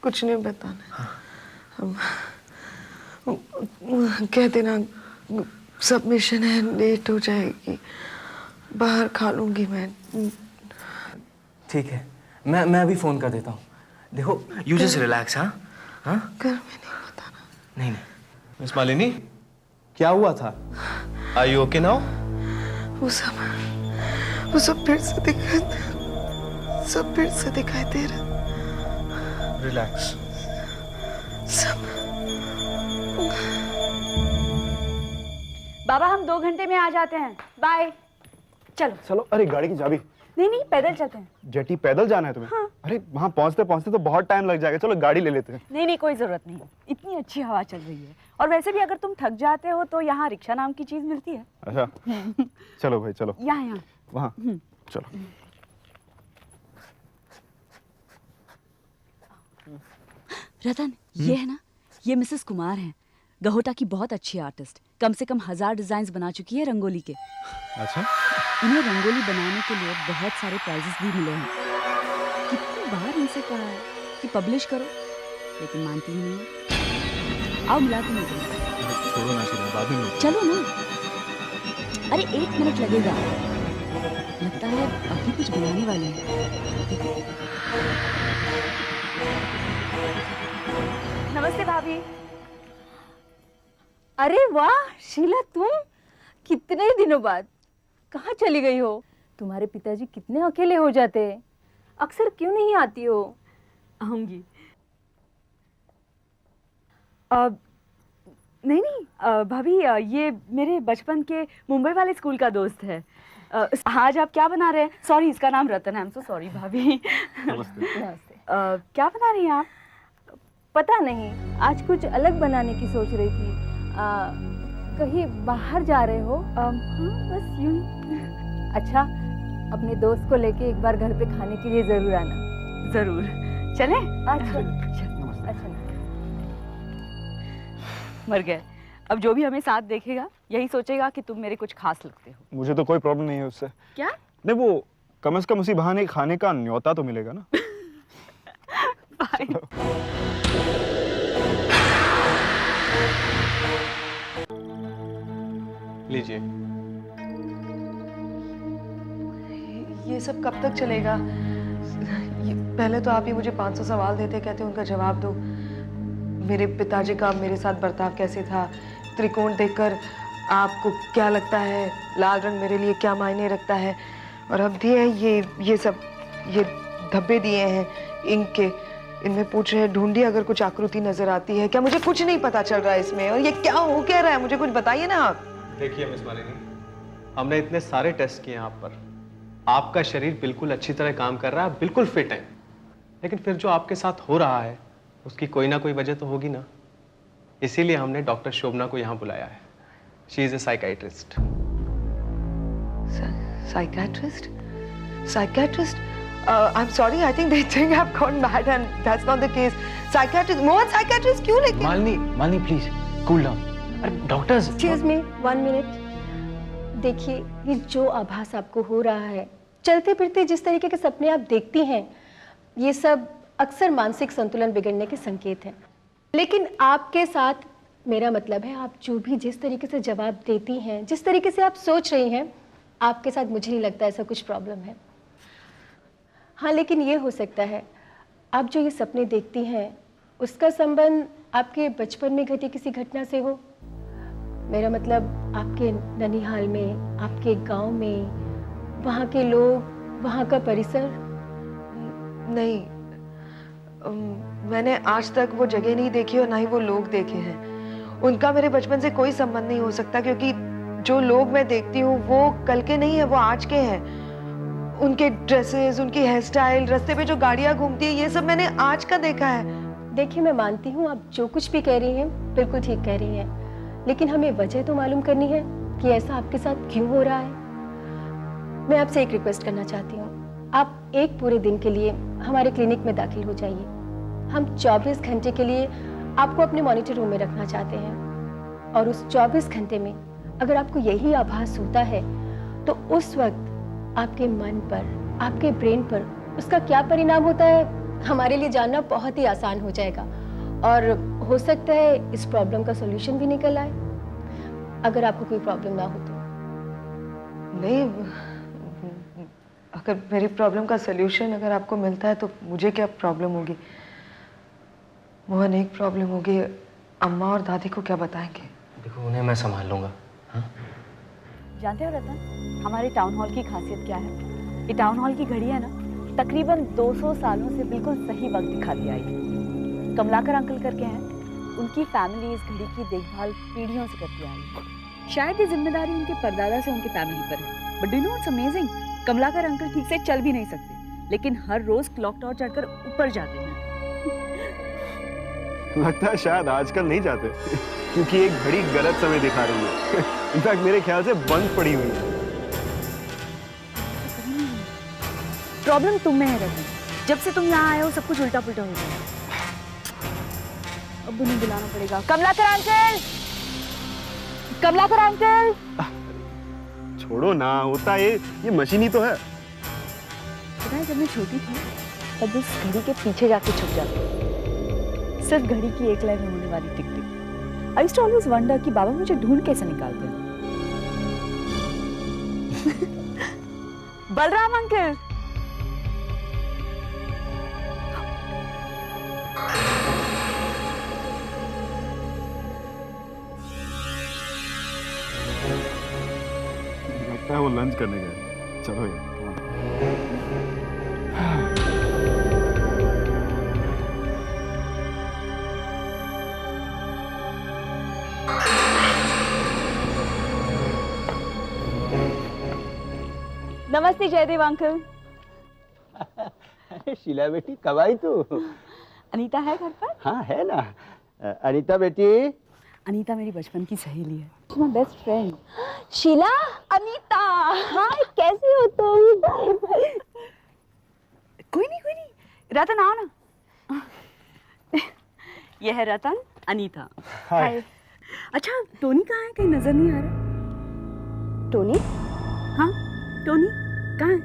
कुछ नहीं बताना। कह देना सबमिशन है, लेट हो जाएगी, बाहर खा लूंगी मैं। ठीक है, मैं अभी फोन कर देता हूँ। देखो यू जस्ट रिलैक्स। हाँ हाँ, घर में नहीं बताना। नहीं। मिस मालिनी, क्या हुआ था? Are you okay now? वो सब फिर से दिखाई दे रहा। रिलैक्स। सब बाबा हम 2 घंटे में आ जाते हैं। बाय। चलो चलो। अरे गाड़ी की चाबी? नहीं पैदल चलते हैं। जेटी पैदल जाना है तुम्हें? हाँ। अरे वहां पहुंचते पहुंचते तो बहुत टाइम लग जाएगा। चलो गाड़ी ले लेते हैं। नहीं कोई जरूरत नहीं, इतनी अच्छी हवा चल रही है। और वैसे भी अगर तुम थक जाते हो तो यहाँ रिक्शा नाम की चीज मिलती है। अच्छा चलो भाई चलो। यहाँ वहाँ चलो। रतन, ये है ना, ये मिसेस कुमार हैं, गहोटा की बहुत अच्छी आर्टिस्ट। कम से कम 1000 डिजाइन बना चुकी है रंगोली के। अच्छा, इन्हें रंगोली बनाने के लिए बहुत सारे प्राइजेस भी मिले हैं। कितनी बार इनसे कहा है कि पब्लिश करो, लेकिन मानती ही नहीं है। आओ मिलाती नहीं करो। छोड़ो ना शीला, बाद में चलो ना। अरे 1 मिनट लगेगा। लगता है अभी कुछ बनाने वाले हैं। नमस्ते भाभी। अरे वाह शीला, तुम कितने दिनों बाद कहाँ चली गई हो? तुम्हारे पिताजी कितने अकेले हो जाते हैं, अक्सर क्यों नहीं आती हो? आऊंगी। नहीं भाभी, ये मेरे बचपन के मुंबई वाले स्कूल का दोस्त है। आज आप क्या बना रहे हैं? सॉरी, इसका नाम रतन है। आई एम सो सॉरी भाभी। नमस्ते। क्या बना रही हैं आप? पता नहीं, आज कुछ अलग बनाने की सोच रही थी। कहीं बाहर जा रहे हो? हाँ, बस यूं ही। अच्छा, अपने दोस्त को लेके एक बार घर पे खाने के लिए जरूर आना। जरूर। चले? अच्छा। मर गए। अब जो भी हमें साथ देखेगा यही सोचेगा कि तुम मेरे कुछ खास लगते हो। मुझे तो कोई प्रॉब्लम नहीं है उससे। क्या? नहीं, वो कम से कम उसी बहाने खाने का न्योता तो मिलेगा ना। लीजिए। ये सब कब तक चलेगा? पहले तो आप ही मुझे 500 सवाल देते, कहते उनका जवाब दो। मेरे पिताजी का मेरे साथ बर्ताव कैसे था, त्रिकोण देखकर आपको क्या लगता है, लाल रंग मेरे लिए क्या मायने रखता है, और अब दिए ये सब, ये धब्बे दिए हैं इंक के, इनमें पूछ रहे हैं ढूंढिए अगर कुछ आकृति नजर आती है क्या। मुझे कुछ नहीं पता चल रहा है इसमें, और ये क्या हो क्या रहा है, मुझे कुछ बताइए ना आप। देखिए मिस मालिनी, हमने इतने सारे टेस्ट किए हैं आप पर, आपका शरीर बिल्कुल अच्छी तरह काम कर रहा है, बिल्कुल फिट है, लेकिन फिर जो आपके साथ हो रहा है उसकी कोई ना कोई वजह तो होगी ना। इसीलिए हमने डॉक्टर शोभना को यहाँ बुलाया है। She is a psychiatrist. Psychiatrist? Psychiatrist? I'm sorry, I think they think I've gone mad and that's not the case. Psychiatrist, Mohan psychiatrist क्यों लेके? Malini please cool down. अरे डॉक्टर्स, एक्सक्यूज मी 1 मिनट। देखिए, ये जो आभास आपको हो रहा है, चलते फिरते जिस तरीके के सपने आप देखती हैं, ये सब अक्सर मानसिक संतुलन बिगड़ने के संकेत हैं। लेकिन आपके साथ, मेरा मतलब है, आप जो भी जिस तरीके से जवाब देती हैं, जिस तरीके से आप सोच रही हैं, आपके साथ मुझे नहीं लगता ऐसा कुछ प्रॉब्लम है। हाँ, लेकिन ये हो सकता है आप जो ये सपने देखती हैं उसका संबंध आपके बचपन में घटी किसी घटना से हो। मेरा मतलब आपके ननिहाल में, आपके गांव में, वहाँ के लोग, वहाँ का परिसर। नहीं, मैंने आज तक वो जगह नहीं देखी और ना ही वो लोग देखे हैं। उनका मेरे बचपन से कोई संबंध नहीं हो सकता, क्योंकि जो लोग मैं देखती हूँ वो कल के नहीं है, वो आज के हैं। उनके ड्रेसेस, उनकी हेयर स्टाइल, रास्ते पे जो गाड़ियाँ घूमती है, ये सब मैंने आज का देखा है। देखिए, मैं मानती हूँ आप जो कुछ भी कह रही हैं बिल्कुल ठीक कह रही हैं, लेकिन हमें वजह तो मालूम करनी है कि ऐसा आपके साथ क्यों हो रहा है। मैं आपसे एक रिक्वेस्ट करना चाहती हूँ, आप एक पूरे दिन के लिए हमारे क्लिनिक में दाखिल हो जाइए। हम 24 घंटे के लिए आपको अपने मॉनिटर रूम में रखना चाहते हैं, और उस 24 घंटे में अगर आपको यही आभास होता है तो उस वक्त आपके मन पर, आपके ब्रेन पर उसका क्या परिणाम होता है हमारे लिए जानना बहुत ही आसान हो जाएगा, और हो सकता है इस प्रॉब्लम का सॉल्यूशन भी निकल आए, अगर आपको कोई प्रॉब्लम ना हो तो। नहीं, अगर मेरी प्रॉब्लम का सॉल्यूशन अगर आपको मिलता है तो मुझे क्या प्रॉब्लम होगी। मोहन, एक प्रॉब्लम होगी, अम्मा और दादी को क्या बताएंगे? देखो, उन्हें मैं संभाल लूंगा। जानते हो रतन, हमारे टाउन हॉल की खासियत क्या है? ये टाउन हॉल की घड़ी है ना, तकरीबन 200 सालों से बिल्कुल सही वक्त दिखाती आई है। कमलाकर अंकल करके हैं, उनकी फैमिली इस घड़ी की देखभाल पीढ़ियों से करती आई है। शायद ये जिम्मेदारी उनके परदादा से उनकी फैमिली पर है। But do you know what's amazing? Kamalakar uncle ठीक से चल भी नहीं सकते, लेकिन हर रोज क्लॉक टावर चढ़कर ऊपर जाते हैं। लगता है शायद आजकल नहीं जाते, क्योंकि एक घड़ी गलत समय दिखा रही है। इनफैक्ट मेरे ख्याल से बंद पड़ी हुई है। प्रॉब्लम तुम में है रतन, जब से तुम यहाँ आए हो सब कुछ उल्टा पुल्टा हो गया। अब उन्हें बुलाना पड़ेगा। Kamalakar uncle, Kamalakar uncle. छोड़ो ना, होता है ये मशीन ही तो है। पता है जब मैं छोटी थी तब उस घड़ी के पीछे जाके छुप जाती, सिर्फ घड़ी की एक लाइन में होने वाली tick tick. I used to always wonder कि बाबा मुझे ढूंढ कैसे निकालते हैं। बलराम अंकल, लगता है वो लंच करने गए। चलो यार। नमस्ते जयदेव अंकल। शीला बेटी कब आई तू? अनीता है घर पर? हाँ है ना। अनीता बेटी। अनीता मेरी बचपन की सहेली है, my best friend. Sheela, Anita, hi, कैसी हो तुम? कोई नहीं, रतन आओ ना। यह है रतन, अनीता। हाय। अच्छा, टोनी कहाँ है? कहीं नजर नहीं आ रहा। टोनी? हाँ, टोनी कहाँ है?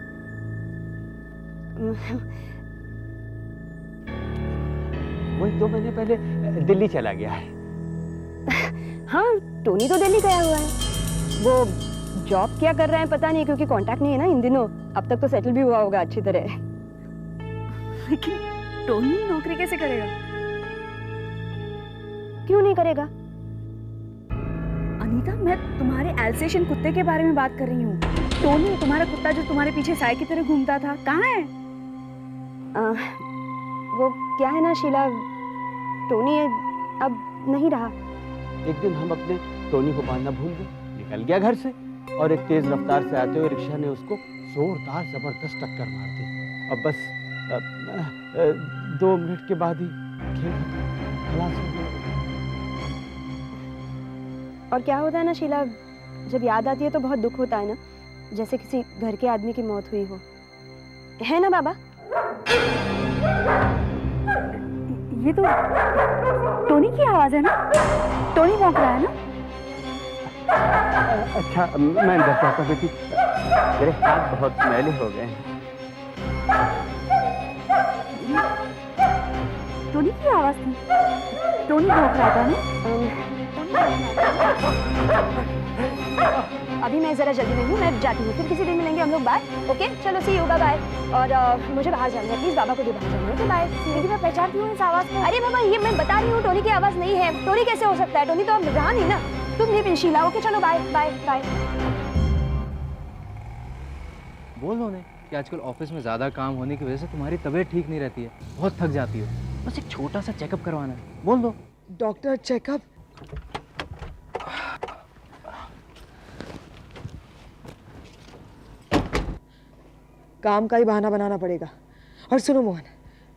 वही 2 महीने पहले दिल्ली चला गया है। हाँ, टोनी तो दिल्ली गया हुआ है। वो जॉब क्या कर रहा है पता नहीं, क्योंकि कांटेक्ट नहीं है ना इन दिनों। अब तक तो सेटल भी हुआ होगा अच्छी तरह। लेकिन टोनी नौकरी कैसे करेगा? क्यों नहीं करेगा? अनीता, मैं तुम्हारे एल्सेशियन कुत्ते के बारे में बात कर रही हूँ। टोनी, तुम्हारा कुत्ता जो तुम्हारे पीछे साय की तरह घूमता था, कहाँ है? वो क्या है ना शीला, टोनी अब नहीं रहा। एक दिन हम अपने टोनी को बांधना भूल गए, निकल गया घर से और एक तेज रफ्तार से आते हुए रिक्शा ने उसको जोरदार जबरदस्त टक्कर मार दी। अब बस 2 मिनट के बाद ही खेल खलास हो गया। और क्या होता है ना शीला, जब याद आती है तो बहुत दुख होता है ना, जैसे किसी घर के आदमी की मौत हुई हो, है ना बाबा? ये तो टोनी की आवाज है ना? टोनी भौंक रहा है ना? अच्छा, मैं अंदर जाता हूँ बेटी, मेरे हाथ बहुत मैले हो गए हैं। टोनी की आवाज थी। टोनी भौंक रहा था ना? अभी मैं जरा जल्दी में हूँ, मैं जाती हूँ, फिर किसी दिन मिलेंगे हम लोग। बाय। ओके, चलो सी होगा, बाय। और मुझे बाहर जाना है, प्लीज बाबा को भी बाहर जाना है। Okay, bye. लेकिन मैं पहचानती हूँ इस आवाज को। अरे बाबा, ये मैं बता रही हूँ, टोनी की आवाज नहीं है। टोनी कैसे हो सकता है? टोनी तो अब रहा नहीं ना। तुम भी शीला। ओके, चलो बाय बाय बाय। बोल दो उन्हें कि आजकल ऑफिस में ज़्यादा काम होने की वजह से तुम्हारी तबीयत ठीक नहीं रहती है, बहुत थक जाती हो। बस एक छोटा सा चेकअप करवाना है, बोल दो। Doctor checkup? काम का ही बहाना बनाना पड़ेगा। और सुनो मोहन,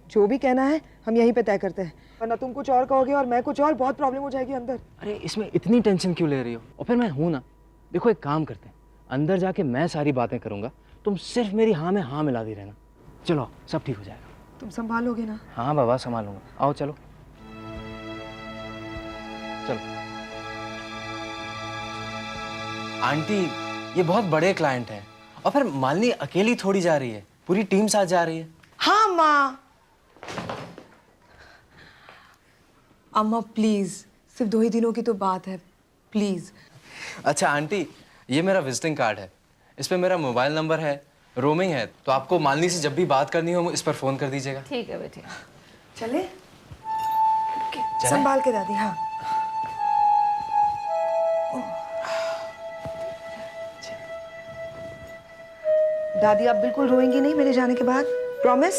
जो भी कहना है हम यहीं पे तय करते हैं, वरना तुम कुछ और कहोगे और मैं कुछ और, बहुत प्रॉब्लम हो जाएगी अंदर। अरे इसमें इतनी टेंशन क्यों ले रही हो? और फिर मैं हूं ना। देखो एक काम करते हैं, अंदर जाके मैं सारी बातें करूंगा, तुम सिर्फ मेरी हाँ में हाँ मिलाती रहना। चलो, सब ठीक हो जाएगा। तुम संभालोगे ना? हाँ बाबा, संभालूंगा। आओ चलो चलो। आंटी, ये बहुत बड़े क्लाइंट हैं, और फिर मालिनी अकेली थोड़ी जा रही है, पूरी टीम साथ जा रही है। हाँ माँ। अम्मा प्लीज, सिर्फ 2 ही दिनों की तो बात है, प्लीज। अच्छा आंटी, ये मेरा विजिटिंग कार्ड है, इस पे मेरा मोबाइल नंबर है, रोमिंग है, तो आपको मालिनी से जब भी बात करनी हो इस पर फोन कर दीजिएगा। ठीक है बेटे। चले? संभाल के दादी। हाँ। दादी आप बिल्कुल रोएंगी नहीं मेरे जाने के बाद? प्रॉमिस?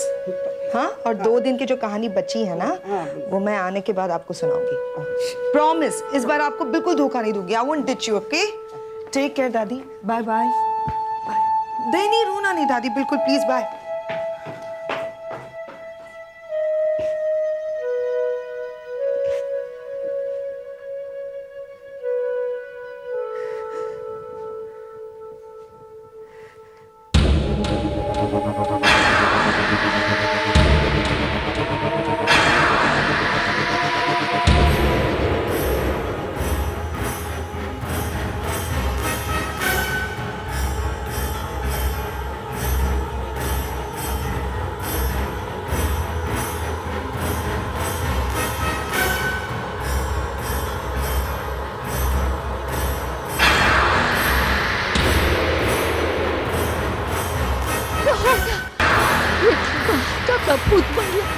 हाँ? और 2 दिन की जो कहानी बची है ना, वो मैं आने के बाद आपको सुनाऊंगी। प्रॉमिस, इस बार आपको बिल्कुल धोखा नहीं दूंगी। I won't ditch you, okay? Take care दादी। Bye bye. नहीं, रोना नहीं दादी, बिल्कुल, प्लीज, बाय। भूत बंगला।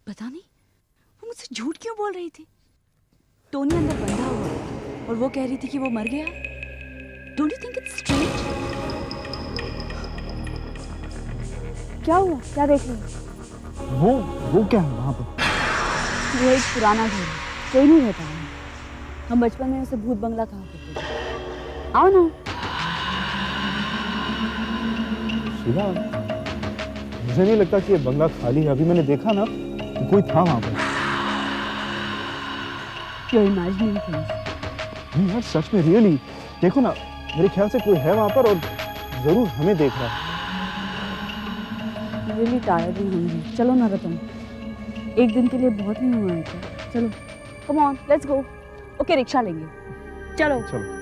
पता नहीं वो मुझसे झूठ क्यों बोल रही थी। टोनी अंदर बंधा हुआ है और वो कह रही थी कि वो मर गया। Don't you think it's strange? क्या हुआ? क्या देख रहे हो? वो क्या है वहाँ पर? वो एक पुराना घर है, कोई नहीं रहता है। हम बचपन में उसे भूत बंगला कहा करते थे। आओ ना। शीला, मुझे नहीं लगता कि ये बंगला खाली है। अभी मैंने देखा ना कि कोई था वहाँ पर। You're imagining things. नहीं यार, सच में रियली देखो ना, मेरे ख्याल से कोई है वहाँ पर और जरूर हमें देख रहा है। Really tired भी होंगी। चलो ना रतन, एक दिन के लिए बहुत नहीं हुआ है क्या? चलो, come on, let's go. Okay, rickshaw लेंगे। चलो। चलो।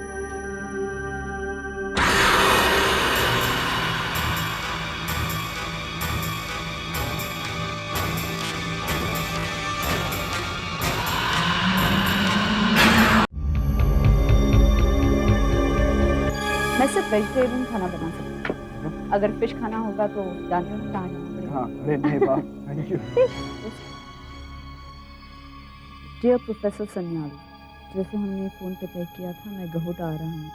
मैं सिर्फ वेजिटेरियन खाना बना सकती हूँ। अगर फिश खाना होगा तो जानते हो कहाँ जाना पड़ेगा। हाँ, नहीं बात, thank you. Dear professor Sanyal, जैसे हमने फ़ोन पे तय किया था, मैं गहोटा आ रहा हूँ,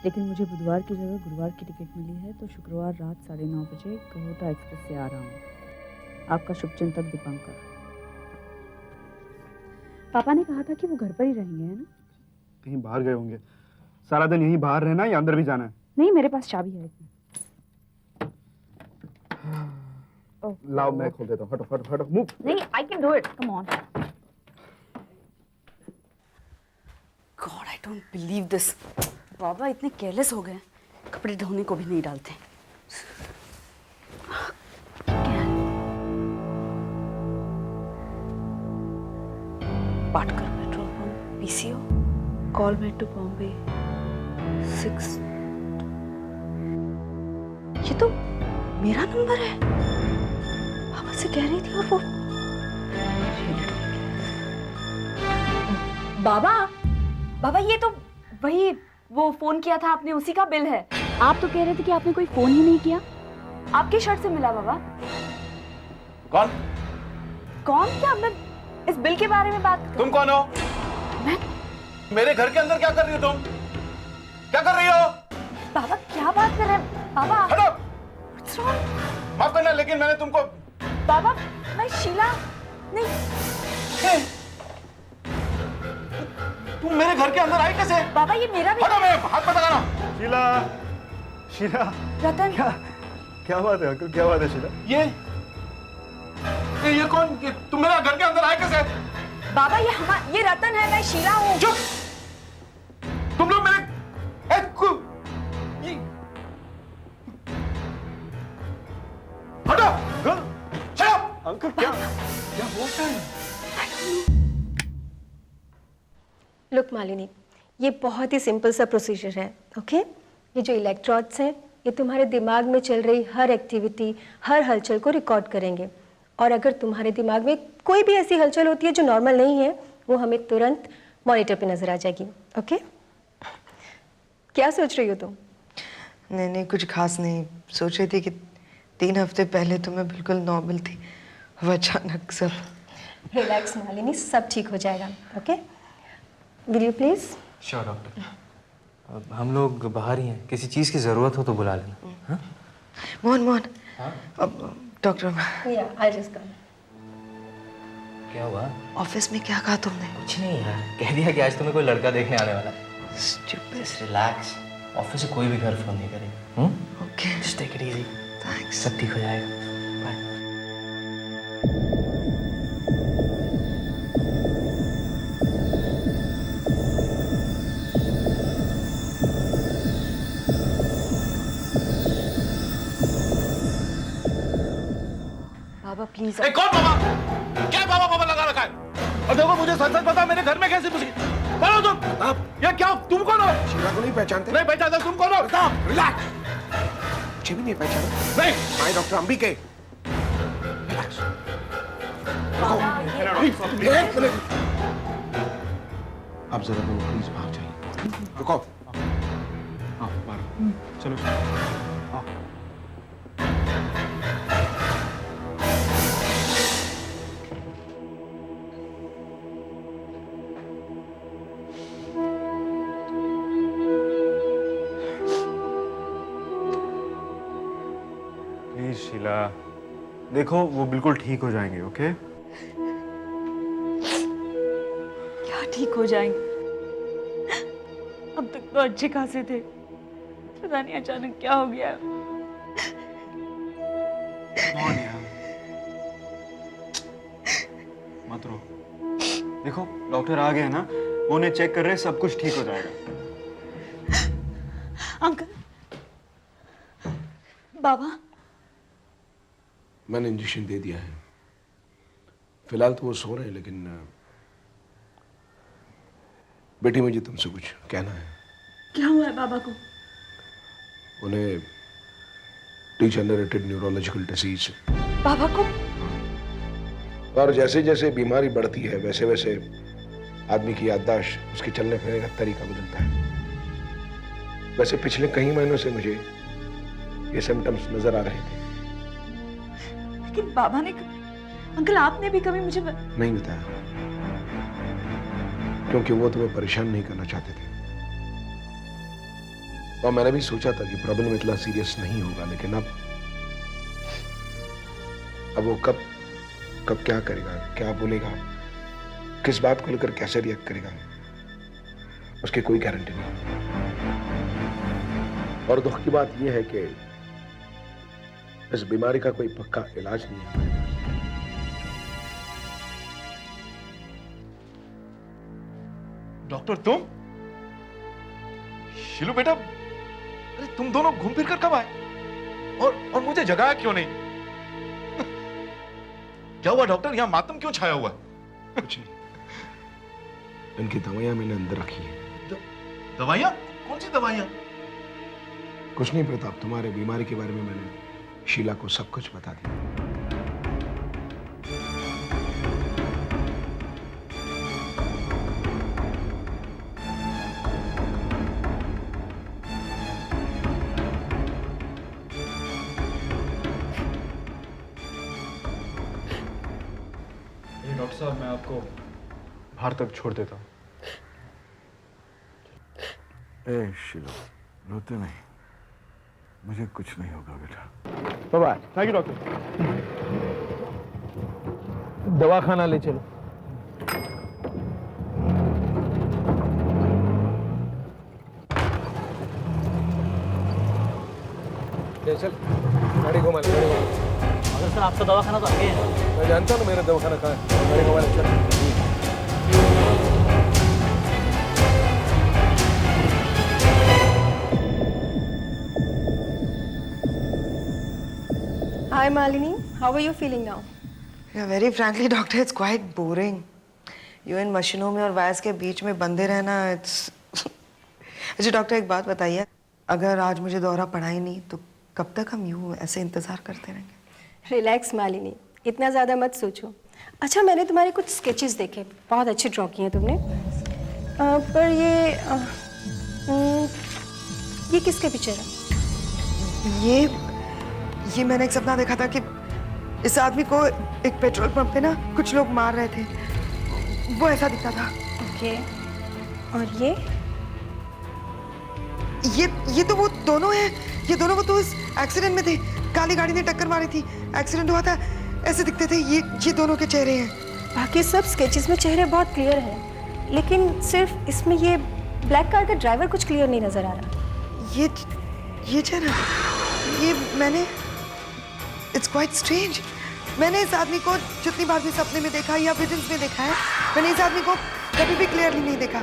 लेकिन मुझे बुधवार की जगह गुरुवार की टिकट मिली है, तो शुक्रवार रात 9:30 बजे गहोटा एक्सप्रेस से आ रहा हूँ। आपका शुभचिंतक दीपांकर। पापा ने कहा था कि वो घर पर ही रहेंगे, है ना? कहीं बाहर गए होंगे। सारा दिन यहीं बाहर रहना या अंदर भी जाना है? नहीं, मेरे पास चाबी है इसमें। लाओ, मैं खोल देता हूँ। हटो हटो हटो, मूव। नहीं, I can do it, come on. God, I don't believe this. बाबा इतने केयरलेस हो गए, कपड़े धोने को भी नहीं डालते। Patkar petrol pump, PCO, call me to Bombay 6। ये तो मेरा नंबर है। पापा से कह रही थी और वो बाबा ये तो वही वो फोन किया था आपने, उसी का बिल है। आप तो कह रहे थे कि आपने कोई फोन ही नहीं किया। आपके शर्ट से मिला बाबा। कौन क्या? मैं इस बिल के बारे में बात। तुम कौन हो? मैं मेरे घर के अंदर क्या कर रही हो तुम? क्या कर रही हो? बाबा क्या बात कर रहे हैं? बाबा हटो। What's wrong? माफ करना, लेकिन मैंने तुमको। बाबा मैं शीला नहीं। तुम मेरे घर के अंदर आई कैसे? बाबा ये मेरा भी। हटो, मैं हाथ मत लगाना। शीला, शीला। रतन। क्या बात है अंकल? क्या बात है शीला? ये कौन? तुम मेरे घर के अंदर आए कैसे? बाबा ये रतन है, मैं शीला हूँ। चुप! तुम लोग मेरे हटो! अंकल क्या होता है? लुक मालिनी, ये बहुत ही सिंपल सा प्रोसीजर है, ओके? ये जो इलेक्ट्रोड्स हैं, ये तुम्हारे दिमाग में चल रही हर एक्टिविटी, हर हलचल को रिकॉर्ड करेंगे। और अगर तुम्हारे दिमाग में कोई भी ऐसी हलचल होती है जो नॉर्मल नहीं है, वो हमें तुरंत मॉनिटर पे नजर आ जाएगी, ओके? क्या सोच रही हो तुम? नहीं, कुछ खास नहीं। सोच रही थी कि 3 हफ्ते पहले तो मैं बिल्कुल नॉर्मल थी, वो अचानक सब। रिलैक्स मालिनी, सब ठीक हो जाएगा, okay? Will you please? Sure doctor. अब हम लोग बाहर ही हैं, किसी चीज़ की ज़रूरत हो तो बुला लेना। हाँ? मोहन, अब डॉक्टर। या आई जस्ट कम। क्या हुआ? ऑफिस में क्या कहा तुमने? कुछ नहीं यार, कह दिया कि आज तुम्हें कोई लड़का देखने आने वाला है। Stupid. रिलैक्स, ऑफिस से कोई भी घर फोन नहीं करेगा। Okay, just take it easy. Thanks. सब ठीक हो जाएगा। बाय। बाबा प्लीज। कौन बाबा? क्या बाबा लगा रखा है? और देखो, मुझे सच पता मेरे घर में कैसी मुझे। कौन हो तुम? ये क्या? तुम कौन हो? शीला को नहीं पहचानते? नहीं पहचानता। तुम कौन हो? रिलैक्स। मुझे भी नहीं पहचाना। नहीं। मैं डॉक्टर अंबिके। रिलैक्स। एक मिनट। अब जरा तुम प्लीज भाग जाइए। रुको। हाँ, मारो। चलो। प्लीज शीला, देखो वो बिल्कुल ठीक हो जाएंगे, ओके? क्या ठीक हो जाएंगे? अब तक तो अच्छे खासे थे, पता नहीं अचानक क्या हो गया। मत रो। देखो डॉक्टर आ गए ना, वो उन्हें चेक कर रहे हैं, सब कुछ ठीक हो जाएगा। अंकल, बाबा, मैंने इंजेक्शन दे दिया है। फिलहाल तो वो सो रहे हैं, लेकिन बेटी मुझे तुमसे कुछ कहना है। क्या हुआ है बाबा को? उन्हें डिजेनरेटेड न्यूरोलॉजिकल डिसीज। बाबा को? और जैसे जैसे बीमारी बढ़ती है वैसे वैसे आदमी की याददाश्त, उसके चलने फिरने का तरीका बदलता है। वैसे पिछले कई महीनों से मुझे ये सिम्टम्स नजर आ रहे थे। लेकिन बाबा ने, अंकल आपने भी कभी मुझे नहीं बताया, क्योंकि वो तुम्हें परेशान नहीं करना चाहते थे। और मैंने भी सोचा था कि प्रॉब्लम इतना सीरियस नहीं होगा, लेकिन अब वो कब क्या करेगा, क्या बोलेगा, किस बात को लेकर कैसे रिएक्ट करेगा, उसकी कोई गारंटी नहीं। और दुख की बात यह है कि इस बीमारी का कोई पक्का इलाज नहीं है हमारे पास। डॉक्टर तुम? शिलू बेटा, अरे तुम दोनों घूम फिर कर कब आए? और मुझे जगाया क्यों नहीं? क्या हुआ डॉक्टर, यहाँ मातम क्यों छाया हुआ है? कुछ नहीं, इनकी दवाइयां मैंने अंदर रखी है। दवाइयां? कौन सी दवाइयां? कुछ नहीं प्रताप, तुम्हारे बीमारी के बारे में मैंने शीला को सब कुछ बता दिया। डॉक्टर साहब, मैं आपको बाहर तक छोड़ देता हूँ। ए शीला, रोते नहीं, मुझे कुछ नहीं होगा बेटा। बाबा, थैंक यू डॉक्टर। दवाखाना ले चलो। चल, गाड़ी घुमा ले, गाड़ी घुमा। अगर सर आपका दवाखाना तो आगे है। मैं जानता हूँ मेरा दवाखाना कहाँ है। गाड़ी घुमा ले, चल। Hi Malini, how are you feeling now? Yeah, very frankly, doctor, it's quite boring. You इन मशीनों में और वायर्स के बीच में बंधे रहना, it's अच्छा डॉक्टर, एक बात बताइए, अगर आज मुझे दौरा पड़ा ही नहीं तो कब तक हम यूं ऐसे इंतजार करते रहेंगे? रिलैक्स मालिनी, इतना ज़्यादा मत सोचो। अच्छा, मैंने तुम्हारे कुछ स्केचेस देखे, बहुत अच्छे ड्रॉ किए हैं तुमने। पर ये किसके पिक्चर है? ये मैंने एक सपना देखा था कि इस आदमी को एक पेट्रोल पंप पे ना कुछ लोग मार रहे थे, वो ऐसा दिखता था। ओके, और ये तो वो दोनों हैं, ये दोनों वो तो इस एक्सीडेंट में थे, काली गाड़ी ने टक्कर मारी थी, एक्सीडेंट हुआ था, ऐसे दिखते थे। ये दोनों के चेहरे हैं। बाकी सब स्केचेस में चेहरे बहुत क्लियर हैं, लेकिन सिर्फ इसमें ये ब्लैक कार का ड्राइवर कुछ क्लियर नहीं नजर आ रहा। ये चेहरा, ये मैंने, इट्स क्वाइट स्ट्रेंज। मैंने इस आदमी को जितनी बार भी सपने में देखा या विजन्स में देखा है, मैंने इस आदमी को कभी भी क्लियरली नहीं देखा।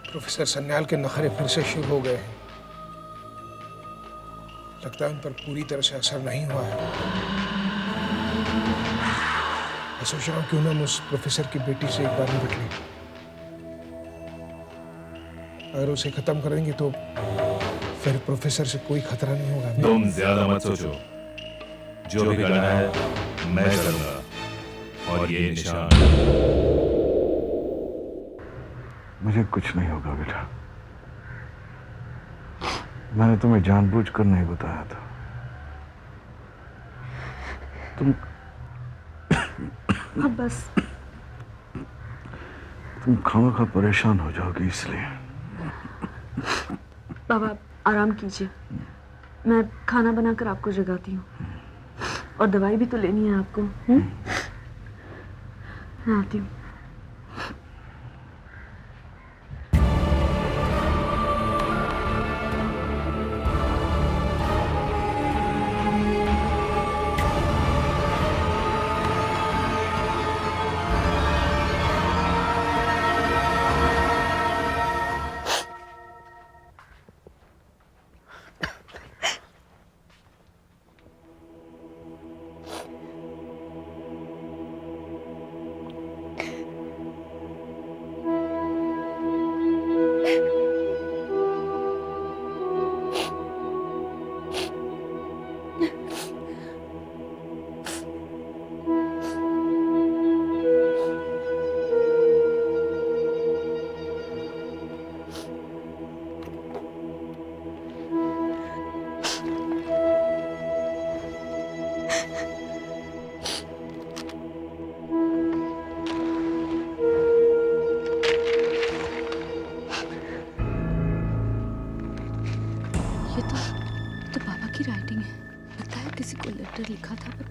प्रोफेसर सन्याल के नखरे फिर से शुरू हो गए हैं। लगता है उन पर पूरी तरह से असर नहीं हुआ है। मैं सोच रहा हूँ क्यों ना हम उस प्रोफेसर की बेटी से एक बार निपट लें। अगर उसे खत्म करेंगे तो फिर प्रोफेसर से कोई खतरा नहीं होगा। तुम ज्यादा मत सोचो, जो भी करना है मैं करूंगा। और ये निशान, मुझे कुछ नहीं होगा बेटा, मैंने तुम्हें जानबूझकर नहीं बताया था। तुम अब बस तुम खामखा परेशान हो जाओगी इसलिए। बाबा आराम कीजिए, मैं खाना बनाकर आपको जगाती हूँ, और दवाई भी तो लेनी है आपको। मैं आती हूँ।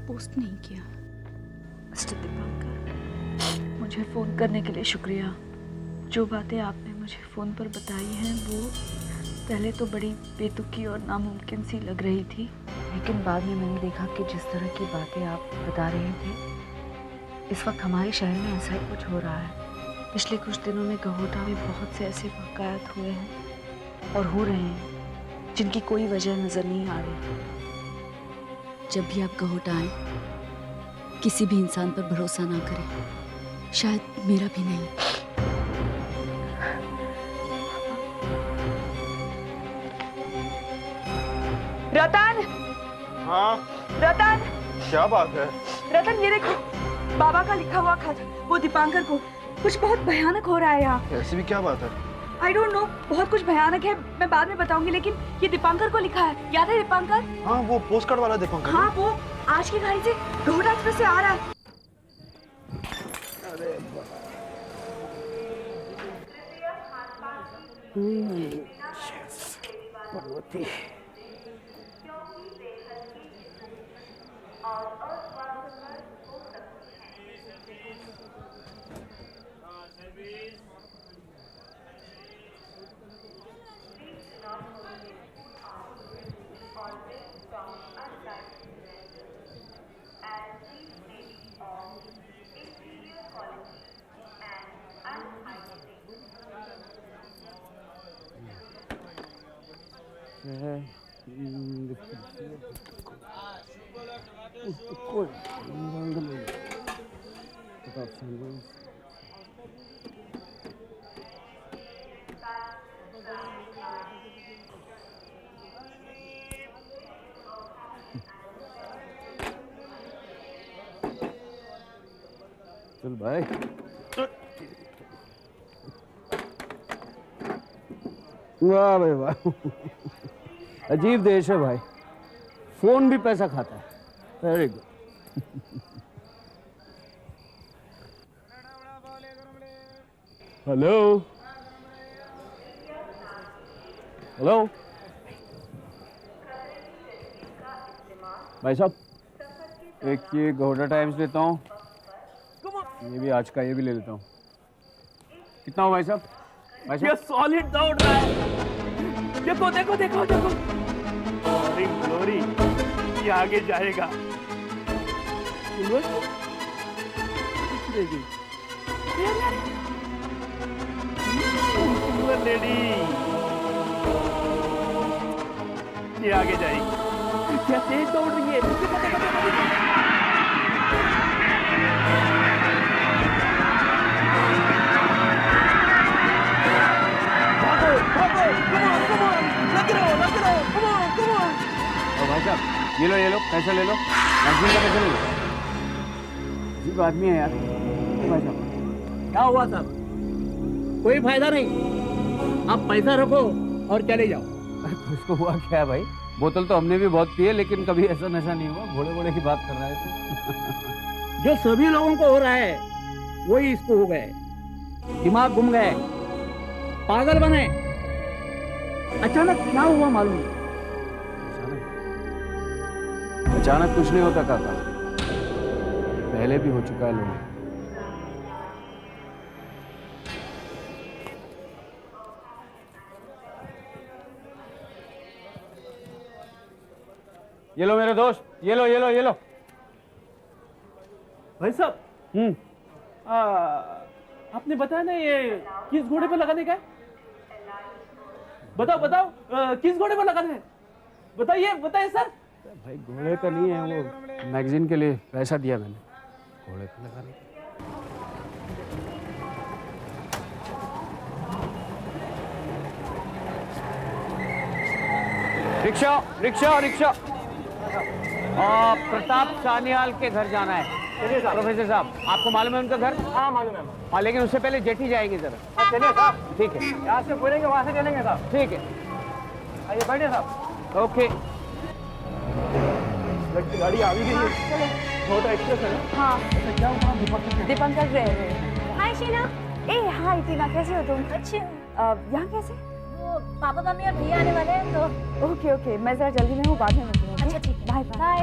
पोस्ट नहीं किया। मिस्टर दीपांकर, मुझे फ़ोन करने के लिए शुक्रिया। जो बातें आपने मुझे फ़ोन पर बताई हैं वो पहले तो बड़ी बेतुकी और नामुमकिन सी लग रही थी, लेकिन बाद में मैंने देखा कि जिस तरह की बातें आप बता रहे थे, इस वक्त हमारे शहर में ऐसा ही कुछ हो रहा है। पिछले कुछ दिनों में गहोटा में बहुत से ऐसे वाक़यात हुए हैं और हो रहे हैं जिनकी कोई वजह नज़र नहीं आ रही। जब भी आप गहोटा आए, किसी भी इंसान पर भरोसा ना करें, शायद मेरा भी नहीं। रतन! हाँ रतन! क्या बात है? रतन, ये देखो, बाबा का लिखा हुआ खत, वो दीपांकर को। कुछ बहुत भयानक हो रहा है यहाँ। ऐसी भी क्या बात है? I don't know, बहुत कुछ भयानक है, मैं बाद में बताऊंगी, लेकिन ये दीपांकर को लिखा है। याद है दीपांकर? हाँ, वो पोस्ट कार्ड वाला दीपांकर। हाँ, वो आज की गाड़ी से गहोटा एक्सप्रेस से आ रहा है। अरे पार्वती, चल भाई, वाह भाई वाह, अजीब देश है भाई, फोन भी पैसा खाता है। Very good. हेलो हेलो भाई साहब, एक ये गहोटा टाइम्स लेता हूँ, ये भी आज का, ये भी ले लेता हूँ। कितना हो भाई साहब? भाई साहब, ये सॉलिड दौड़ रहा है। देखो देखो देखो देखो, ग्लोरी ग्लोरी, ये आगे जाएगा। लेडी, ये आगे जाएगी। क्या तेज दौड़ रही है। भागो पैसा ले लो, मैगजीन का पैसा ले लो। अजीब आदमी है यार। भाई साहब क्या हुआ साहब? कोई फायदा नहीं, आप पैसा रखो और चले जाओ। उसको हुआ क्या है भाई? बोतल तो हमने भी बहुत पी है, लेकिन कभी ऐसा नशा नहीं हुआ। घोड़े घोड़े की बात कर रहा है तू। जो सभी लोगों को हो रहा है वही इसको हो गए, दिमाग घूम गए, पागल बने। अचानक क्या हुआ मालूम? अचानक कुछ नहीं होता काका, पहले भी हो चुका है लोगों। ये लो मेरे दोस्त, ये लो ये लो ये लो। भाई साहब, आपने बताया ना ये किस घोड़े पर लगाने का है? बताओ बताओ, किस घोड़े पर लगाना है? बताइए बताइए सर। भाई घोड़े का नहीं है, वो मैगजीन के लिए पैसा दिया मैंने, घोड़े पे लगाने का। Rickshaw rickshaw rickshaw. Pratap Sanyal के घर जाना है। चलिए साहब। प्रोफेसर साहब, आपको मालूम है उनका घर? हाँ मालूम है। हाँ, लेकिन उससे पहले जेठी जाएंगे जरा। हाँ चलिए साहब, ठीक है, यहाँ से बोलेंगे वहाँ से चलेंगे साहब। ठीक है, आइए बैठिए साहब। ओके। लगती गाड़ी आ भी गई है। छोटा एक्सप्रेस है ना? हाँ। क्या हुआ? दीपंकर रहे। हाय शीना। ए हाय टीना, कैसे हो तुम? अच्छी हूँ। यहाँ कैसे? वो पापा मम्मी और भैया आने वाले हैं तो। ओके ओके, मैं जरा जल्दी में हूँ, बाद में मिलती हूँ। अच्छा ठीक है, बाय बाय।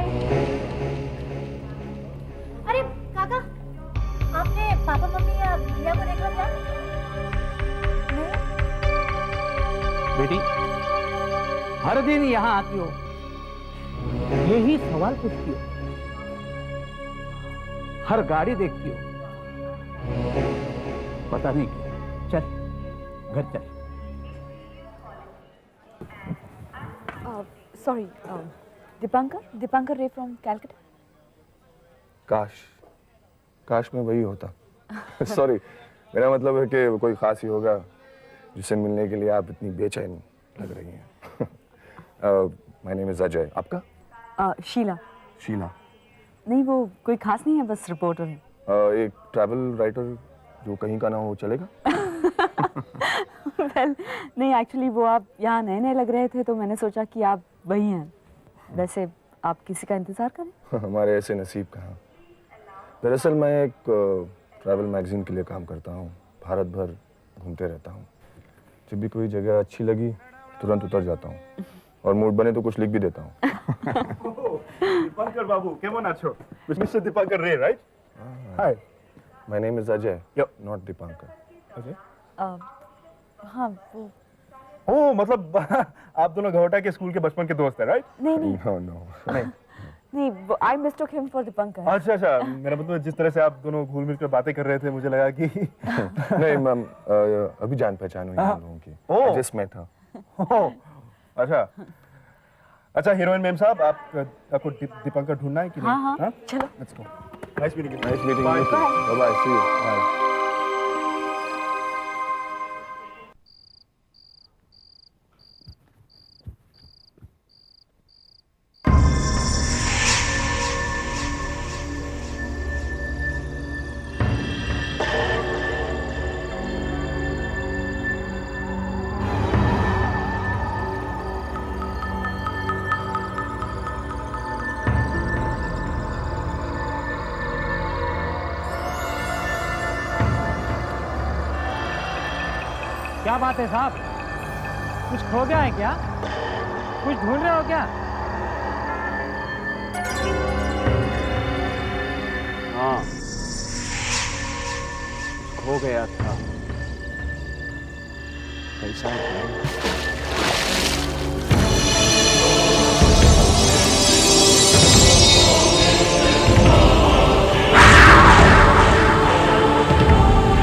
अरे काका, आपने पापा मम्मी या भैया को देखा क्या? बेटी, हर दिन यहाँ आती हो, यही सवाल पूछती हो, हर गाड़ी देखती हो, पता नहीं क्यों। चल घर चल। सॉरी, दीपंकर रे फ्रॉम कैलकाटा। काश मैं वही होता। सॉरी, मेरा मतलब है कि कोई खास ही होगा जिससे मिलने के लिए आप इतनी बेचैन लग रही हैं। My name is Ajay. आपका? शीला। शीला? नहीं, वो कोई खास नहीं है, बस रिपोर्टर है। एक ट्रैवल राइटर जो कहीं का ना हो चलेगा? well, नहीं, एक्चुअली वो आप यहाँ नए नए लग रहे थे तो मैंने सोचा कि आप वही हैं। वैसे आप किसी का इंतजार करें? हमारे ऐसे नसीब कहाँ। दरअसल मैं एक ट्रैवल मैगजीन के लिए काम करता हूँ, भारत भर घूमते रहता हूँ। जब भी कोई जगह अच्छी लगी तुरंत उतर जाता हूँ, और मूड बने तो कुछ लिख भी देता हूँ। दीपंकर बाबू, केमन आछो? मिस्टर दीपंकर रे, right? Hi, my name is Ajay, not Dipankar. Ajay? हाँ, वो ओह, मतलब आप दोनों घोटा के स्कूल के बचपन के दोस्त हैं, राइट? नहीं नहीं नो नहीं, आई मिस्टोक हिम फॉर दीपंकर। अच्छा अच्छा, मेरा मतलब जिस तरह से आप दोनों घुल मिल कर बातें कर रहे थे, मुझे लगा कि नहीं मैम, अभी जान पहचान हुई हम लोगों की, जस्ट met था। अच्छा अच्छा, हीरोइन मैम साहब, आपको दीपंकर ढूंढना है कि नहीं? हाँ, चलो। Let's go. Nice meeting you. Nice meeting you. Bye bye, see you. Bye. क्या बात है साहब, कुछ खो गया है क्या? कुछ ढूंढ रहे हो क्या? हाँ, कुछ खो गया था। पैसा है?